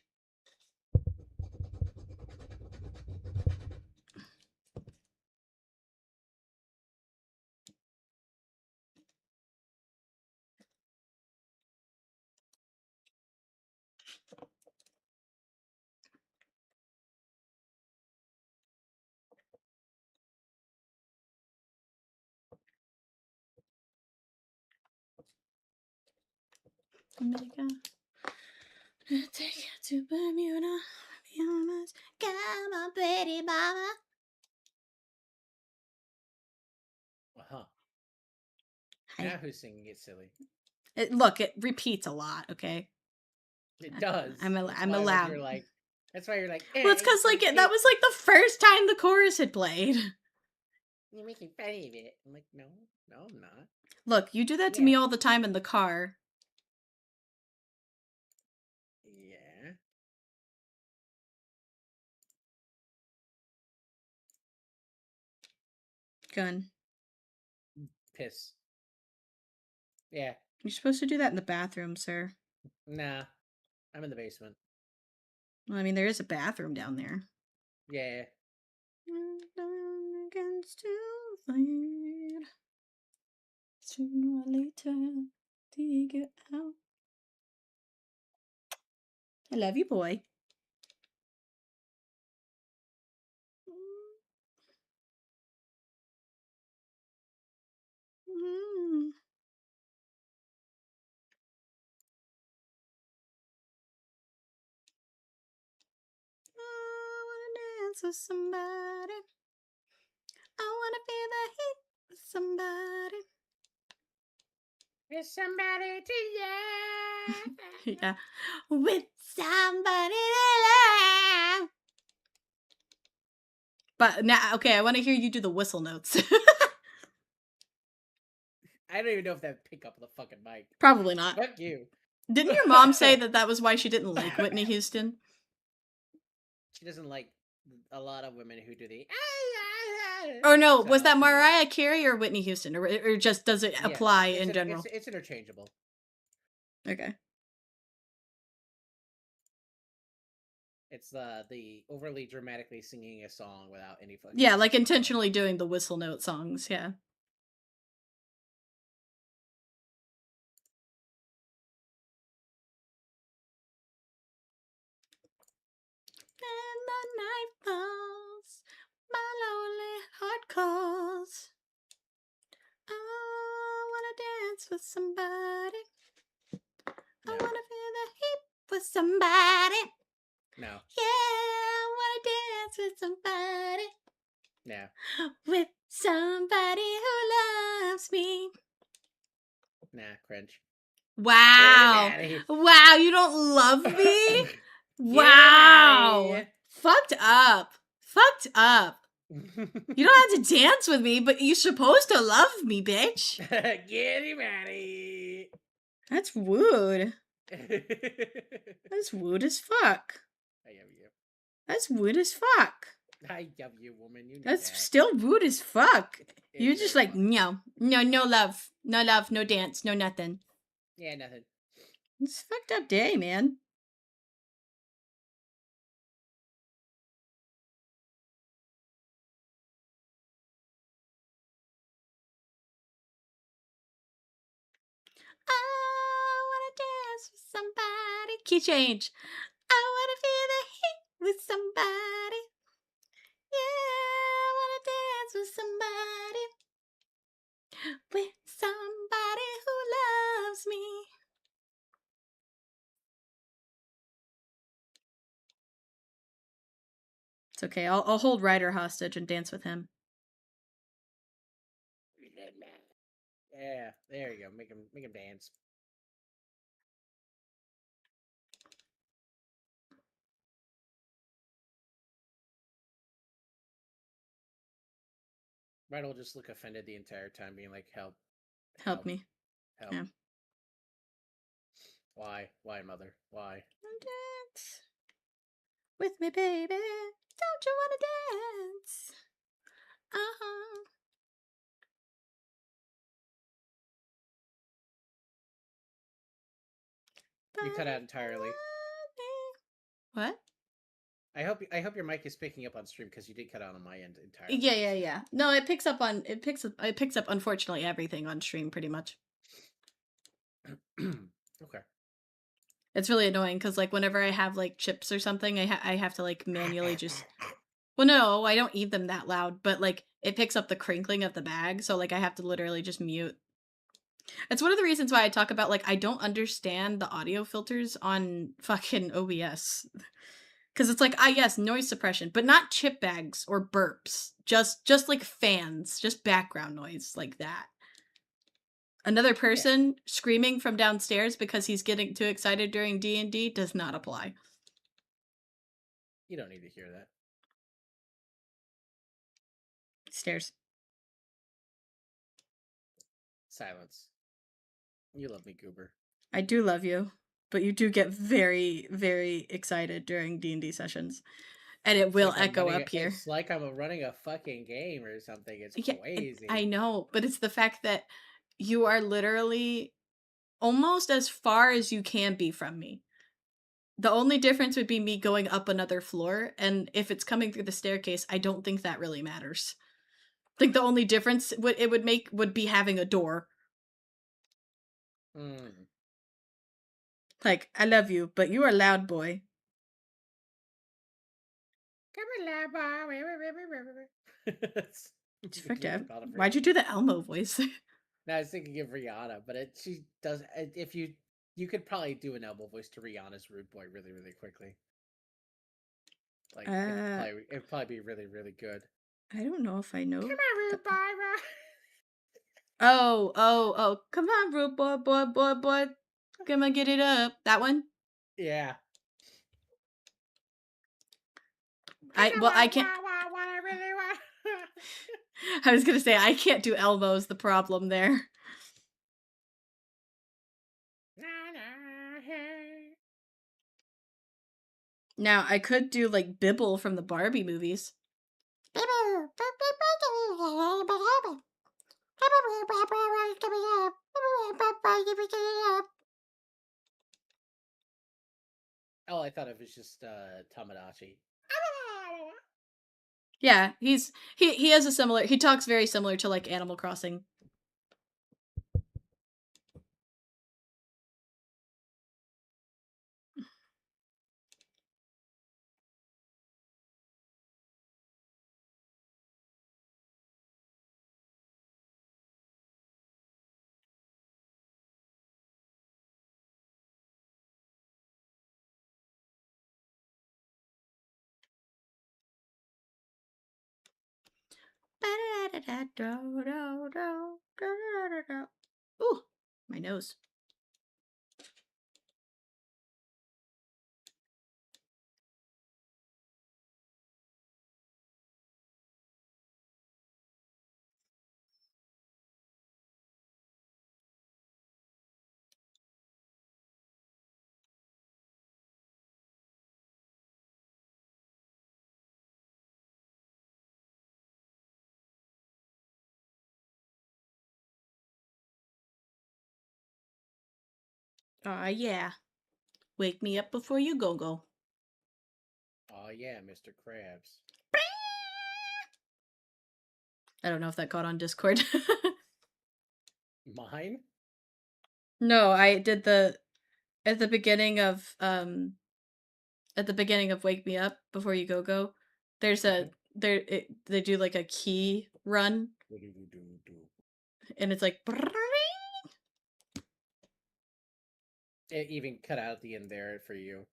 Jamaica. Take you to Bermuda. Bahamas. Come on, pretty mama. Huh. Hi. Now who's singing it silly? Look, it repeats a lot, okay? It does. That's I'm why, like, allowed. you're like. That's why you're like. Well, it's because, like, that was, like, the first time the chorus had played. You're making fun of it. I'm like, no, no, I'm not. Look, you do that to Yeah. me all the time in the car. Yeah. Gun. Piss. Yeah. You're supposed to do that in the bathroom, sir. Nah. I'm in the basement. Well, I mean, there is a bathroom down there. Yeah. Against you, fight. Sooner or later, dig it out. I love you, boy. Mm-hmm. I wanna dance with somebody. I wanna feel the heat with somebody. There's somebody to love. Yeah, with somebody to love. But now, okay, I want to hear you do the whistle notes. I don't even know if that pick up the fucking mic. Probably not. Fuck you. Didn't your mom say that was why she didn't like Whitney Houston? She doesn't like a lot of women who do the Or no, was So that yeah, Mariah Carey or Whitney Houston, or just does it yeah, apply it's in general? it's interchangeable. Okay. It's the overly dramatically singing a song without any fucking Yeah, like words going on. intentionally doing the whistle note songs. Yeah. And the night falls, my lonely heart calls. I wanna dance with somebody. I No, wanna feel the heat with somebody. no, Yeah, I wanna dance with somebody. no. With somebody who loves me. Nah, cringe. Get him Wow. out of here. Wow, you don't love me? Get him out of Wow. Fucked up. Fucked up. You don't have to dance with me, but you're supposed to love me, bitch. Get him out of here. That's rude. That's rude as fuck. I love you. That's rude as fuck. I love you, woman. You know That's that. still rude as fuck. You're It's just very like, funny. no, no, no love. No love, no dance, no nothing. Yeah, nothing. It's a fucked up day, man. I wanna dance with somebody. Key change. I wanna feel the heat with somebody. Yeah, I wanna dance with somebody. With somebody who loves me. It's okay. I'll hold Ryder hostage and dance with him. Yeah, there you go. Make him dance. Red will just look offended the entire time, being like, "Help, Help help, me. help." Yeah. Why? Why, mother? Why? Dance with me, baby. Don't you wanna dance? Uh-huh. You cut out entirely. What? I hope your mic is picking up on stream because you did cut out on my end entirely. Yeah, yeah, yeah. No, it picks up unfortunately everything on stream pretty much. Okay. It's really annoying because like whenever I have like chips or something, I have to like manually just. Well, no, I don't eat them that loud, but like it picks up the crinkling of the bag, so like I have to literally just mute. It's one of the reasons why I talk about like I don't understand the audio filters on fucking OBS. Cause it's like, yes, noise suppression, but not chip bags or burps. Just like fans, just background noise like that. Another Yeah, person screaming from downstairs because he's getting too excited during D&D does not apply. you don't need to hear that. Stairs. Silence. You love me, Goober. I do love you, but you do get very, very excited during D&D sessions. And it It's will like I'm echo running. up here. It's like I'm running a fucking game or something. It's Yeah, I crazy. know, but it's the fact that you are literally almost as far as you can be from me. The only difference would be me going up another floor, and if it's coming through the staircase, I don't think that really matters. I think the only difference it would make would be having a door. Mm. Like, I love you, but you are loud, boy. Come on, boy. Completely thought of Why'd Rihanna. you do the Elmo voice? No, I was thinking of Rihanna, but she does. If you could probably do an elbow voice to Rihanna's "Rude Boy" really, really quickly. Like uh, it'd probably be really, really good. I don't know if I Come know. on, The... Rude Boy. Oh, oh, oh! Come on, rude boy, boy, boy, boy! Come on, get it up. That one. Yeah. I can't. I was gonna say I can't do elbows. The problem there. Now I could do like Bibble from the Barbie movies. Bibble. Oh, I thought it was just Tamagotchi. Yeah, he has a similar. He talks very similar to like Animal Crossing. Ooh, my nose. Aw, yeah. Wake me up before you go go. Oh yeah, Mr. Krabs. I don't know if that caught on Discord. Mine? No, I did the at the beginning of Wake Me Up Before You Go Go. There's a they do like a key run and it's like It even cut out at the end there for you.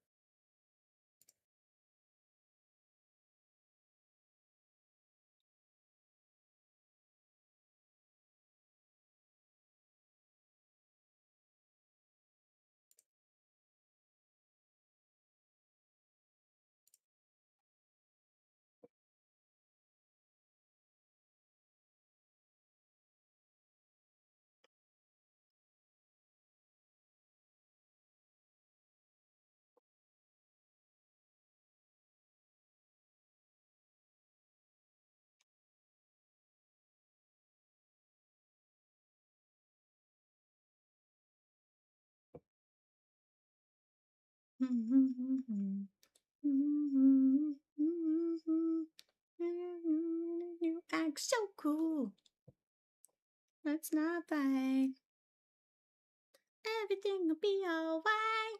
You act so cool. Let's not fight. Everything will be alright.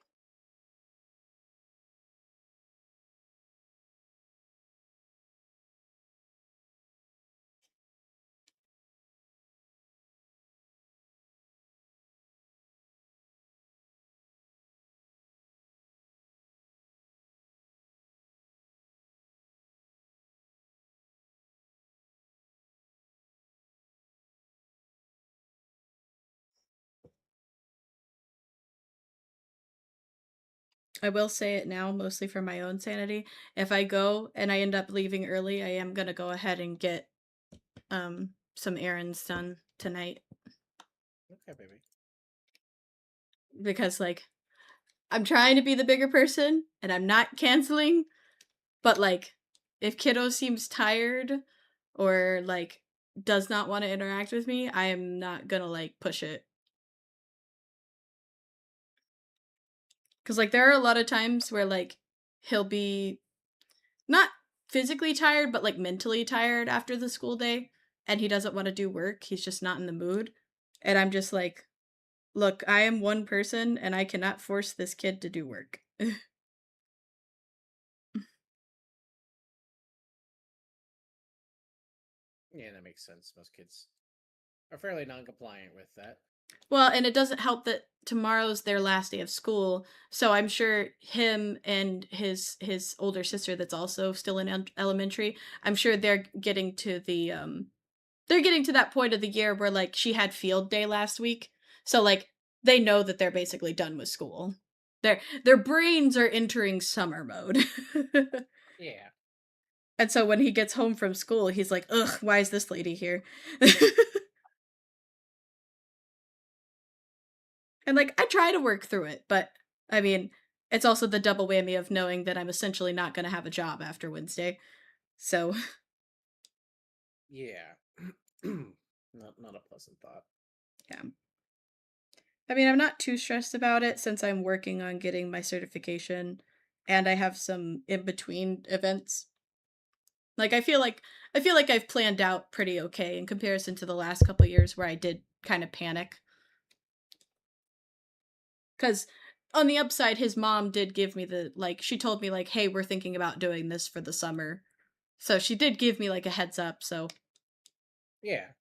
I will say it now, mostly for my own sanity. If I go and I end up leaving early, I am gonna go ahead and get some errands done tonight Okay, baby. because like I'm trying to be the bigger person and I'm not canceling, but like if kiddo seems tired or like does not want to interact with me, I am not gonna like push it. Cause like there are a lot of times where like he'll be not physically tired, but like mentally tired after the school day and he doesn't want to do work. He's just not in the mood. And I'm just like, look, I am one person and I cannot force this kid to do work. Yeah, that makes sense. Most kids are fairly non-compliant with that. Well, and it doesn't help that tomorrow's their last day of school, so I'm sure him and his older sister that's also still in elementary, I'm sure they're getting to that point of the year where like she had field day last week. So like they know that they're basically done with school. Their brains are entering summer mode. Yeah. And so when he gets home from school, he's like, "Ugh, why is this lady here?" And like I try to work through it, but I mean, it's also the double whammy of knowing that I'm essentially not going to have a job after Wednesday. So Yeah. Not a pleasant thought. Yeah. I mean, I'm not too stressed about it since I'm working on getting my certification and I have some in between events. Like I feel like I've planned out pretty okay in comparison to the last couple years where I did kind of panic. Cuz on the upside his mom did give me the like she told me like, "Hey, we're thinking about doing this for the summer." So she did give me like a heads up, so Yeah.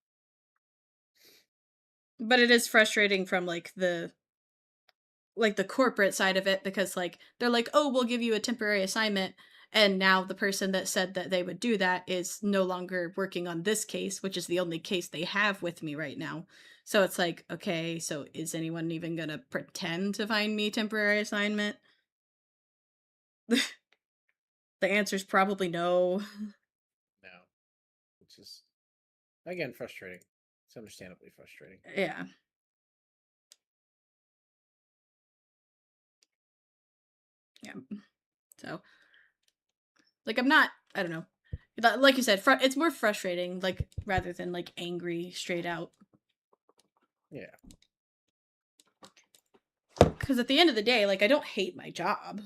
but it is frustrating from like the corporate side of it because like they're like, "Oh, we'll give you a temporary assignment." And now the person that said that they would do that is no longer working on this case, which is the only case they have with me right now. So it's like, okay, so is anyone even going to pretend to find me temporary assignment? The answer is probably no. No. Which is again frustrating. It's understandably frustrating. Yeah. Yeah. So, like I'm not, I don't know. Like you said, it's more frustrating like rather than like angry straight out. Yeah. Cuz at the end of the day, like I don't hate my job.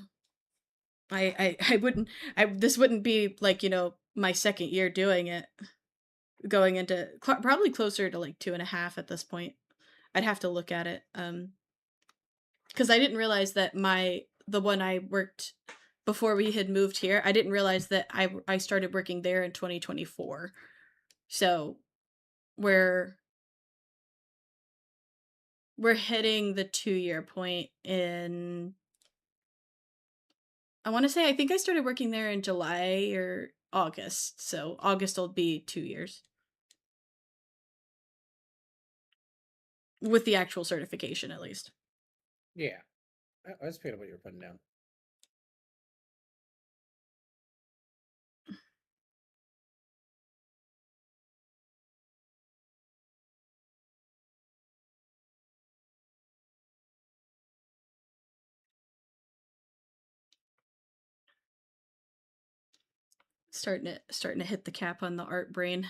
I wouldn't I this wouldn't be like, my second year doing it, going into probably closer to like 2.5 at this point. I'd have to look at it. Because I didn't realize that the one I worked before we had moved here, I didn't realize that I started working there in 2024. So we're we're hitting the 2-year point in I want to say I think I started working there in July or August. So August will be 2 years. With the actual certification, at least. Yeah. I was picking up what you were putting down. Starting to hit the cap on the art brain.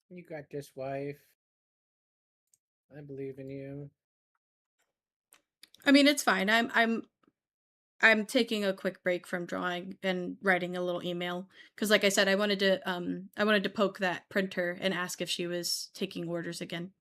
You got this, wife. I believe in you. I mean, it's fine. I'm taking a quick break from drawing and writing a little email because, like I said, I wanted to poke that printer and ask if she was taking orders again.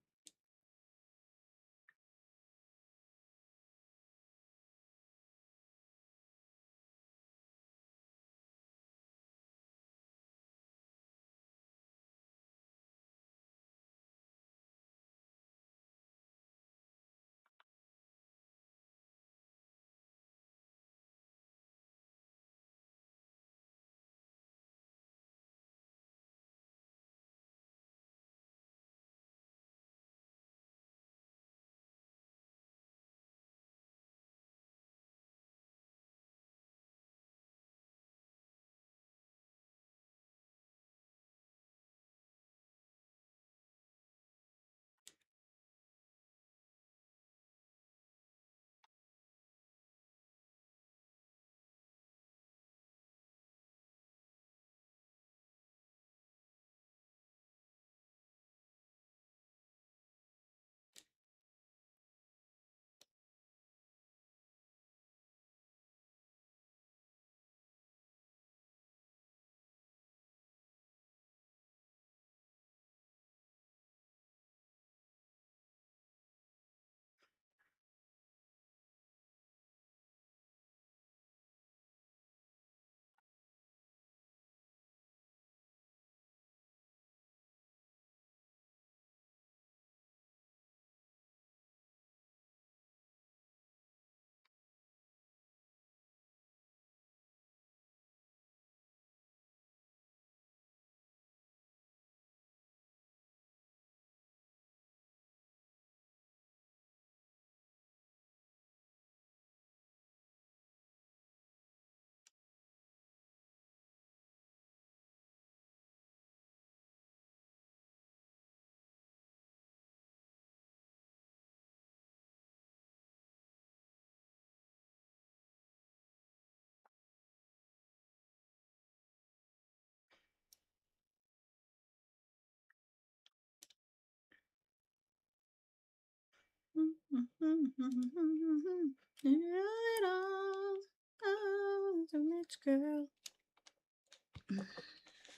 Oh, the rich girl.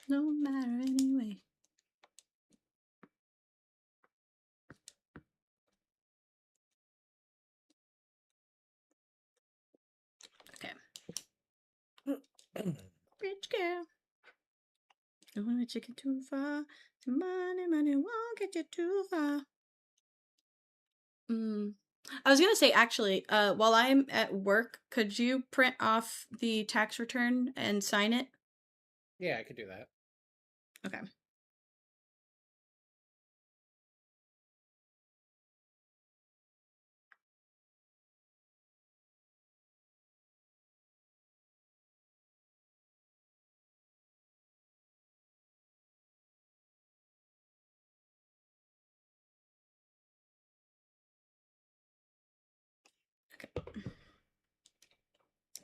No matter anyway. Okay. Rich girl. Don't let you get too far. Money won't get you too far. I was gonna say actually, while I'm at work, could you print off the tax return and sign it? Yeah, I could do that. Okay.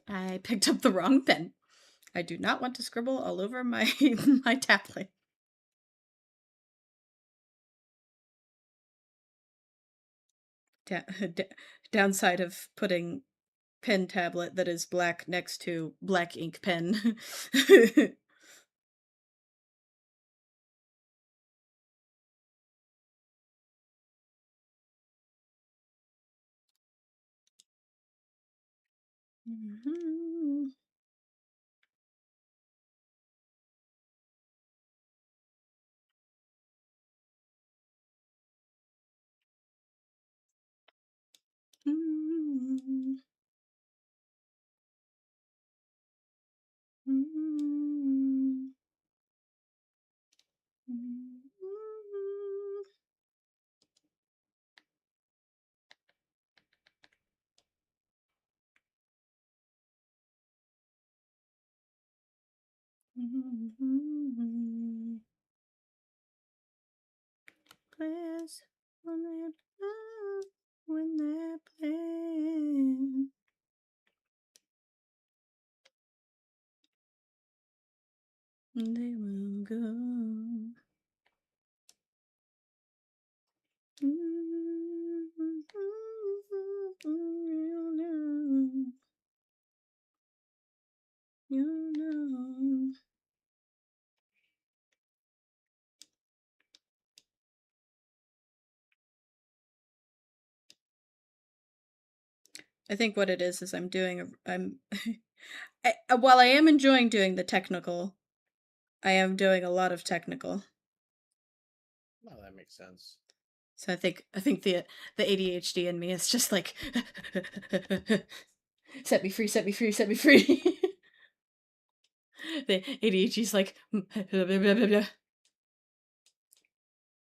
I picked up the wrong pen. I do not want to scribble all over my my tablet. Downside of putting pen tablet that is black next to black ink pen. Mhm. Mhm. Mhm. Mhm. Players when they're playing. They will go. You know, you know. I think what it is I'm while I am enjoying doing the technical, I am doing a lot of technical. Oh, that makes sense. So I think the ADHD in me is just like set me free, set me free, set me free. The ADHD is like blah, blah, blah, blah, blah.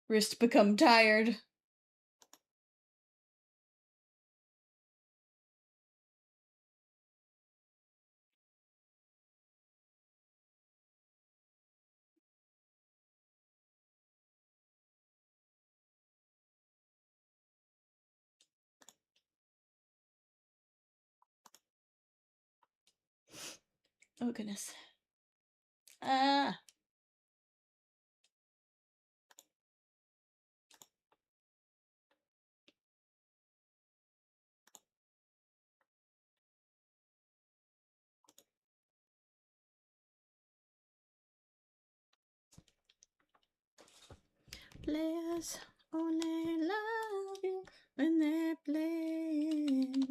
Wrist become tired. Oh goodness. Ah. Players only love you when they're playing.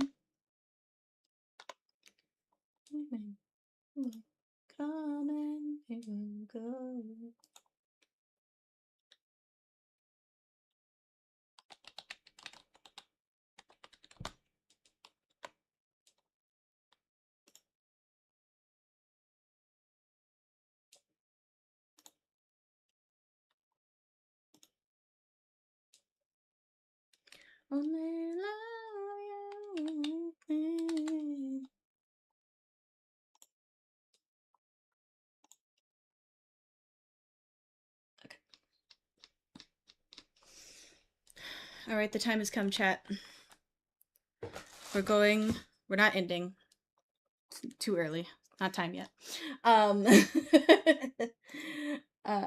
Come and it will go. Only love you. Okay. All right, the time has come, chat. We're not ending. It's too early. Not time yet. Um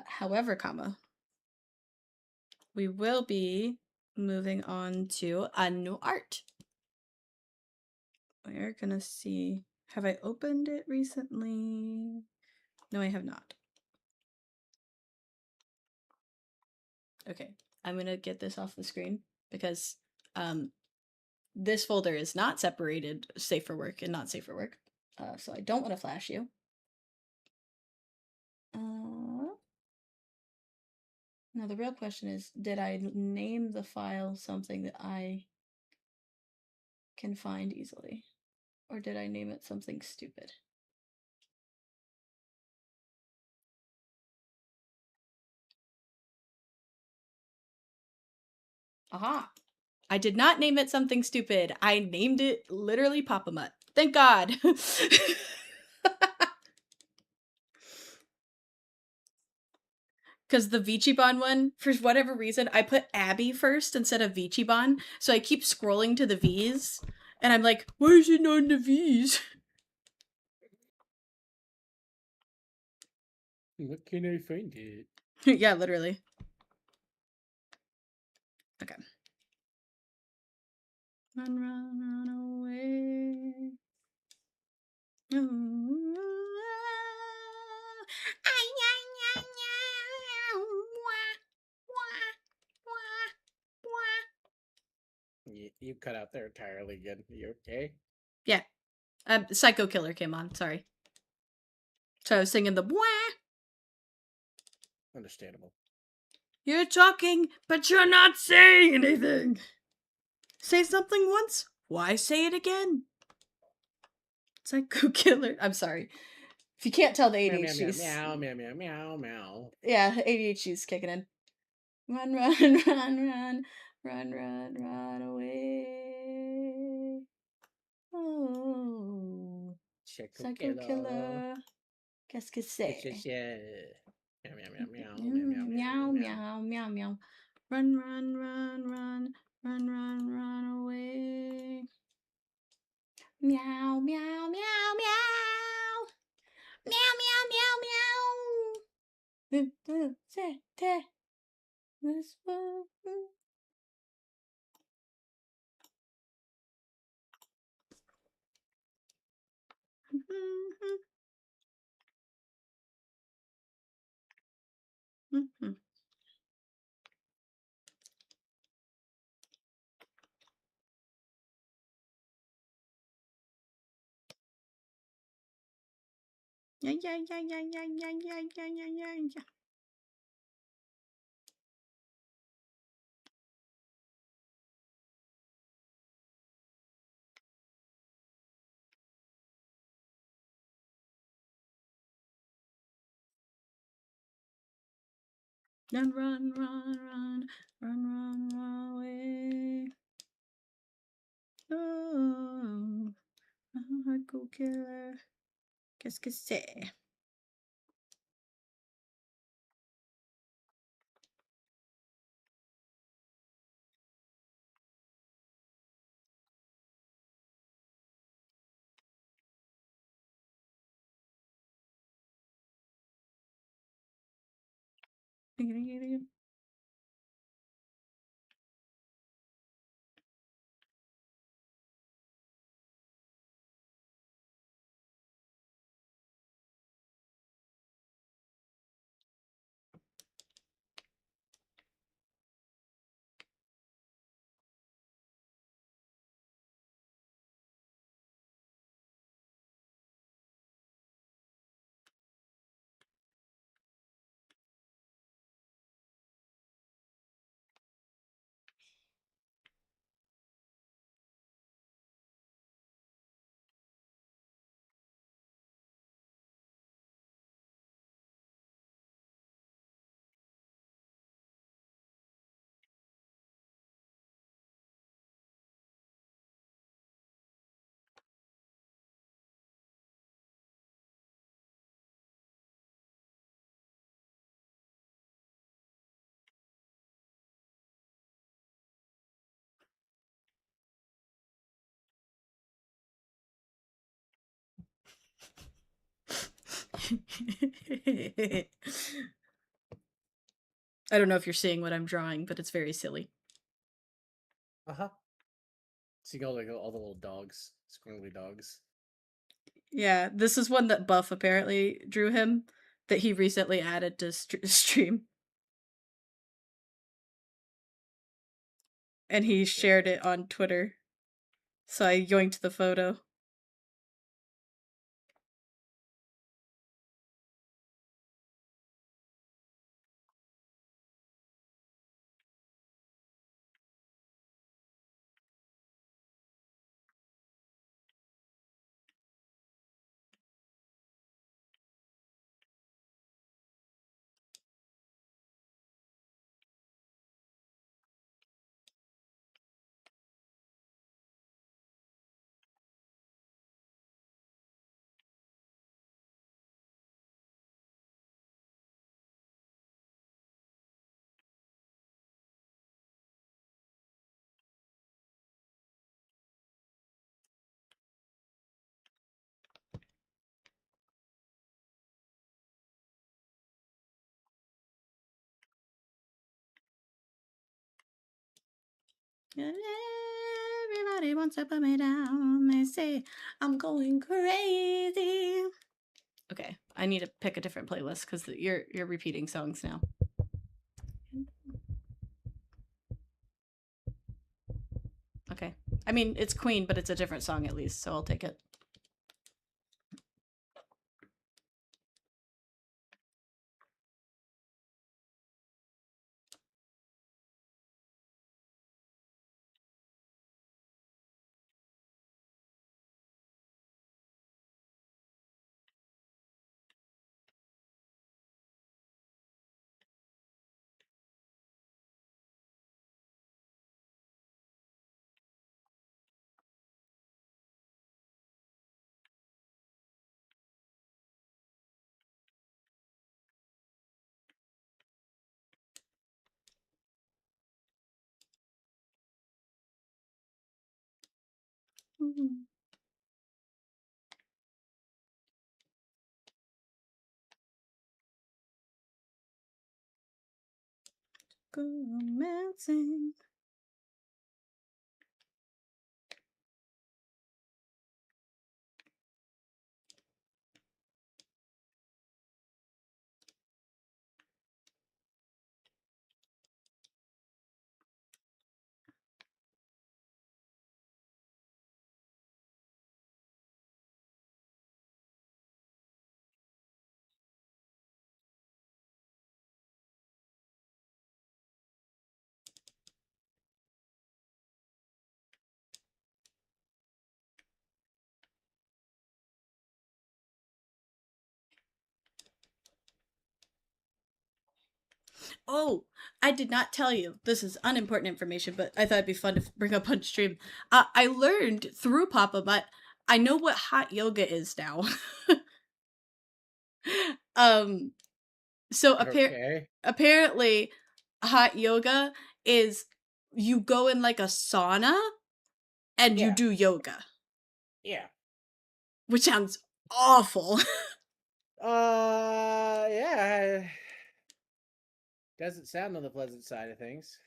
however, comma, we will be moving on to a new art. We're gonna see. Have I opened it recently? No, I have not. Okay, I'm gonna get this off the screen because this folder is not separated safe for work and not safe for work. So I don't want to flash you. Now the real question is, did I name the file something that I can find easily? Or did I name it something stupid? Aha! I did not name it something stupid. I named it literally Papa Mutt. Thank God. Because the Vichibon one, for whatever reason, I put Abby first instead of Vichibon. So I keep scrolling to the V's. And I'm like, why is it not in the V's? What can I find it? Yeah, literally. Okay. Run, run, run away. You cut out there entirely again. You okay? Yeah. Psycho Killer came on. Sorry. So I was singing the wah. Understandable. You're talking, but you're not saying anything. Say something once, why say it again? Psycho Killer. I'm sorry. If you can't tell the Meow meow meow ADHD's. meow meow meow meow meow. Yeah, ADHD's kicking in. Run, run, run, run, run, run, run away. Oh, Psycho Killer. Qu'est-ce que c'est? Meow meow meow meow meow meow Meow, meow meow. meow, meow, meow. Run, run, run, run, run, run, run away. Meow, meow, meow, meow. Meow, meow, meow, meow. Yeah, yeah, yeah, yeah, yeah, yeah, yeah, yeah, yeah, yeah, yeah. Run, run, run, run, run, run, run away. Oh, Psycho Killer. Qu'est-ce que c'est? I don't know if you're seeing what I'm drawing, but it's very silly. Uh-huh. See all the little dogs, squirrely dogs. Yeah, this is one that Buff apparently drew him that he recently added to stream, and he shared Okay. it on Twitter. So I yoinked the photo. Everybody wants to put me down. They say I'm going crazy. Okay, I need to pick a different playlist because you're repeating songs now. Okay, I mean it's Queen, but it's a different song at least, so I'll take it. Go romancing. Oh, I did not tell you. This is unimportant information, but I thought it'd be fun to bring up on stream. I learned through Papa, but I know what hot yoga is now. um, so Okay. apparently, hot yoga is you go in like a sauna and you Yeah. do yoga, Yeah. which sounds awful. Yeah. Doesn't sound on the pleasant side of things.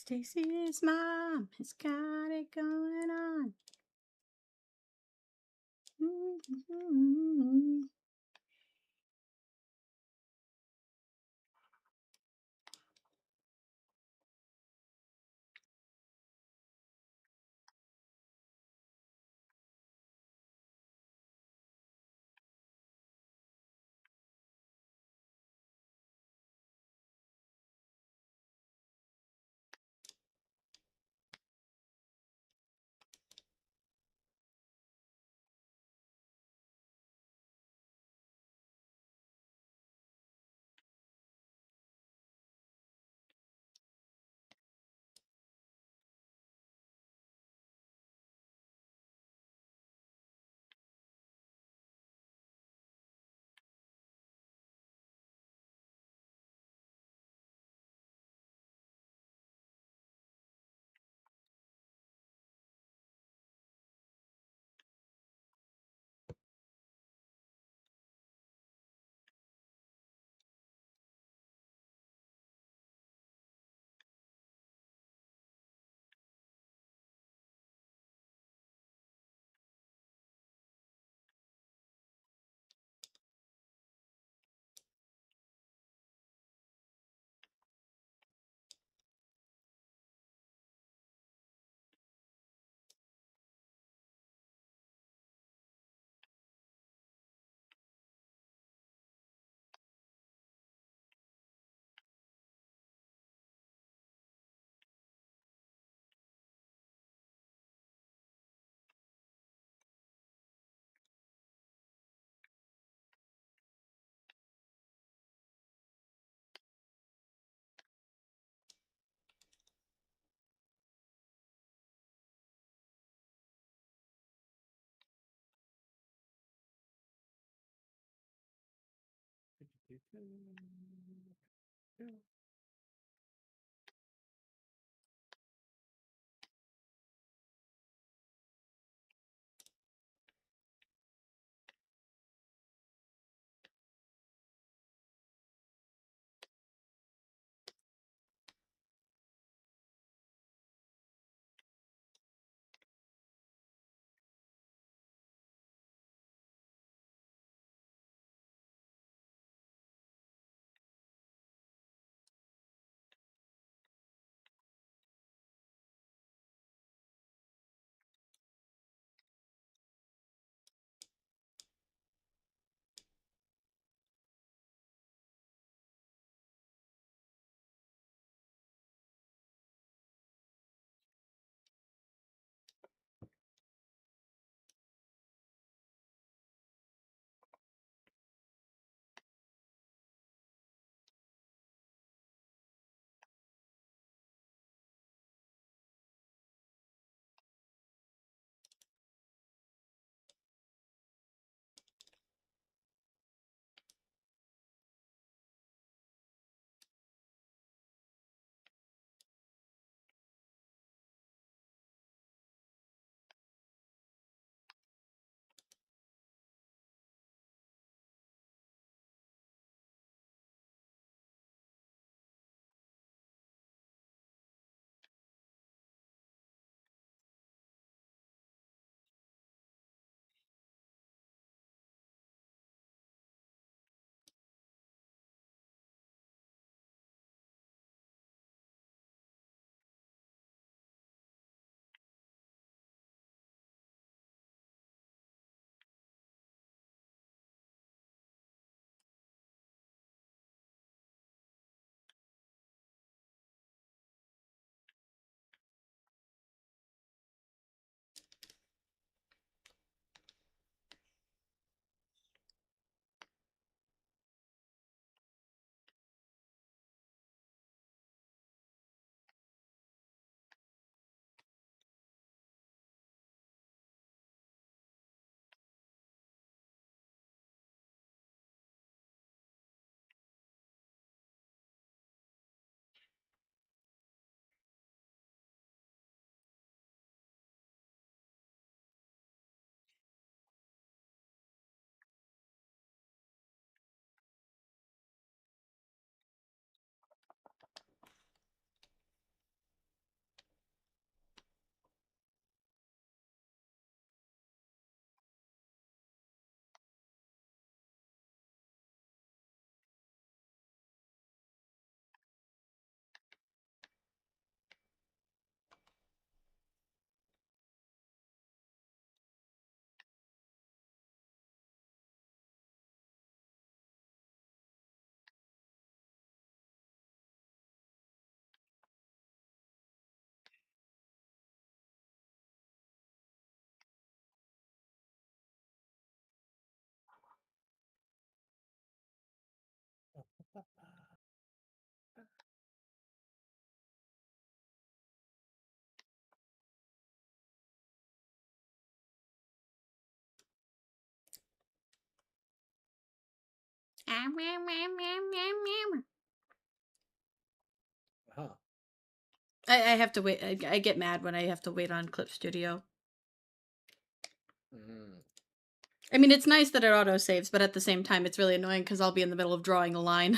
Stacy's mom has got it going on. Huh. I have to wait. I get mad when I have to wait on Clip Studio. Mm. I mean, it's nice that it auto saves, but at the same time, it's really annoying because I'll be in the middle of drawing a line.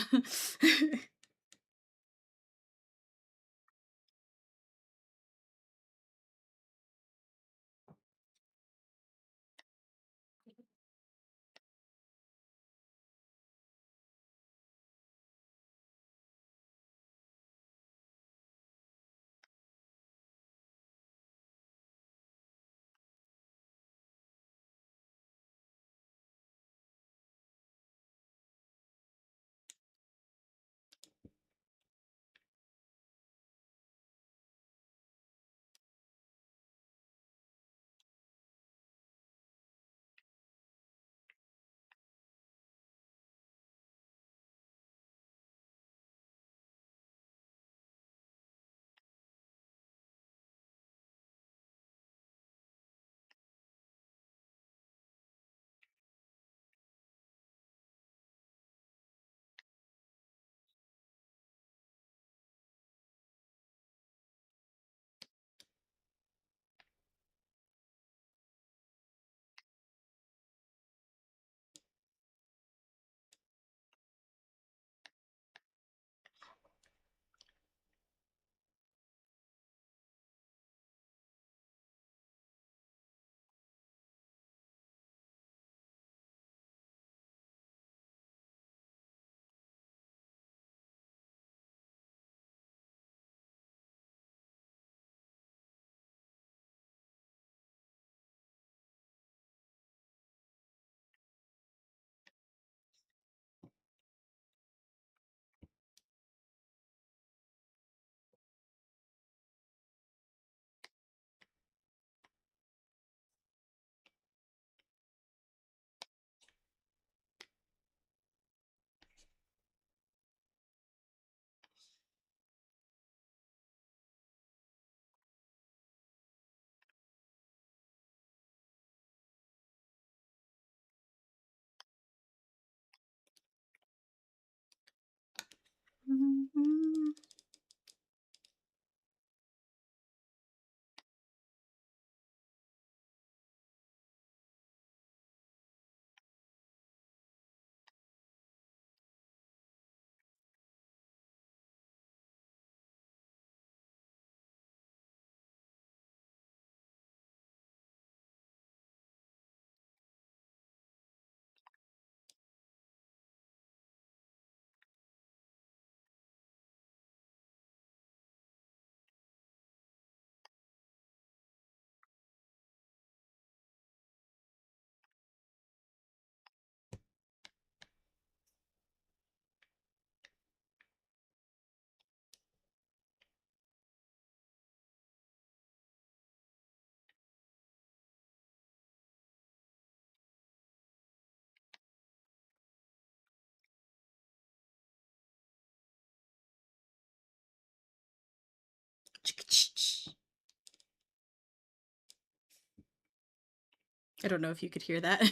I don't know if you could hear that.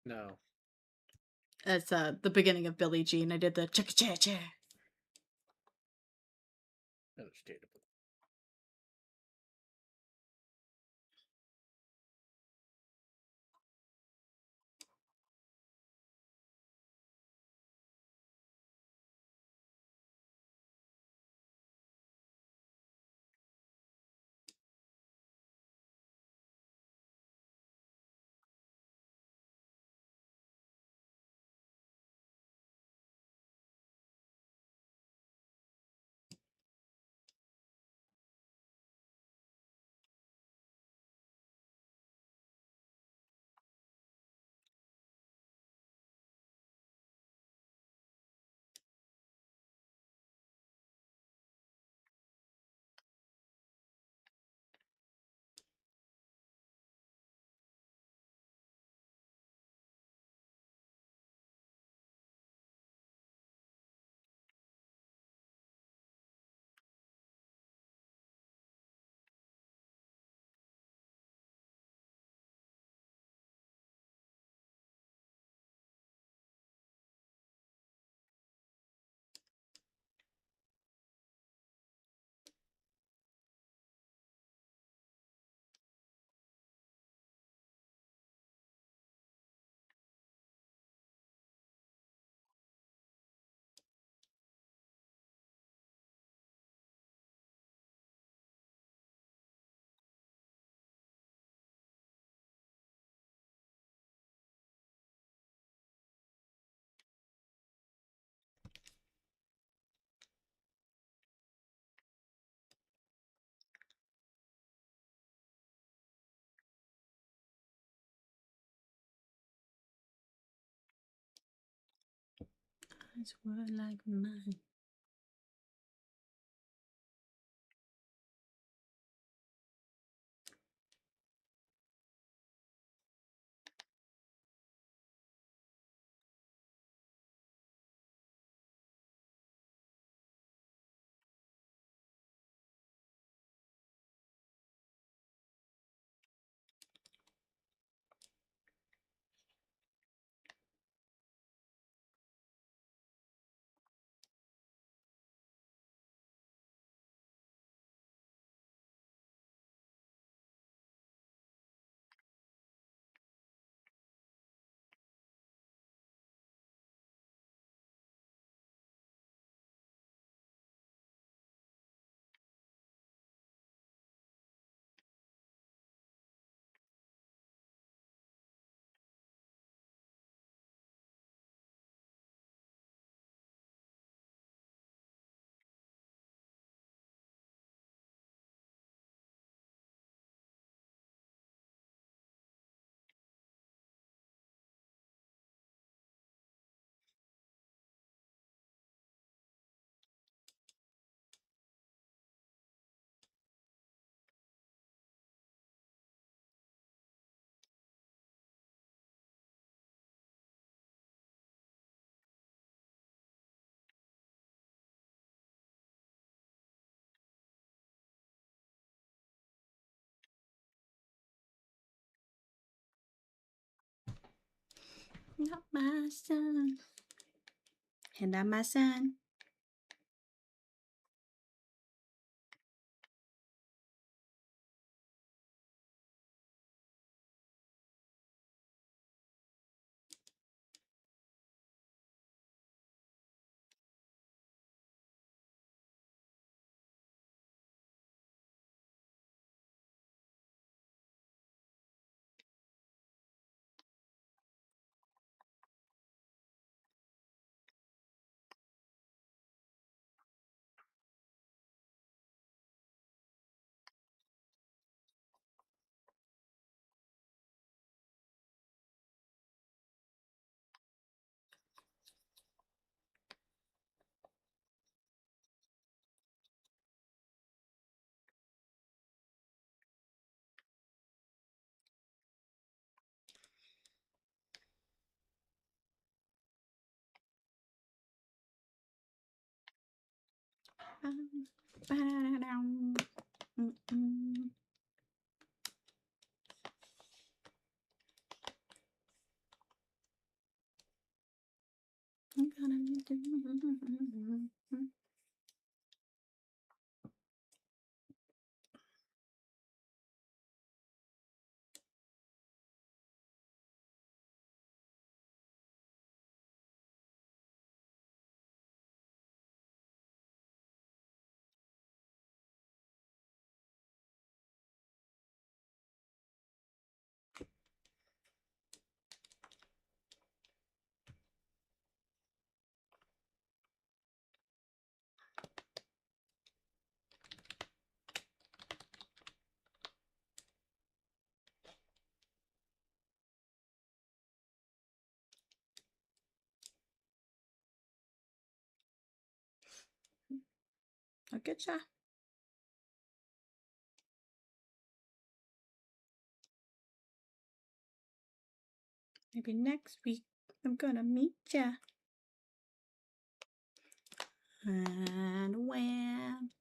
No. That's the beginning of Billie Jean. I did the chicka cha cha. Understandable. Eyes were like mine. Not my son. And I'm my son. I'm gonna do. I'll get ya. Maybe next week I'm gonna meet ya. And when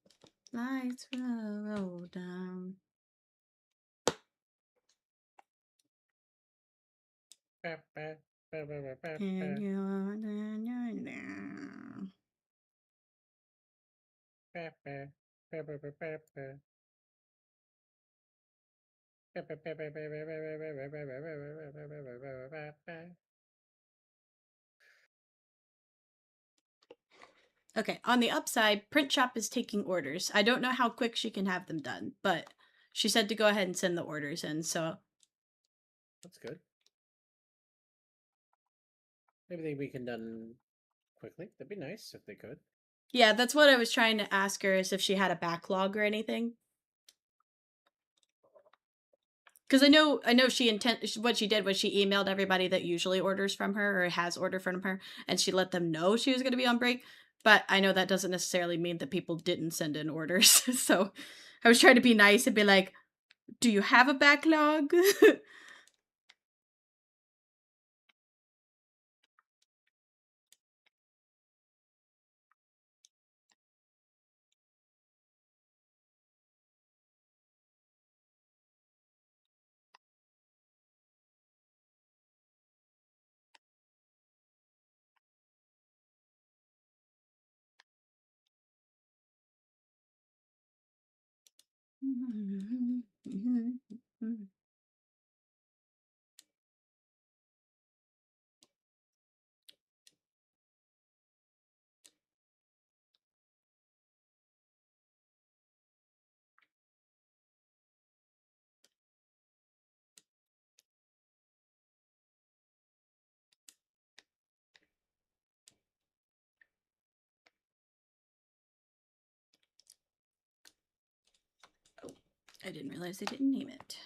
lights will roll down. And you're down. Okay, on the upside, Print Shop is taking orders. I don't know how quick she can have them done, but she said to go ahead and send the orders in, so. That's good. Maybe they can done quickly. That'd be nice if they could. Yeah, that's what I was trying to ask her, is if she had a backlog or anything. 'Cause I know what she did was she emailed everybody that usually orders from her or has ordered from her, and she let them know she was gonna be on break, but I know that doesn't necessarily mean that people didn't send in orders, so I was trying to be nice and be like, "Do you have a backlog?" Oh, I didn't realize they didn't name it.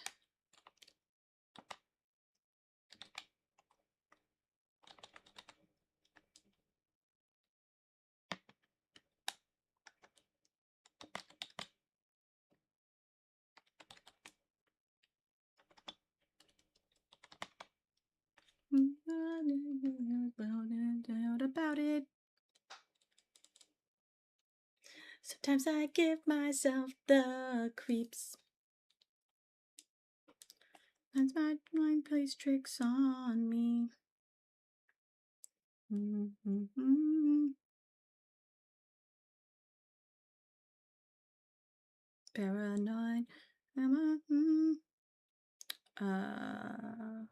About it. Sometimes I give myself the creeps. Sometimes my mind plays tricks on me. Paranoid. Am I? Uh.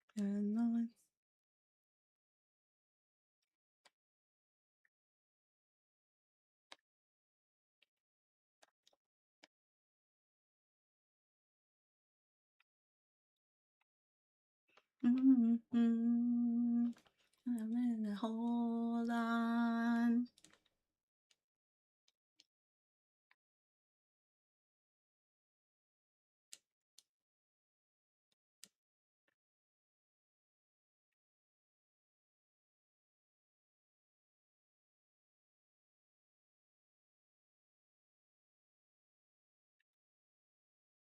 Paranoid. I'm gonna hold on.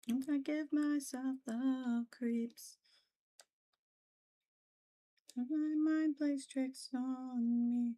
I'm gonna give myself the creeps. My mind plays tricks on me.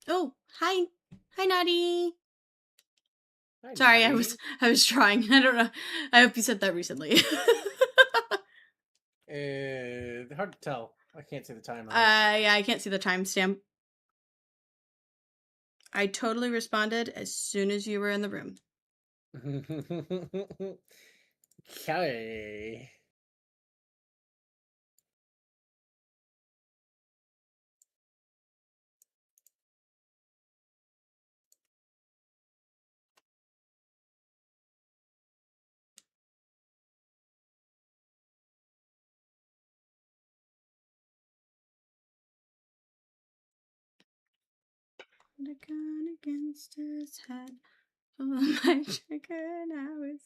Oh, hi. Hi, Naughty. Hi, Sorry, Nari. I was trying. I don't know. I hope you said that recently. Hard to tell. I can't see the time on it. Yeah, I can't see the timestamp. I totally responded as soon as you were in the room. Okay. The gun against his head. Oh my chicken, I was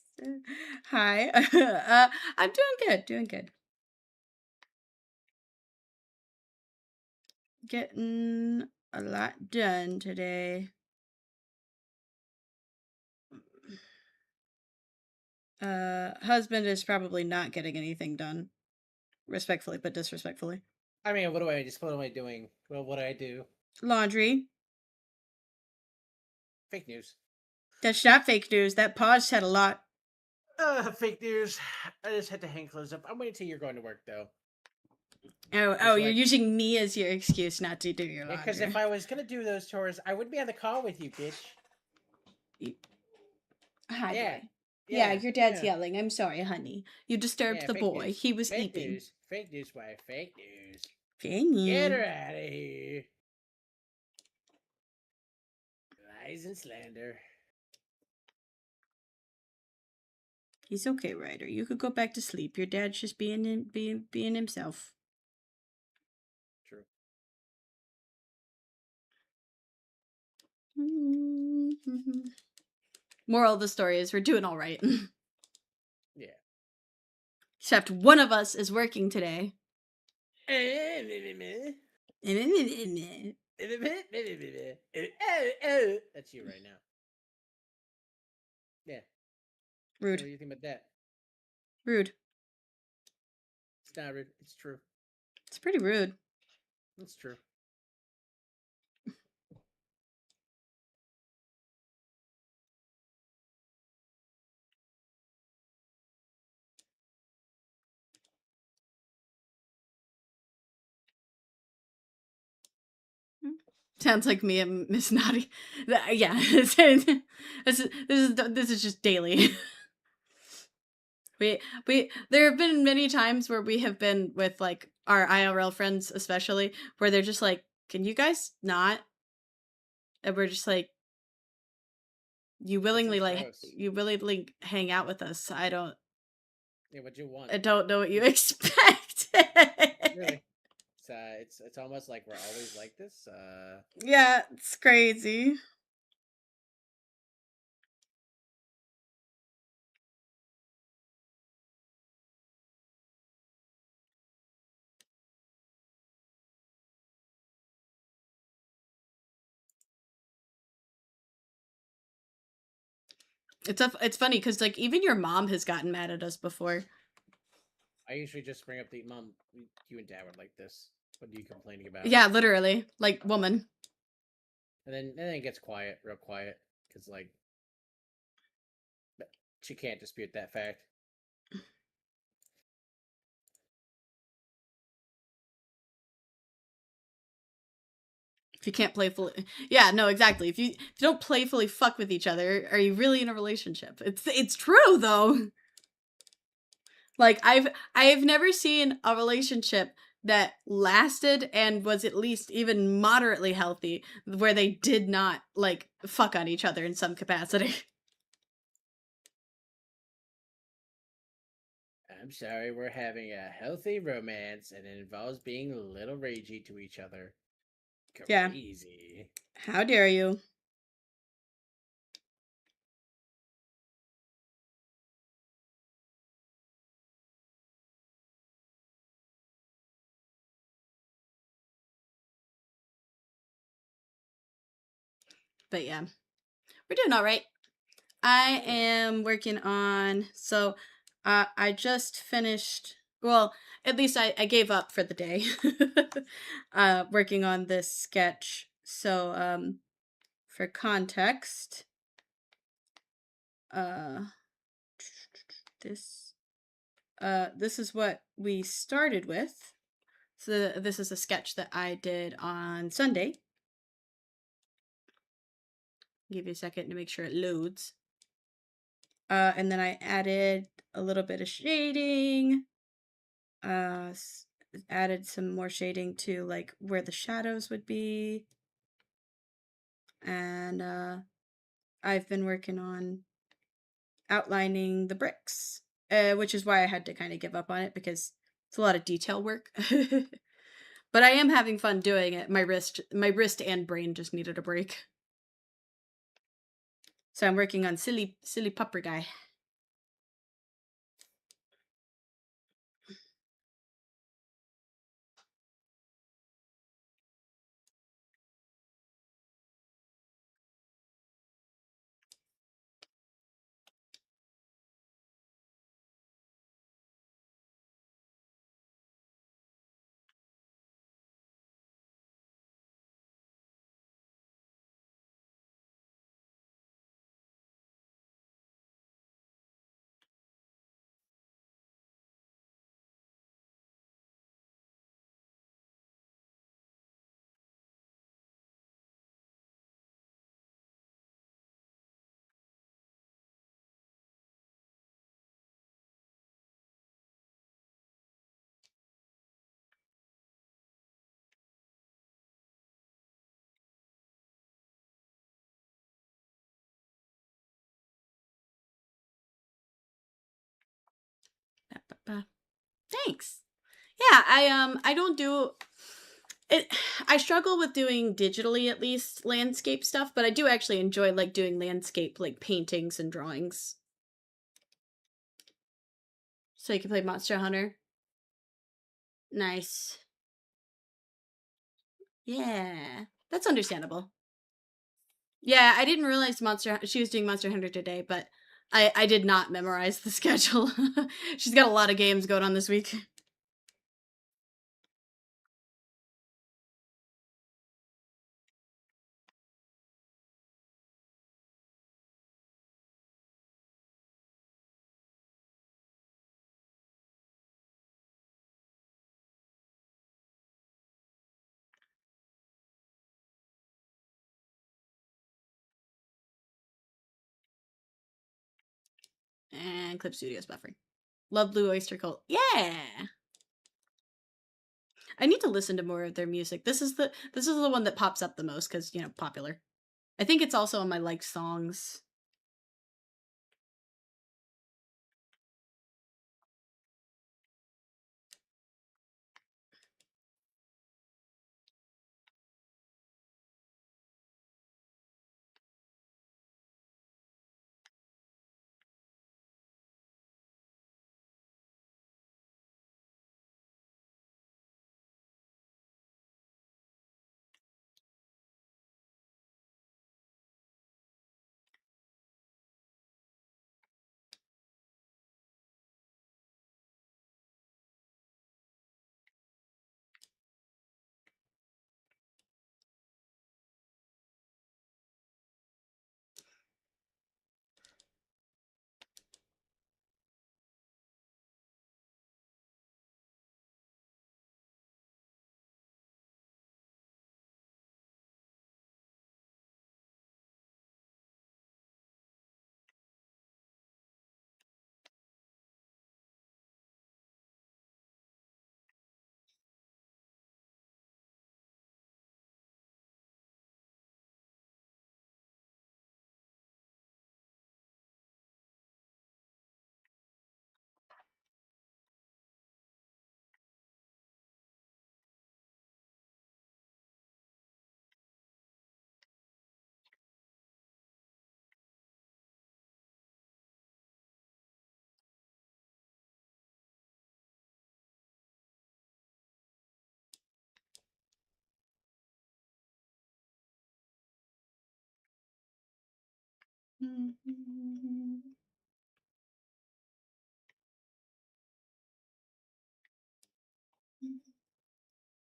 Hi. I'm doing good, doing good. Getting a lot done today. Husband is probably not getting anything done. Respectfully, but disrespectfully. I mean, what am I doing? Well, what do I do? Laundry. Fake news. That's not fake news. That pause said a lot. Fake news. I just had to hang clothes up. I'm waiting till you're going to work, though. Oh, Cause you're like, using me as your excuse not to do your yeah, because if laundry. I was gonna do those chores, I wouldn't be on the call with you, bitch. Hi, Yeah, boy. Yeah, yeah, your dad's yeah, yelling. I'm sorry, honey. You disturbed yeah. the Fake boy. news. He was Fake eating. news. Fake news, wife. Fake news. Get Fanny. her out of here. Lies and slander. He's okay, Ryder. You could go back to sleep. Your dad's just being himself. True. Moral of the story is we're doing all right. Yeah. Except one of us is working today. That's you right now. Yeah. So what Rude. do you think about that? Rude. It's not rude. It's true. It's pretty rude. It's true. Sounds like me and Miss Naughty. Yeah, this is just daily. We there have been many times where we have been with like our IRL friends, especially where they're just like, "Can you guys not?" And we're just like, That seems gross. you willingly hang out with us. Yeah, what you want? I don't know what you expected." Really? It's almost like we're always like this. Yeah, it's crazy. It's funny because like even your mom has gotten mad at us before. I usually just bring up the mom. You and dad were like this. What are you complaining about? Yeah, literally, like woman. And then it gets quiet, real quiet, because like she can't dispute that fact. If you can't playfully, yeah, no, exactly. If you don't playfully fuck with each other, are you really in a relationship? It's true though. Like I've never seen a relationship that lasted and was at least even moderately healthy where they did not like fuck on each other in some capacity. I'm sorry, we're having a healthy romance, and it involves being a little ragey to each other. Yeah. Crazy. How dare you? But yeah, we're doing all right. I Yeah. am working on I just finished well, at least I gave up for the day. Working on this sketch. So for context, Uh, this this is what we started with. So this is a sketch that I did on Sunday. Give you a second to make sure it loads. And then I added a little bit of shading. Uh, Added some more shading to like where the shadows would be. And I've been working on outlining the bricks, which is why I had to kind of give up on it because it's a lot of detail work. But I am having fun doing it. My wrist and brain just needed a break. So I'm working on silly pupper guy. Thanks. Yeah, I don't do it. I struggle with doing digitally at least landscape stuff, but I do actually enjoy like doing landscape like paintings and drawings. So you can play Monster Hunter. Nice. Yeah, that's understandable. Yeah, I didn't realize she was doing Monster Hunter today, but I did not memorize the schedule. She's got a lot of games going on this week. And Clip Studios buffering. Love Blue Oyster Cult. Yeah. I need to listen to more of their music. This is the one that pops up the most because popular. I think it's also on my liked songs.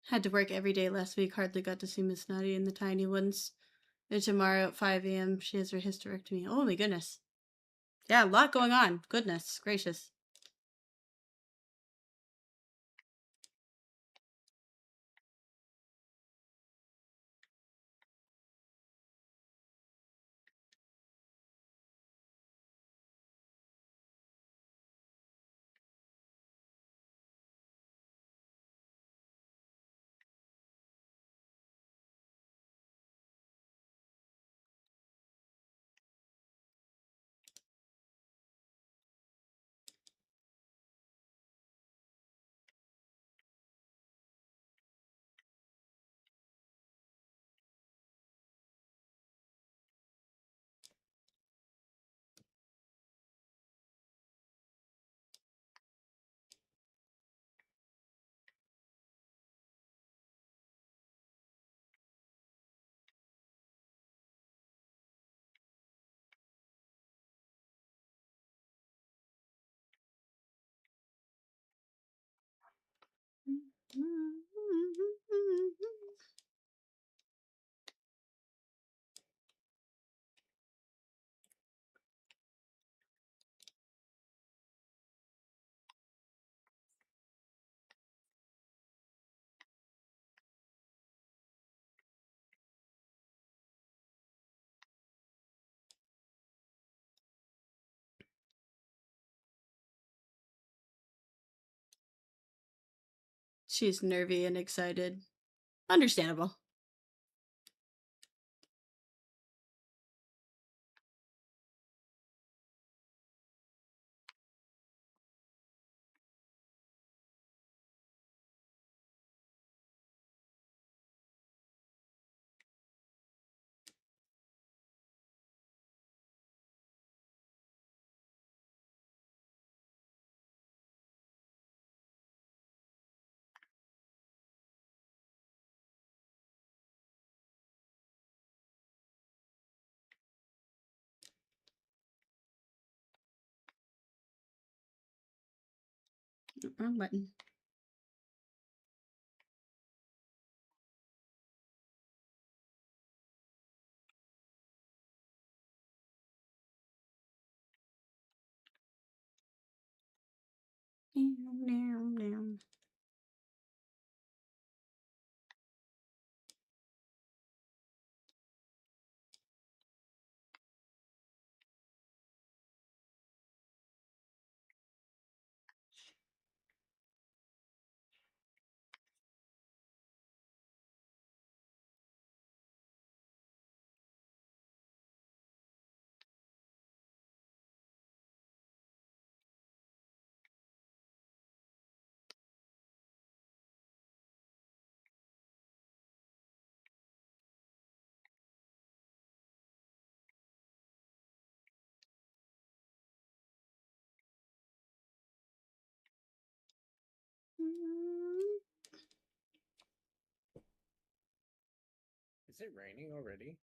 Had to work every day last week. Hardly got to see Miss Nutty and the tiny ones. And tomorrow at 5 a.m. she has her hysterectomy. Oh my goodness. Yeah, a lot going on. Goodness gracious. She's nervy and excited. Understandable. Wrong button. Is it raining already?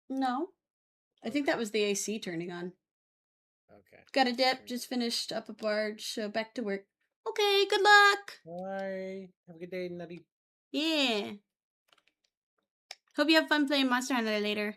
No, I think Okay. that was the AC turning on. Okay. Got a dip, just finished up a barge, so back to work. Okay, good luck. Bye. Have a good day, Nutty. Yeah. Hope you have fun playing Monster Hunter later.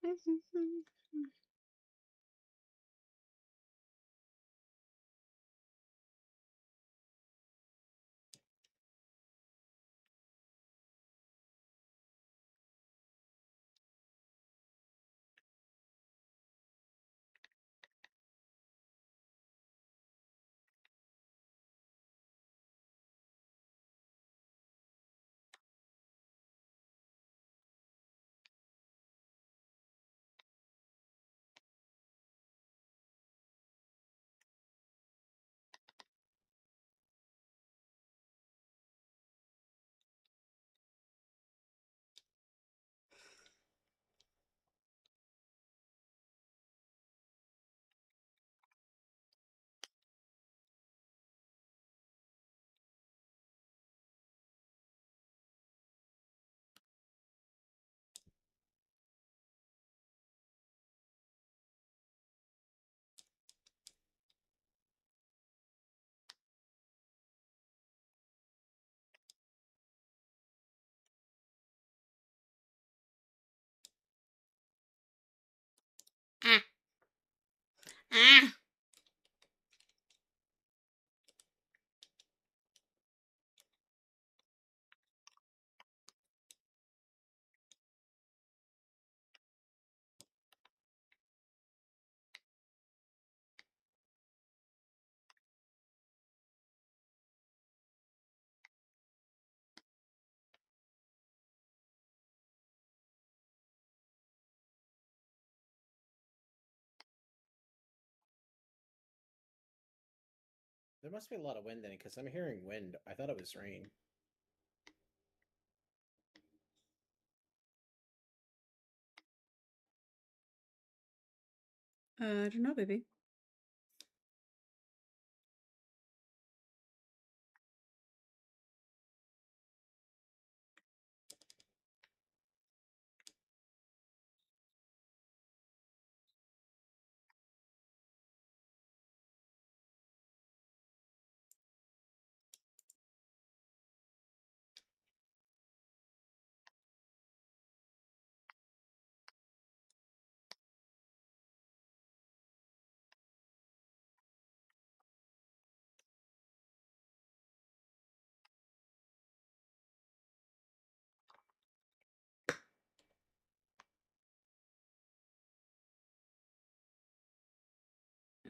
Ah, ah. There must be a lot of wind in it because I'm hearing wind. I thought it was rain. I don't know, baby.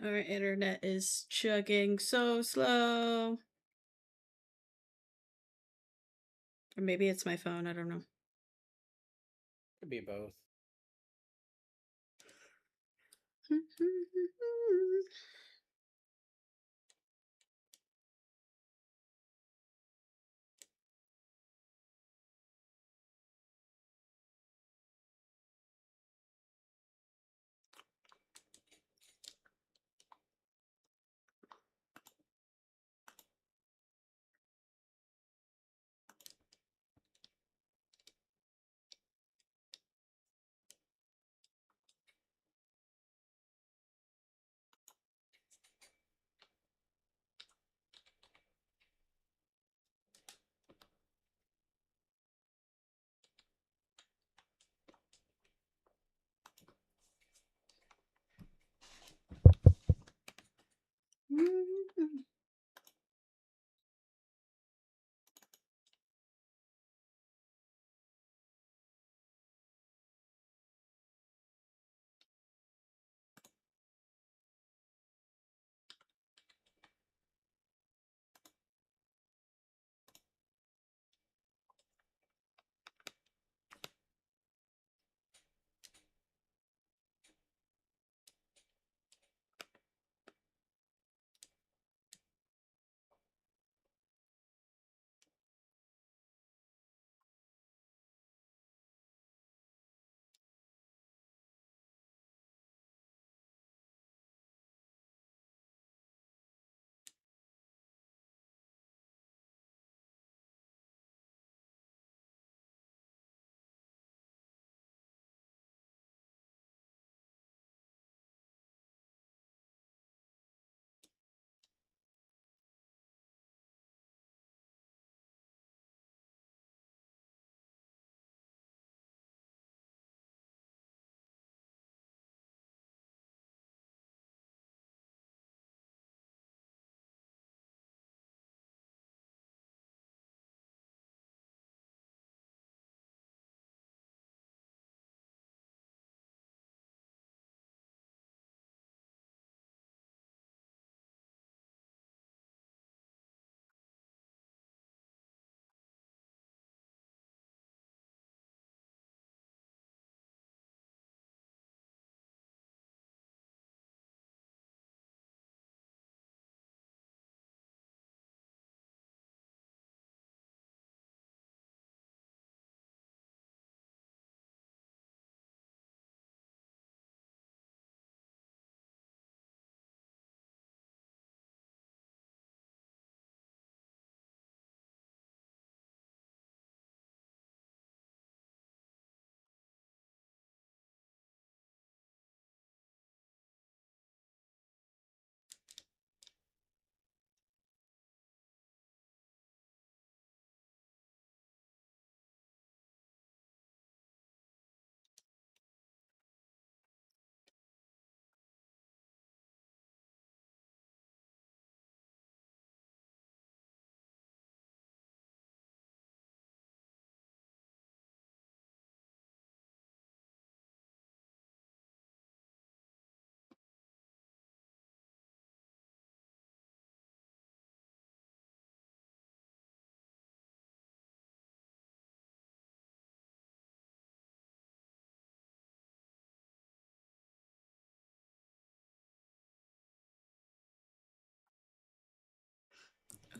Our internet is chugging so slow. Or maybe it's my phone. I don't know. Could be both.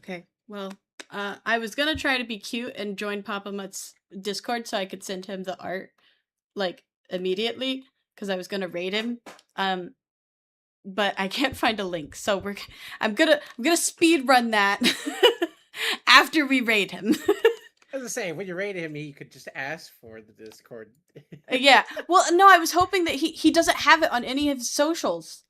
Okay. Well, I was gonna try to be cute and join Papa Mutt's Discord so I could send him the art like immediately because I was gonna raid him. But I can't find a link, so I'm gonna speed run that after we raid him. As I say, when you raid him, he could just ask for the Discord. Yeah. Well, no, I was hoping that he doesn't have it on any of his socials.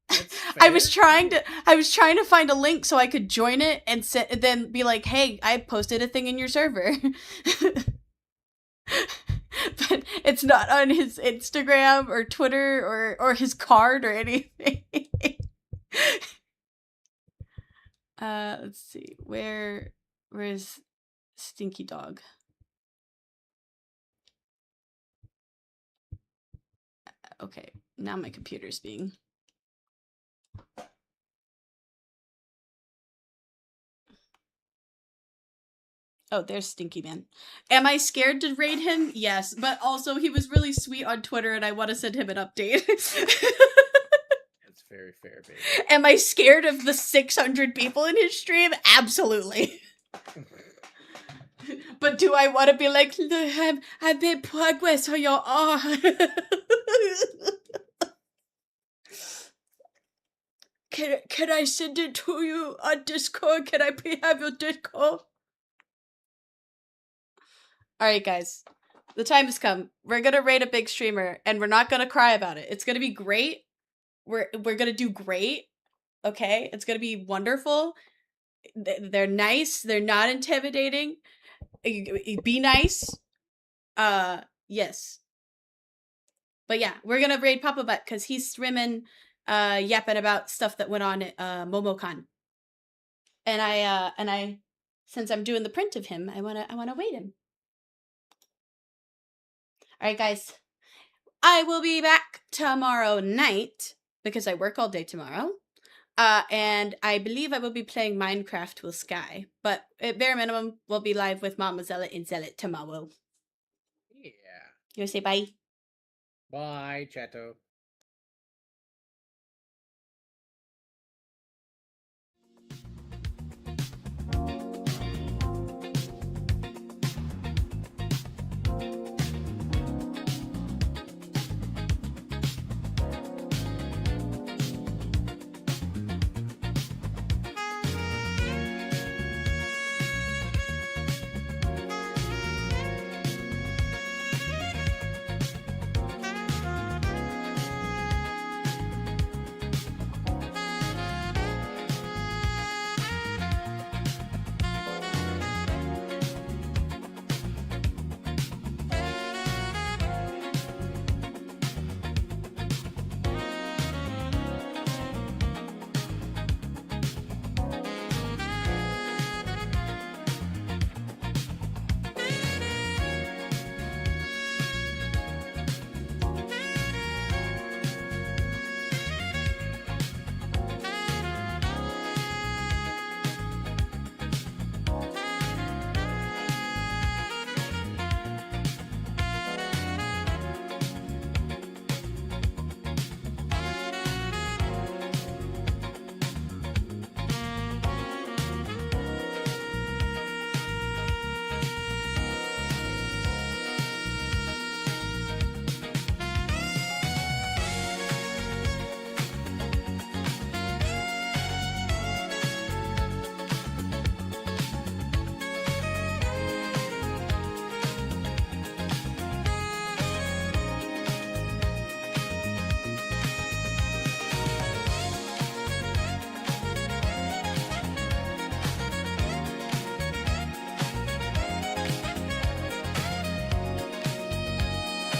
That's I fair. was trying to find a link so I could join it and then be like, "Hey, I posted a thing in your server." But it's not on his Instagram or Twitter or his card or anything. Let's see. Where's Stinky Dog? Okay, now my computer's being. Oh, there's Stinky Man. Am I scared to raid him? Yes, but also he was really sweet on Twitter and I want to send him an update. That's very fair, baby. Am I scared of the 600 people in his stream? Absolutely. But do I want to be like, I've made progress on your art? Can I send it to you on Discord? Can I have your Discord? Alright, guys. The time has come. We're gonna raid a big streamer, and we're not gonna cry about it. It's gonna be great. We're gonna do great. Okay? It's gonna be wonderful. They're nice. They're not intimidating. Be nice. Yes. But yeah, we're gonna raid Papa Butt because he's streaming, yapping about stuff that went on at MomoCon. And I, since I'm doing the print of him, I wanna raid him. All right, guys. I will be back tomorrow night because I work all day tomorrow. And I believe I will be playing Minecraft with Sky. But at bare minimum, we'll be live with Mama Zealot and Zealot tomorrow. Yeah. You wanna say bye? Bye, Chato.